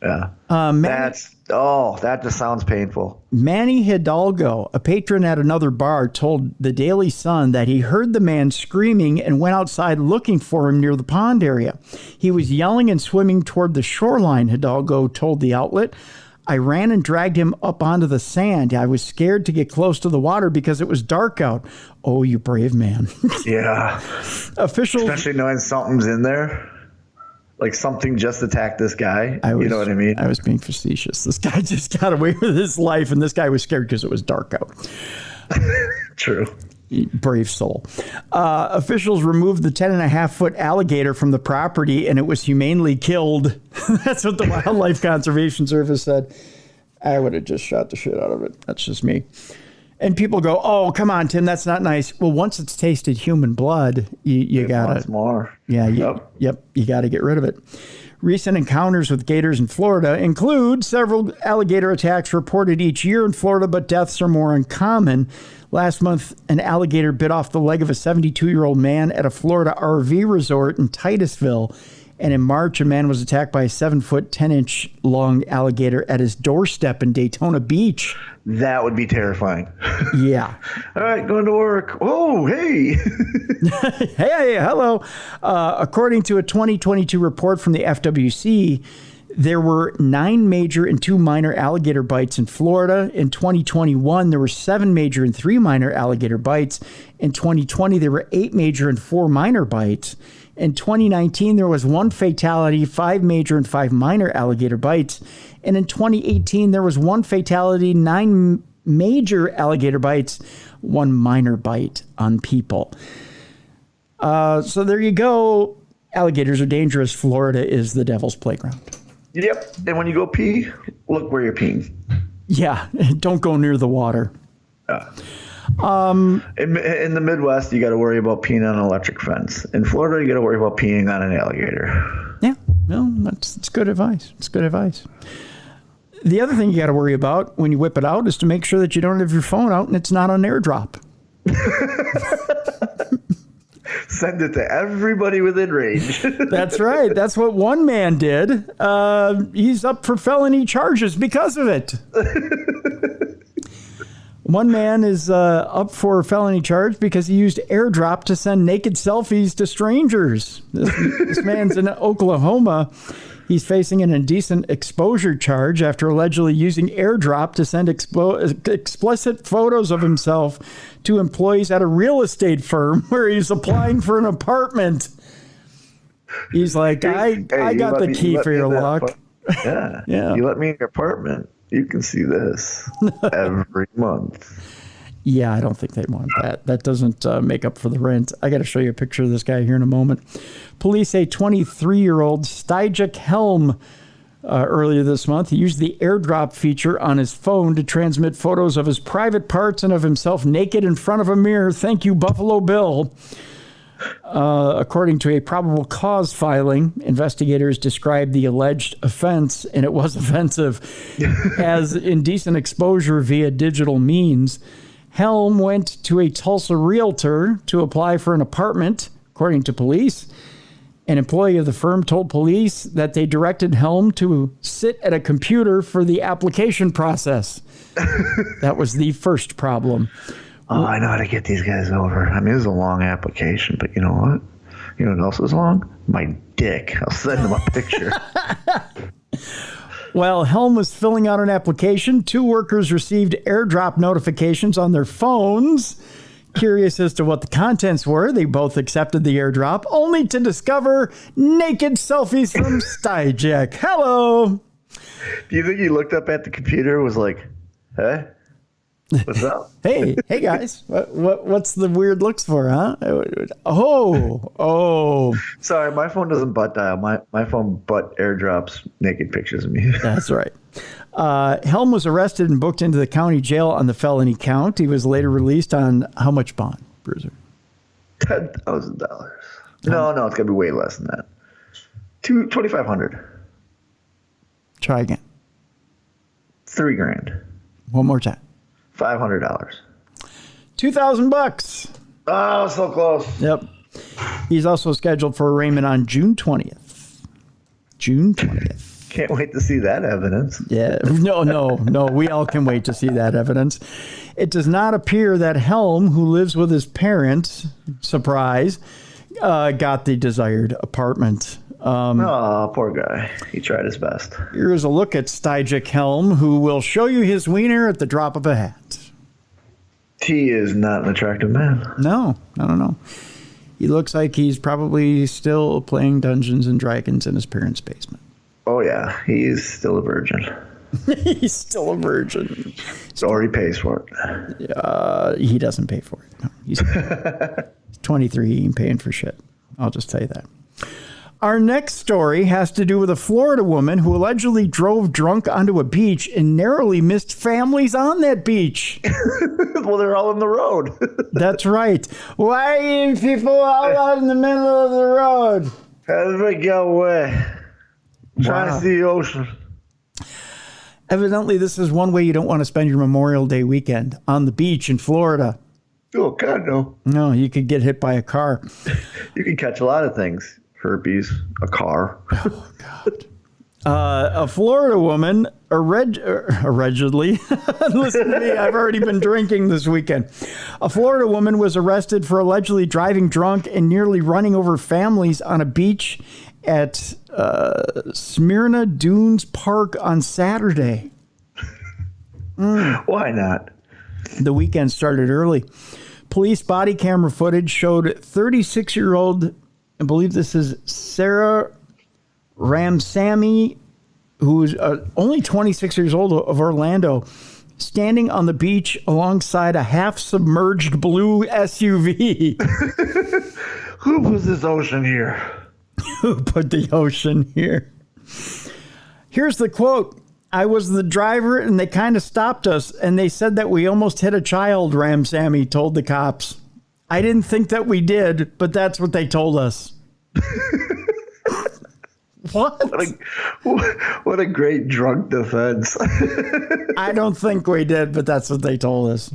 Speaker 2: Yeah. That just sounds painful.
Speaker 1: Manny Hidalgo, a patron at another bar, told the Daily Sun that he heard the man screaming and went outside looking for him near the pond area. He was yelling and swimming toward the shoreline, Hidalgo told the outlet. I ran and dragged him up onto the sand. I was scared to get close to the water because it was dark out. Oh, you brave man.
Speaker 2: Yeah.
Speaker 1: Officials,
Speaker 2: especially knowing something's in there. Like something just attacked this guy. You know what I mean?
Speaker 1: I was being facetious. This guy just got away with his life, and this guy was scared because it was dark out.
Speaker 2: True.
Speaker 1: Brave soul. Officials removed the 10.5-foot alligator from the property, and it was humanely killed. That's what the Wildlife Conservation Service said. I would have just shot the shit out of it. That's just me. And people go, oh, come on, Tim, that's not nice. Well, once it's tasted human blood, you got to.
Speaker 2: More.
Speaker 1: Yeah. Yep. You got to get rid of it. Recent encounters with gators in Florida include several alligator attacks reported each year in Florida, but deaths are more uncommon. Last month, an alligator bit off the leg of a 72-year-old man at a Florida RV resort in Titusville. And in March, a man was attacked by a 7-foot, 10-inch long alligator at his doorstep in Daytona Beach.
Speaker 2: That would be terrifying.
Speaker 1: Yeah.
Speaker 2: All right, going to work. Oh, hey.
Speaker 1: Hey, hello. According to a 2022 report from the FWC, there were 9 major and 2 minor alligator bites in Florida. In 2021, there were 7 major and 3 minor alligator bites. In 2020, there were 8 major and 4 minor bites. In 2019, there was 1 fatality, 5 major and 5 minor alligator bites. And in 2018, there was 1 fatality, 9 major alligator bites, 1 minor bite on people. So there you go. Alligators are dangerous. Florida is the devil's playground.
Speaker 2: Yep. And when you go pee, look where you're peeing.
Speaker 1: Yeah. Don't go near the water.
Speaker 2: In the Midwest, you got to worry about peeing on an electric fence. In Florida, you got to worry about peeing on an alligator.
Speaker 1: Yeah. No, that's good advice. It's good advice. The other thing you got to worry about when you whip it out is to make sure that you don't have your phone out and it's not on AirDrop.
Speaker 2: Send it to everybody within range.
Speaker 1: That's right. That's what one man did. He's up for felony charges because of it. One man is up for a felony charge because he used AirDrop to send naked selfies to strangers. This man's in Oklahoma. He's facing an indecent exposure charge after allegedly using AirDrop to send explicit photos of himself to employees at a real estate firm where he's applying for an apartment. He's like, I got the key for your lock.
Speaker 2: Yeah.
Speaker 1: Yeah.
Speaker 2: You let me in your apartment. You can see this every month.
Speaker 1: Yeah, I don't think they want that. That doesn't make up for the rent. I got to show you a picture of this guy here in a moment. Police say 23-year-old Stijek Helm earlier this month. He used the AirDrop feature on his phone to transmit photos of his private parts and of himself naked in front of a mirror. Thank you, Buffalo Bill. According to a probable cause filing, investigators described the alleged offense, and it was offensive, as indecent exposure via digital means. Helm went to a Tulsa realtor to apply for an apartment, according to police. An employee of the firm told police that they directed Helm to sit at a computer for the application process. That was the first problem.
Speaker 2: Oh, I know how to get these guys over. I mean, it was a long application, but you know what? You know what else is long? My dick. I'll send them a picture.
Speaker 1: While Helm was filling out an application, 2 workers received AirDrop notifications on their phones. Curious as to what the contents were, they both accepted the AirDrop, only to discover naked selfies from Stijek. Hello.
Speaker 2: Do you think he looked up at the computer and was like, hey? What's up?
Speaker 1: Hey guys, what's the weird looks for, huh? Oh.
Speaker 2: Sorry, my phone doesn't butt dial. My phone butt airdrops naked pictures of me.
Speaker 1: That's right. Helm was arrested and booked into the county jail on the felony count. He was later released on how much bond, Bruiser?
Speaker 2: $10,000. No, it's gonna be way less than that. $2,500.
Speaker 1: Try again.
Speaker 2: $3,000.
Speaker 1: One more time.
Speaker 2: $500.
Speaker 1: $2,000.
Speaker 2: Oh, so close.
Speaker 1: Yep. He's also scheduled for arraignment on June 20th. June 20th.
Speaker 2: Can't wait to see that evidence.
Speaker 1: Yeah. No. We all can wait to see that evidence. It does not appear that Helm, who lives with his parents, surprise, got the desired apartment.
Speaker 2: Oh, poor guy. He tried his best.
Speaker 1: Here's a look at Stijek Helm, who will show you his wiener at the drop of a hat.
Speaker 2: He is not an attractive man.
Speaker 1: No. He looks like he's probably still playing Dungeons and Dragons in his parents' basement.
Speaker 2: Oh, yeah. He's still a virgin.
Speaker 1: He's still a virgin.
Speaker 2: So he pays for
Speaker 1: it. He doesn't pay for it. No, he's 23. He ain't paying for shit. I'll just tell you that. Our next story has to do with a Florida woman who allegedly drove drunk onto a beach and narrowly missed families on that beach.
Speaker 2: Well, they're all in the road.
Speaker 1: That's right. Why are you people all out in the middle of the road?
Speaker 2: How did we go away? Trying to see the ocean.
Speaker 1: Evidently, this is one way you don't want to spend your Memorial Day weekend, on the beach in Florida.
Speaker 2: Oh, God, no.
Speaker 1: No, you could get hit by a car.
Speaker 2: You can catch a lot of things. Herpes, a car.
Speaker 1: Oh, God. A Florida woman allegedly, listen to me, I've already been drinking this weekend. A Florida woman was arrested for allegedly driving drunk and nearly running over families on a beach at Smyrna Dunes Park on Saturday.
Speaker 2: Why not?
Speaker 1: The weekend started early. Police body camera footage showed 36-year-old, I believe this is Sarah Ramsamy, who's only 26 years old, of Orlando, standing on the beach alongside a half-submerged blue SUV.
Speaker 2: Who put this ocean here?
Speaker 1: Who put the ocean here? Here's the quote. I was the driver, and they kind of stopped us, and they said that we almost hit a child, Ramsamy told the cops. I didn't think that we did, but that's what they told us. What?
Speaker 2: What a great drunk defense.
Speaker 1: I don't think we did, but that's what they told us.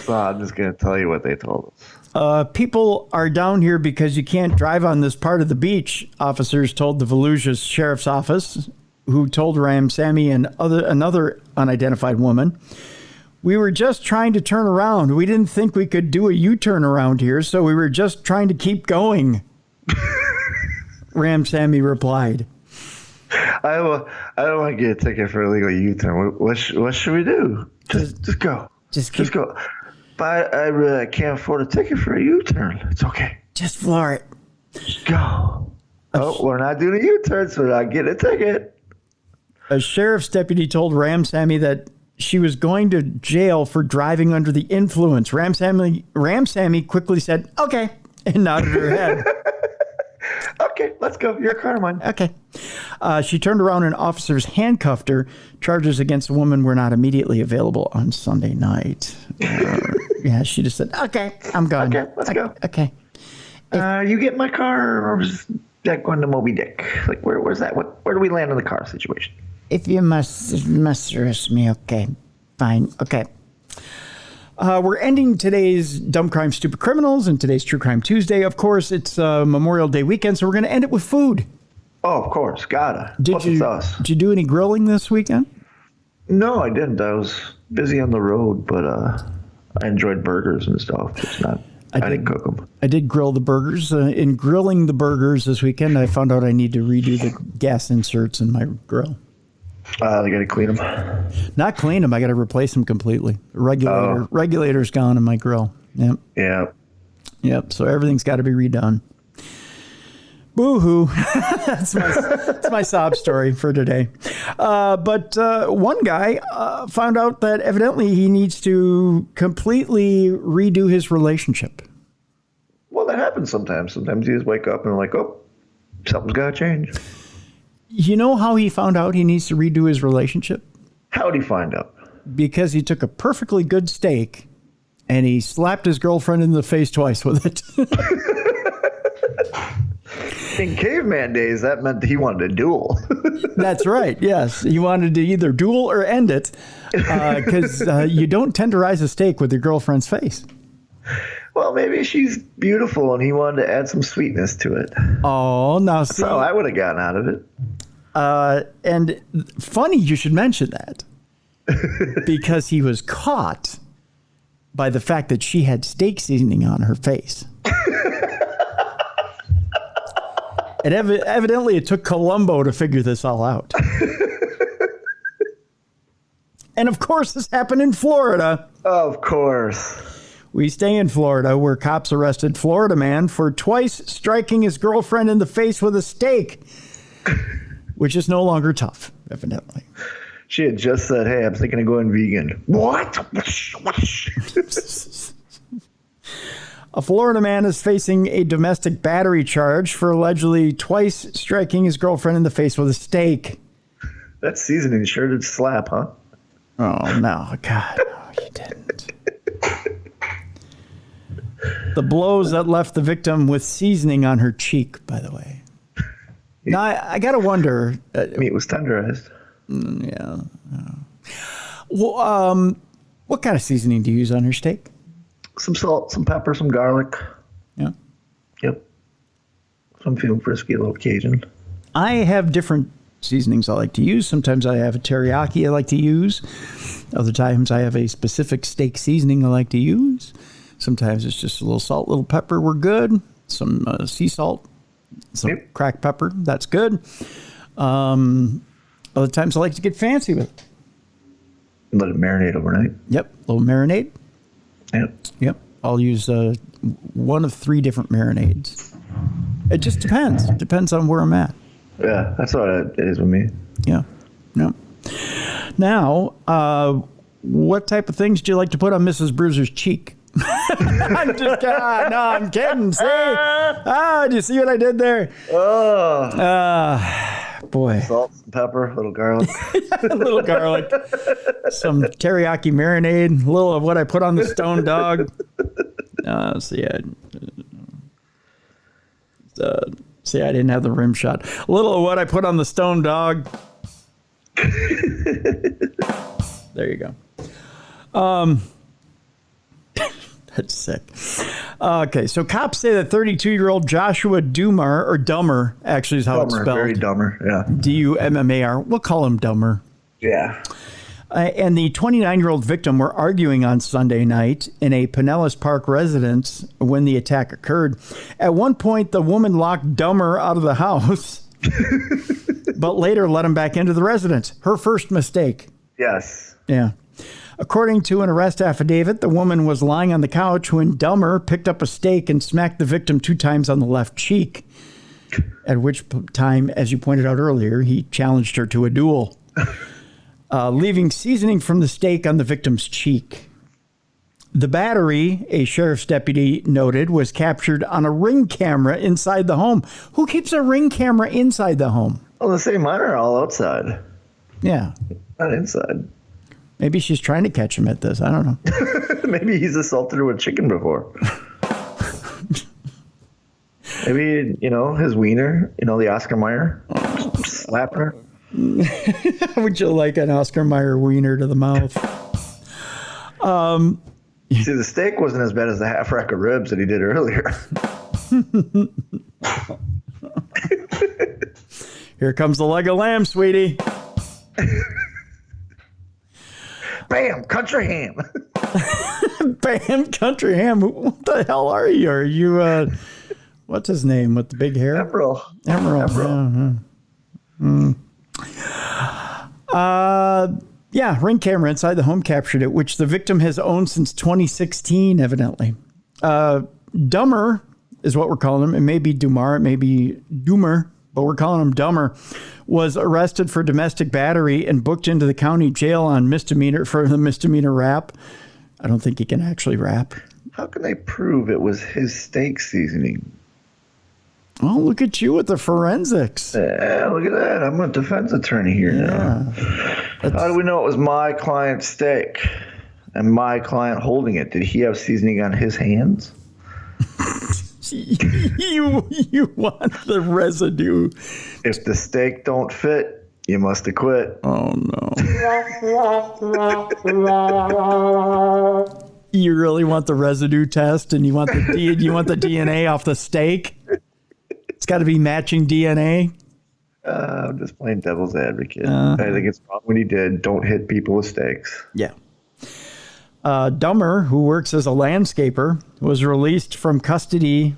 Speaker 2: Well, I'm just going to tell you what they told us.
Speaker 1: People are down here because you can't drive on this part of the beach, officers told the Volusia Sheriff's Office, who told Ramsamy and another unidentified woman. We were just trying to turn around. We didn't think we could do a U-turn around here, so we were just trying to keep going. Ramsamy replied.
Speaker 2: I don't want to get a ticket for illegal U-turn. What should we do? Just go. Just go. But I really can't afford a ticket for a U-turn. It's okay.
Speaker 1: Just floor it.
Speaker 2: Just go. Oh, we're not doing a U-turn, so I get a ticket.
Speaker 1: A sheriff's deputy told Ramsamy that she was going to jail for driving under the influence. Ramsamy quickly said, okay, and nodded her head.
Speaker 2: Okay, let's go. Your car, mine.
Speaker 1: Okay. She turned around and officers handcuffed her. Charges against the woman were not immediately available on Sunday night. Yeah, she just said, okay, I'm going.
Speaker 2: Okay, let's go.
Speaker 1: Okay.
Speaker 2: You get my car, or was that going to Moby Dick? Like, where's that? Where do we land in the car situation?
Speaker 1: If you must arrest me, okay. Fine. Okay. We're ending today's Dumb Crime, Stupid Criminals and today's True Crime Tuesday. Of course, it's Memorial Day weekend, so we're going to end it with food.
Speaker 2: Oh, of course. Gotta.
Speaker 1: Did you do any grilling this weekend?
Speaker 2: No, I didn't. I was busy on the road, but I enjoyed burgers and stuff. I didn't cook them.
Speaker 1: I did grill the burgers. In grilling the burgers this weekend, I found out I need to redo the gas inserts in my grill.
Speaker 2: They got to clean them.
Speaker 1: Not clean them. I got to replace them completely. Regulator's gone in my grill. Yep.
Speaker 2: Yeah.
Speaker 1: Yep. So everything's got to be redone. Boo-hoo. That's my sob story for today. But one guy found out that evidently he needs to completely redo his relationship.
Speaker 2: Well, that happens sometimes. Sometimes you just wake up and like, oh, something's got to change.
Speaker 1: You know how he found out he needs to redo his relationship?
Speaker 2: How'd he find out?
Speaker 1: Because he took a perfectly good steak and he slapped his girlfriend in the face twice with it.
Speaker 2: In caveman days, that meant he wanted a duel.
Speaker 1: That's right. Yes. He wanted to either duel or end it because you don't tenderize a steak with your girlfriend's face.
Speaker 2: Well, maybe she's beautiful and he wanted to add some sweetness to it.
Speaker 1: Oh, now see.
Speaker 2: So I would have gotten out of it.
Speaker 1: And funny you should mention that because he was caught by the fact that she had steak seasoning on her face. And evidently it took Columbo to figure this all out. And of course, this happened in Florida.
Speaker 2: Of course.
Speaker 1: We stay in Florida, where cops arrested Florida man for twice striking his girlfriend in the face with a steak, which is no longer tough, evidently.
Speaker 2: She had just said, hey, I'm thinking of going vegan. What?
Speaker 1: A Florida man is facing a domestic battery charge for allegedly twice striking his girlfriend in the face with a steak.
Speaker 2: That seasoning sure did slap, huh?
Speaker 1: Oh, no. God, no, you didn't. The blows that left the victim with seasoning on her cheek, by the way. Now, I got to wonder.
Speaker 2: Meat was tenderized.
Speaker 1: Yeah. Well, what kind of seasoning do you use on your steak?
Speaker 2: Some salt, some pepper, some garlic.
Speaker 1: Yeah.
Speaker 2: Yep. So I'm feeling frisky, a little Cajun.
Speaker 1: I have different seasonings I like to use. Sometimes I have a teriyaki I like to use. Other times I have a specific steak seasoning I like to use. Sometimes it's just a little salt, little pepper. We're good. Some sea salt, some cracked pepper. That's good. Other times I like to get fancy with it.
Speaker 2: Let it marinate overnight.
Speaker 1: Yep. A little marinade. Yep. I'll use one of 3 different marinades. It just depends. Depends on where I'm at.
Speaker 2: Yeah, that's what it is with me.
Speaker 1: Yeah. No. Now, what type of things do you like to put on Mrs. Bruiser's cheek? I'm just kidding. No, I'm kidding. See? Do you see what I did there?
Speaker 2: Oh.
Speaker 1: Boy.
Speaker 2: Salt, some pepper, a little garlic.
Speaker 1: A little garlic. Some teriyaki marinade. A little of what I put on the stone dog. See, I didn't have the rim shot. A little of what I put on the stone dog. There you go. That's sick. Okay, so cops say that 32-year-old Joshua Dummer actually is how it's spelled.
Speaker 2: Very dumber, yeah.
Speaker 1: Dummar. We'll call him Dummer.
Speaker 2: Yeah.
Speaker 1: And the 29-year-old victim were arguing on Sunday night in a Pinellas Park residence when the attack occurred. At one point, the woman locked Dummer out of the house, but later let him back into the residence. Her first mistake.
Speaker 2: Yes.
Speaker 1: Yeah. According to an arrest affidavit, the woman was lying on the couch when Dummer picked up a stake and smacked the victim 2 times on the left cheek, at which time, as you pointed out earlier, he challenged her to a duel. Leaving seasoning from the steak on the victim's cheek. The battery, a sheriff's deputy noted, was captured on a Ring camera inside the home. Who keeps a Ring camera inside the home?
Speaker 2: Well, the same mine are all outside.
Speaker 1: Yeah.
Speaker 2: Not inside.
Speaker 1: Maybe she's trying to catch him at this. I don't know.
Speaker 2: Maybe he's assaulted her with chicken before. Maybe, his wiener, the Oscar Mayer, slapping her.
Speaker 1: Would you like an Oscar Mayer wiener to the mouth?
Speaker 2: See, the steak wasn't as bad as the half rack of ribs that he did earlier.
Speaker 1: Here comes the leg of lamb, sweetie.
Speaker 2: Bam, country ham.
Speaker 1: Bam, country ham. What the hell are you? Are you, what's his name with the big hair?
Speaker 2: Emerald.
Speaker 1: Yeah, Ring camera inside the home captured it, which the victim has owned since 2016, evidently. Dummer is what we're calling him. It may be Dumar, it may be Doomer, but we're calling him Dummer, was arrested for domestic battery and booked into the county jail on for the misdemeanor rap. I don't think he can actually rap.
Speaker 2: How can they prove it was his steak seasoning?
Speaker 1: Oh, look at you with the forensics.
Speaker 2: Yeah, look at that. I'm a defense attorney here now. How do we know it was my client's steak and my client holding it? Did he have seasoning on his hands?
Speaker 1: You want the residue.
Speaker 2: If the steak don't fit, you must have quit.
Speaker 1: Oh, no. You really want the residue test and you want the DNA off the steak? It's got to be matching DNA.
Speaker 2: I'm just playing devil's advocate. I think it's wrong what he did. Don't hit people with stakes.
Speaker 1: Yeah. Dummer, who works as a landscaper, was released from custody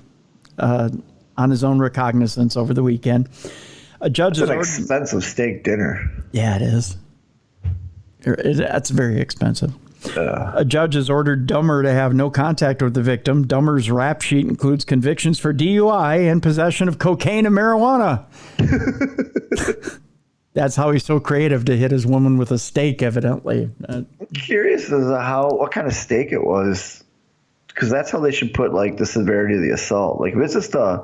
Speaker 1: on his own recognizance over the weekend. A judge
Speaker 2: It's an expensive steak dinner.
Speaker 1: Yeah, it is. That's very expensive. A judge has ordered Dummer to have no contact with the victim. Dummer's rap sheet includes convictions for DUI and possession of cocaine and marijuana. That's how he's so creative to hit his woman with a steak, evidently.
Speaker 2: I'm curious as to what kind of steak it was, because that's how they should put the severity of the assault. If it's just a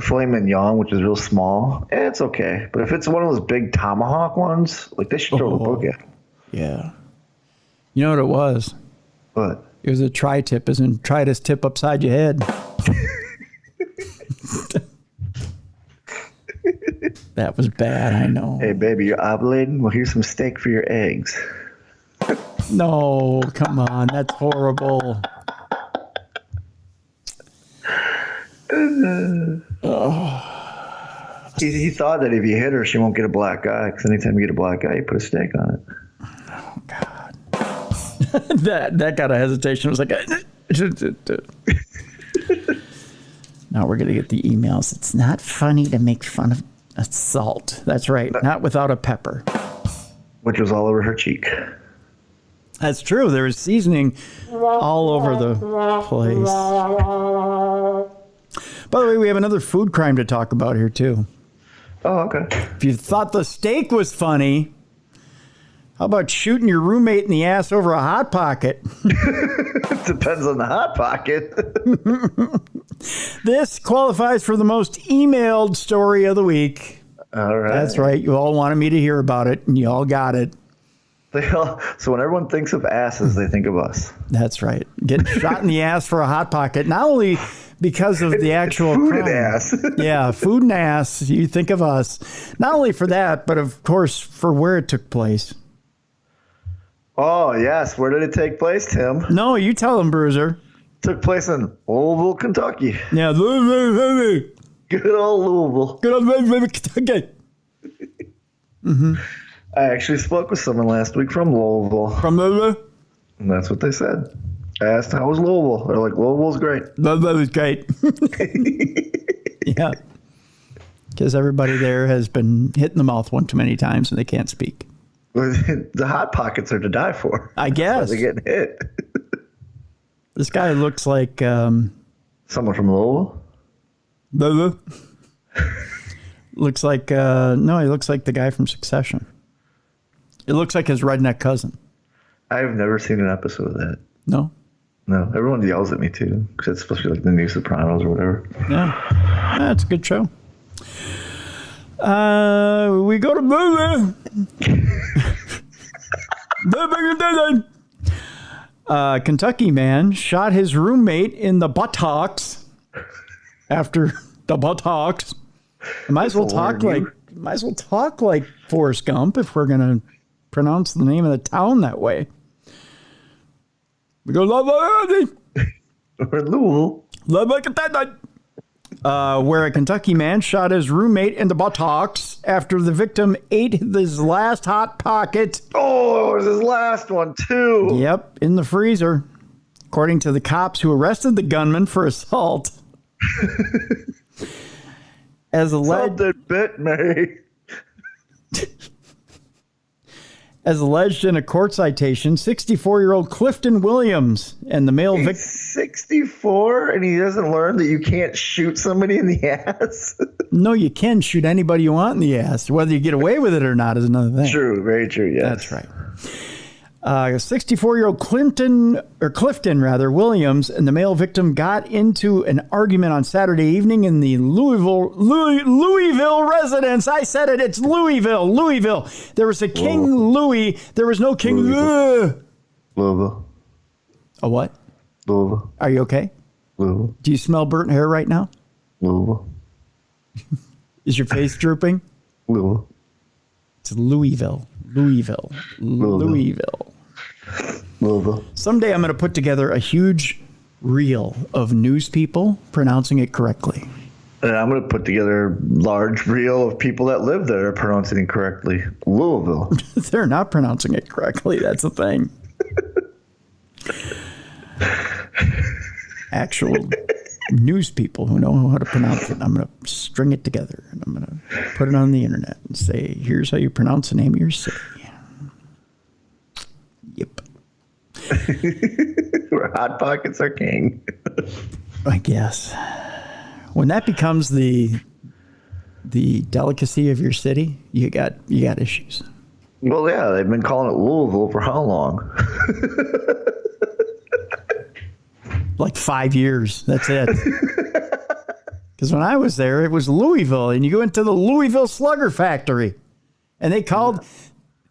Speaker 2: filet mignon, which is real small, it's okay. But if it's one of those big tomahawk ones, they should throw the book at him.
Speaker 1: Yeah. You know what it was?
Speaker 2: What?
Speaker 1: It was a tri-tip, as in try this tip upside your head. That was bad, I know.
Speaker 2: Hey, baby, you're ovulating? Well, here's some steak for your eggs.
Speaker 1: No, come on. That's horrible.
Speaker 2: He thought that if you hit her, she won't get a black eye. Because anytime you get a black eye, you put a steak on it.
Speaker 1: Oh, God. that got a hesitation. It was like... Now we're going to get the emails. It's not funny to make fun of assault. That's right. Not without a pepper.
Speaker 2: Which was all over her cheek.
Speaker 1: That's true. There was seasoning all over the place. By the way, we have another food crime to talk about here, too.
Speaker 2: Oh, okay.
Speaker 1: If you thought the steak was funny, how about shooting your roommate in the ass over a Hot Pocket?
Speaker 2: Depends on the Hot Pocket.
Speaker 1: This qualifies for the most emailed story of the week.
Speaker 2: All right.
Speaker 1: That's right. You all wanted me to hear about it, and you all got it.
Speaker 2: So when everyone thinks of asses, they think of us.
Speaker 1: That's right. Getting shot in the ass for a Hot Pocket, not only because of the actual
Speaker 2: food
Speaker 1: crime.
Speaker 2: and ass.
Speaker 1: Yeah, food and ass. You think of us. Not only for that, but of course for where it took place.
Speaker 2: Oh, yes. Where did it take place, Tim?
Speaker 1: No, you tell them, Bruiser.
Speaker 2: Took place in Louisville, Kentucky.
Speaker 1: Yeah,
Speaker 2: Good old Louisville.
Speaker 1: good old Kentucky. Mm-hmm.
Speaker 2: I actually spoke with someone last week from Louisville.
Speaker 1: From Louisville?
Speaker 2: And that's what they said. I asked, how was Louisville? They're like, Louisville's great.
Speaker 1: Louisville is great. Yeah. Because everybody there has been hit in the mouth one too many times and they can't speak.
Speaker 2: The Hot Pockets are to die for.
Speaker 1: I guess.
Speaker 2: They're getting hit.
Speaker 1: This guy looks like...
Speaker 2: Someone from Louisville?
Speaker 1: Louisville. Looks like... no, he looks like the guy from Succession. It looks like his redneck cousin.
Speaker 2: I've never seen an episode of that.
Speaker 1: No?
Speaker 2: No. Everyone yells at me, too. Because it's supposed to be like the new Sopranos or whatever.
Speaker 1: Yeah. It's a good show. We go to movie. Kentucky man shot his roommate in the buttocks after the buttocks. Might as well talk like Forrest Gump if we're gonna pronounce the name of the town that way. We go
Speaker 2: Or Louisville.
Speaker 1: Where a Kentucky man shot his roommate in the buttocks after the victim ate his last Hot Pocket.
Speaker 2: Oh, it was his last one, too.
Speaker 1: Yep, in the freezer. According to the cops who arrested the gunman for assault. As alleged,
Speaker 2: bit me.
Speaker 1: As alleged in a court citation, 64-year-old Clifton Williams and the male victim...
Speaker 2: 64 and he doesn't learn that you can't shoot somebody in the ass?
Speaker 1: No, you can shoot anybody you want in the ass. Whether you get away with it or not is another thing.
Speaker 2: True, very true, yes.
Speaker 1: That's right. 64-year-old Clifton Williams and the male victim got into an argument on Saturday evening in the Louisville residence. I said it. It's Louisville. There was a King Louis. There was no King
Speaker 2: Louisville.
Speaker 1: A what?
Speaker 2: Louisville.
Speaker 1: Are you okay?
Speaker 2: Louisville.
Speaker 1: Do you smell burnt hair right now?
Speaker 2: Louisville.
Speaker 1: Is your face drooping?
Speaker 2: Louisville.
Speaker 1: It's Louisville. Someday I'm going to put together a huge reel of news people pronouncing it correctly.
Speaker 2: And I'm going to put together a large reel of people that live there pronouncing it correctly. Louisville.
Speaker 1: They're not pronouncing it correctly. That's the thing. Actual news people who know how to pronounce it. I'm going to string it together and I'm going to put it on the internet and say, here's how you pronounce the name of your city. Yep.
Speaker 2: Where Hot Pockets are king.
Speaker 1: I guess. When that becomes the delicacy of your city, you got issues.
Speaker 2: Well, yeah, they've been calling it Louisville for how long?
Speaker 1: Like 5 years. That's it. Because when I was there, it was Louisville, and you go into the Louisville Slugger Factory, and they called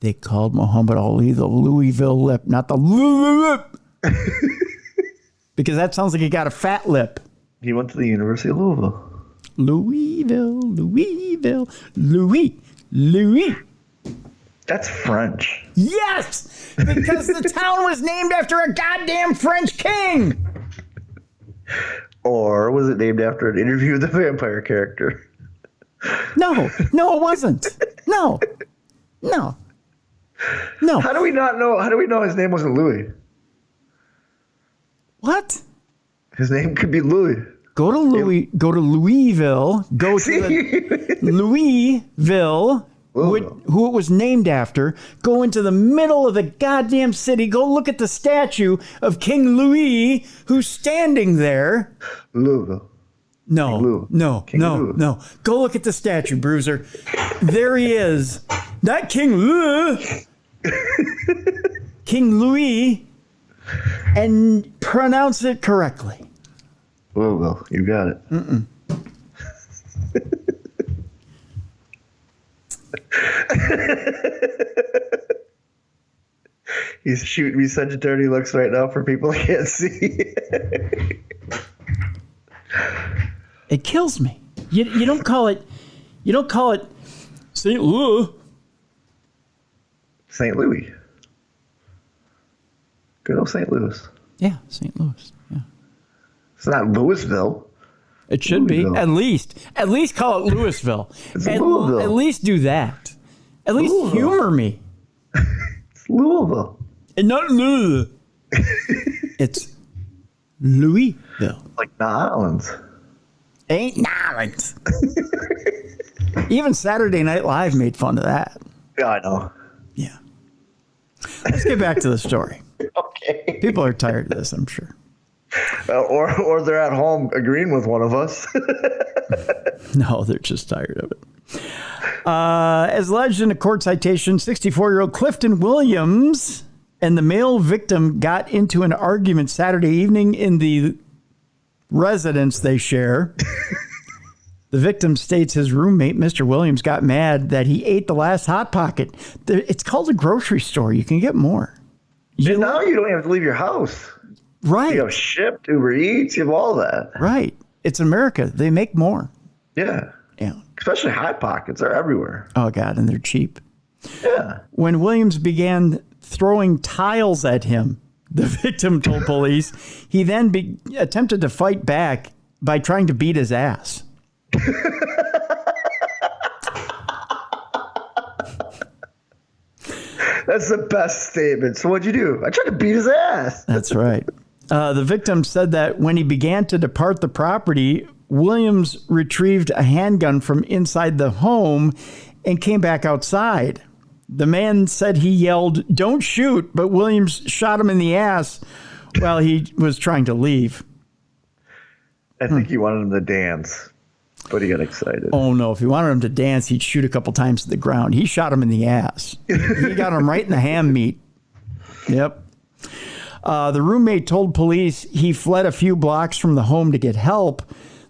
Speaker 1: Muhammad Ali the Louisville Lip, not the Louisville Lip, because that sounds like he got a fat lip.
Speaker 2: He went to the University of Louisville.
Speaker 1: Louis.
Speaker 2: That's French.
Speaker 1: Yes, because the town was named after a goddamn French king.
Speaker 2: Or was it named after an interview with the vampire character?
Speaker 1: No, it wasn't. No.
Speaker 2: How do we not know? How do we know his name wasn't Louis?
Speaker 1: What?
Speaker 2: His name could be Louis.
Speaker 1: Go to Louisville. Go to Louisville, who it was named after. Go into the middle of the goddamn city. Go look at the statue of King Louis, who's standing there.
Speaker 2: Louisville.
Speaker 1: No. Go look at the statue, Bruiser. There he is. Not King Louis. King Louis. And pronounce it correctly.
Speaker 2: Louisville. You got it. He's shooting me such dirty looks right now for people who can't see.
Speaker 1: It kills me. You don't call it St. Louis.
Speaker 2: St. Louis. Good old St. Louis.
Speaker 1: Yeah, St. Louis. Yeah.
Speaker 2: It's not Louisville.
Speaker 1: It should
Speaker 2: Louisville.
Speaker 1: be. At least call it Louisville.
Speaker 2: Louisville.
Speaker 1: At least do that. At least
Speaker 2: Louisville.
Speaker 1: humor me.
Speaker 2: It's Louisville.
Speaker 1: And not Louis. It's Louisville.
Speaker 2: Like the islands.
Speaker 1: Ain't not. Even Saturday Night Live made fun of that.
Speaker 2: Yeah, I know.
Speaker 1: Yeah. Let's get back to the story.
Speaker 2: Okay.
Speaker 1: People are tired of this, I'm sure.
Speaker 2: Or they're at home agreeing with one of us.
Speaker 1: No, they're just tired of it. As alleged in a court citation, 64-year-old Clifton Williams and the male victim got into an argument Saturday evening in the residence they share. The victim states his roommate, Mr. Williams, got mad that he ate the last Hot Pocket. It's called a grocery store. You can get more.
Speaker 2: Now you don't have to leave your house.
Speaker 1: Right.
Speaker 2: You have Shipt, Uber Eats, you have all that.
Speaker 1: Right. It's America. They make more.
Speaker 2: Yeah.
Speaker 1: Yeah.
Speaker 2: Especially Hot Pockets. They're everywhere.
Speaker 1: Oh, God. And they're cheap.
Speaker 2: Yeah.
Speaker 1: When Williams began throwing tiles at him, the victim told police, he then attempted to fight back by trying to beat his ass.
Speaker 2: That's the best statement. So what'd you do? I tried to beat his ass.
Speaker 1: That's right. The victim said that when he began to depart the property, Williams retrieved a handgun from inside the home and came back outside. The man said he yelled, "Don't shoot," but Williams shot him in the ass while he was trying to leave.
Speaker 2: I think he wanted him to dance, but he got excited.
Speaker 1: Oh, no. If he wanted him to dance, he'd shoot a couple times to the ground. He shot him in the ass. He got him right in the ham meat. Yep. The roommate told police he fled a few blocks from the home to get help.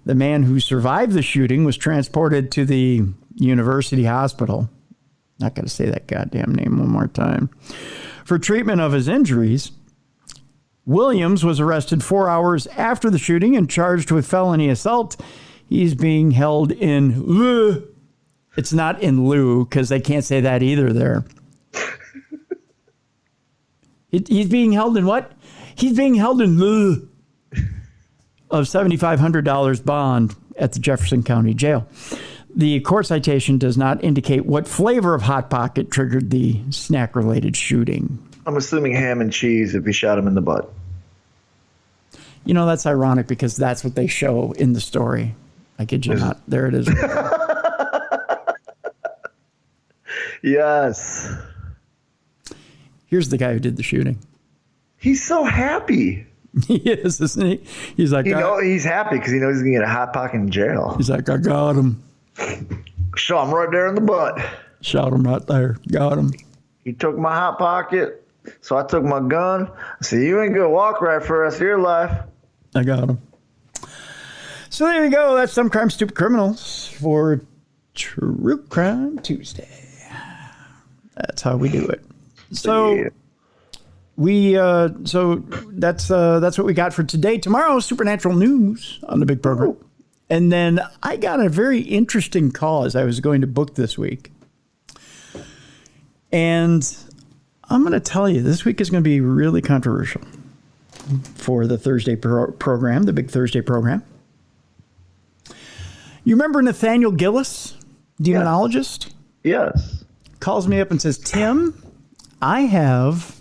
Speaker 1: The man who survived the shooting was transported to the university hospital. Not going to say that goddamn name one more time. For treatment of his injuries, Williams was arrested 4 hours after the shooting and charged with felony assault. He's being held in lieu. It's not in lieu because they can't say that either there. He's being held in what? He's being held in lieu of $7,500 bond at the Jefferson County Jail. The court citation does not indicate what flavor of Hot Pocket triggered the snack-related shooting.
Speaker 2: I'm assuming ham and cheese if he shot him in the butt.
Speaker 1: You know, that's ironic because that's what they show in the story. I kid you not. There it is.
Speaker 2: Yes.
Speaker 1: Here's the guy who did the shooting.
Speaker 2: He's so happy.
Speaker 1: He is, isn't he? He's like,
Speaker 2: He's happy because he knows he's going to get a Hot Pocket in jail.
Speaker 1: He's like, I got him.
Speaker 2: Shot him right there in the butt.
Speaker 1: Shot him right there. Got him.
Speaker 2: He took my Hot Pocket, so I took my gun. I said, you ain't going to walk right for the rest of your life.
Speaker 1: I got him. So there you go. That's Some Crime Stupid Criminals for True Crime Tuesday. That's how we do it. So
Speaker 2: Yeah.
Speaker 1: that's what we got for today. Tomorrow, supernatural news on the big program. And then I got a very interesting call as I was going to book this week. And I'm going to tell you, this week is going to be really controversial. for the Thursday program, the big Thursday program. You remember Nathaniel Gillis, demonologist?
Speaker 2: Yes.
Speaker 1: Calls me up and says, Tim, I have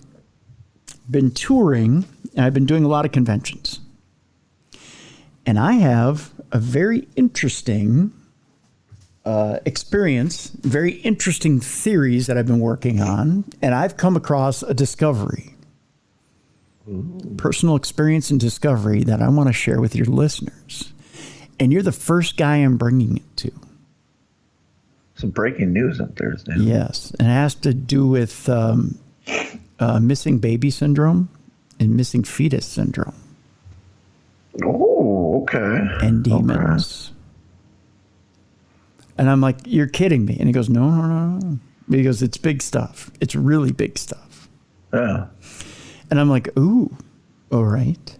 Speaker 1: been touring and I've been doing a lot of conventions. And I have a very interesting experience, very interesting theories that I've been working on. And I've come across a discovery, personal experience and discovery that I want to share with your listeners. And you're the first guy I'm bringing it to.
Speaker 2: Some breaking news on Thursday.
Speaker 1: Yes. And it has to do with missing baby syndrome and missing fetus syndrome.
Speaker 2: Oh, okay.
Speaker 1: And demons. Okay. And I'm like, you're kidding me. And he goes, no. He goes, it's big stuff. It's really big stuff.
Speaker 2: Yeah.
Speaker 1: And I'm like, ooh, all right.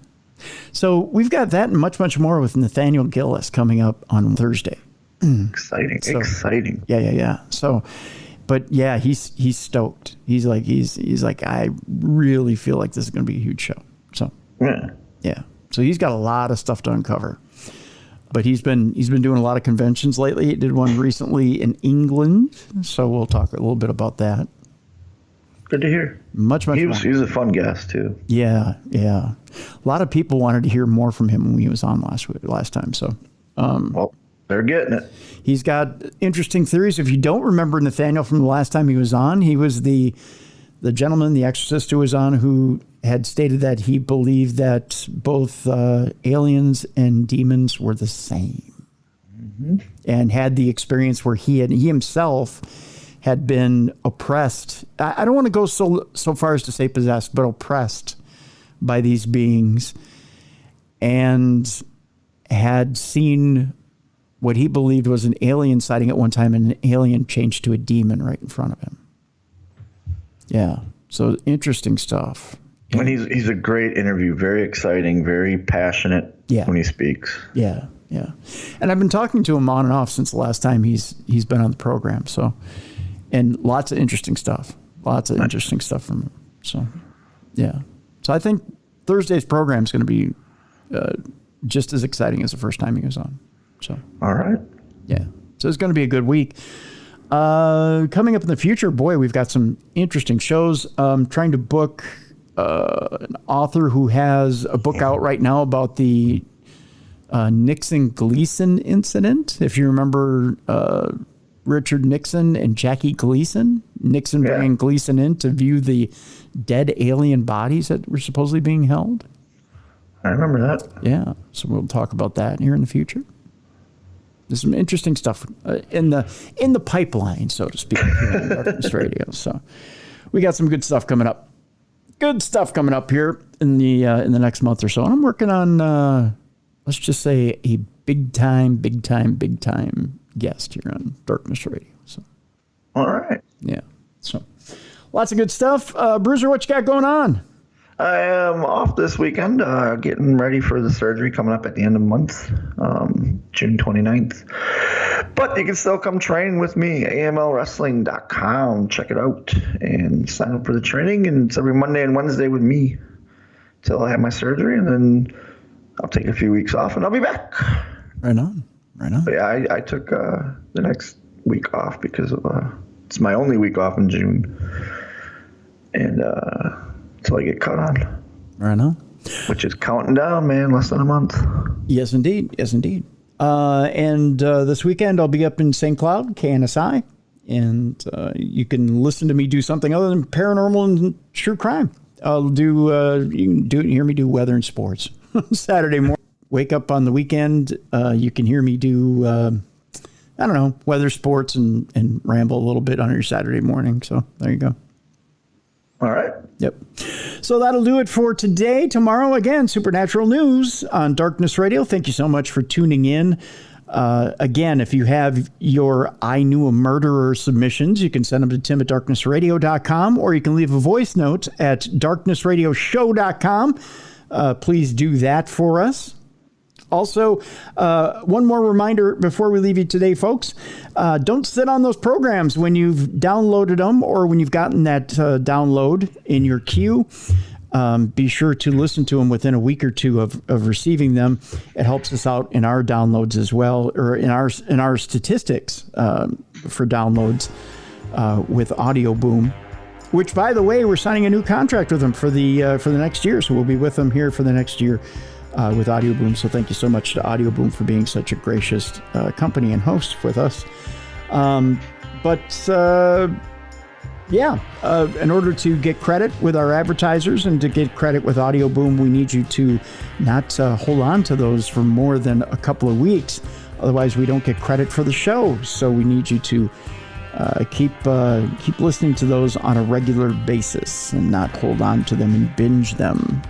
Speaker 1: So we've got that and much, much more with Nathaniel Gillis coming up on Thursday.
Speaker 2: Exciting.
Speaker 1: Yeah. So, but yeah, he's stoked. He's like, I really feel like this is going to be a huge show. So, yeah. So he's got a lot of stuff to uncover. But he's been doing a lot of conventions lately. He did one recently in England. So we'll talk a little bit about that.
Speaker 2: Good to hear.
Speaker 1: Much more.
Speaker 2: He was a fun guest too.
Speaker 1: Yeah. A lot of people wanted to hear more from him when he was on last time. So,
Speaker 2: well, they're getting it.
Speaker 1: He's got interesting theories. If you don't remember Nathaniel from the last time he was on, he was the gentleman, the exorcist who was on, who had stated that he believed that both aliens and demons were the same, and had the experience where he himself had been oppressed. I don't want to go so far as to say possessed, but oppressed by these beings, and had seen what he believed was an alien sighting at one time, and an alien changed to a demon right in front of him. Yeah. So interesting stuff.
Speaker 2: And he's a great interview. Very exciting, very passionate when he speaks.
Speaker 1: Yeah. And I've been talking to him on and off since the last time he's been on the program. So, and lots of interesting stuff. Interesting stuff from him. So, yeah. So I think Thursday's program is going to be just as exciting as the first time he was on. So.
Speaker 2: All right.
Speaker 1: Yeah. So it's going to be a good week. Coming up in the future, boy, we've got some interesting shows. Trying to book an author who has a book out right now about the Nixon Gleason incident. If you remember Richard Nixon and Jackie Gleason, Nixon bringing Gleason in to view the dead alien bodies that were supposedly being held.
Speaker 2: I remember that.
Speaker 1: Yeah. So we'll talk about that here in the future. There's some interesting stuff in the pipeline, so to speak, here on Darkness Radio. So we got some good stuff coming up. Good stuff coming up here in the next month or so. And I'm working on let's just say a big time guest here on Darkness Radio. So
Speaker 2: all right.
Speaker 1: Yeah. So lots of good stuff. Bruiser, what you got going on?
Speaker 2: I am off this weekend, getting ready for the surgery coming up at the end of the month, June 29th. But you can still come train with me, amlwrestling.com. Check it out and sign up for the training. And it's every Monday and Wednesday with me till I have my surgery. And then I'll take a few weeks off and I'll be back.
Speaker 1: Right on.
Speaker 2: But yeah, I took the next week off because of, it's my only week off in June. And, until I get caught on.
Speaker 1: Right on.
Speaker 2: Which is counting down, man. Less than a month.
Speaker 1: Yes, indeed. And this weekend I'll be up in St. Cloud, KNSI, and you can listen to me do something other than paranormal and true crime. I'll do, you can do it and hear me do weather and sports. Saturday morning, wake up on the weekend, you can hear me do, I don't know, weather, sports, and ramble a little bit on your Saturday morning. So there you go.
Speaker 2: All right.
Speaker 1: Yep. So that'll do it for today. Tomorrow, again, Supernatural News on Darkness Radio. Thank you so much for tuning in. Again, if you have your I Knew a Murderer submissions, you can send them to tim@darknessradio.com, or you can leave a voice note at darknessradioshow.com. Please do that for us. Also, one more reminder before we leave you today, folks. Don't sit on those programs when you've downloaded them or when you've gotten that download in your queue. be sure to listen to them within a week or two of receiving them. It helps us out in our downloads as well, or in our statistics for downloads with Audio Boom. Which, by the way, we're signing a new contract with them for the next year, so we'll be with them here for the next year with Audio Boom. So thank you so much to Audio Boom for being such a gracious company and host with us. In order to get credit with our advertisers and to get credit with Audio Boom, we need you to not hold on to those for more than a couple of weeks. Otherwise, we don't get credit for the show. So we need you to keep listening to those on a regular basis and not hold on to them and binge them.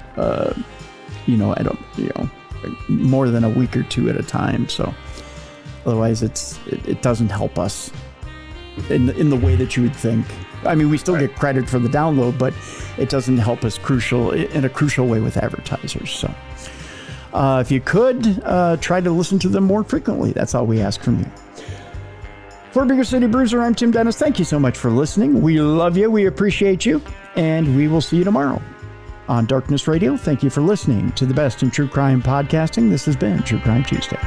Speaker 1: More than a week or two at a time. So otherwise, it doesn't help us in the way that you would think. I mean, we still get credit for the download, but it doesn't help us in a crucial way with advertisers. So if you could, try to listen to them more frequently. That's all we ask from you. For Bigger City Bruiser, I'm Tim Dennis. Thank you so much for listening. We love you. We appreciate you. And we will see you tomorrow on Darkness Radio. Thank you for listening to the best in true crime podcasting. This has been True Crime Tuesday.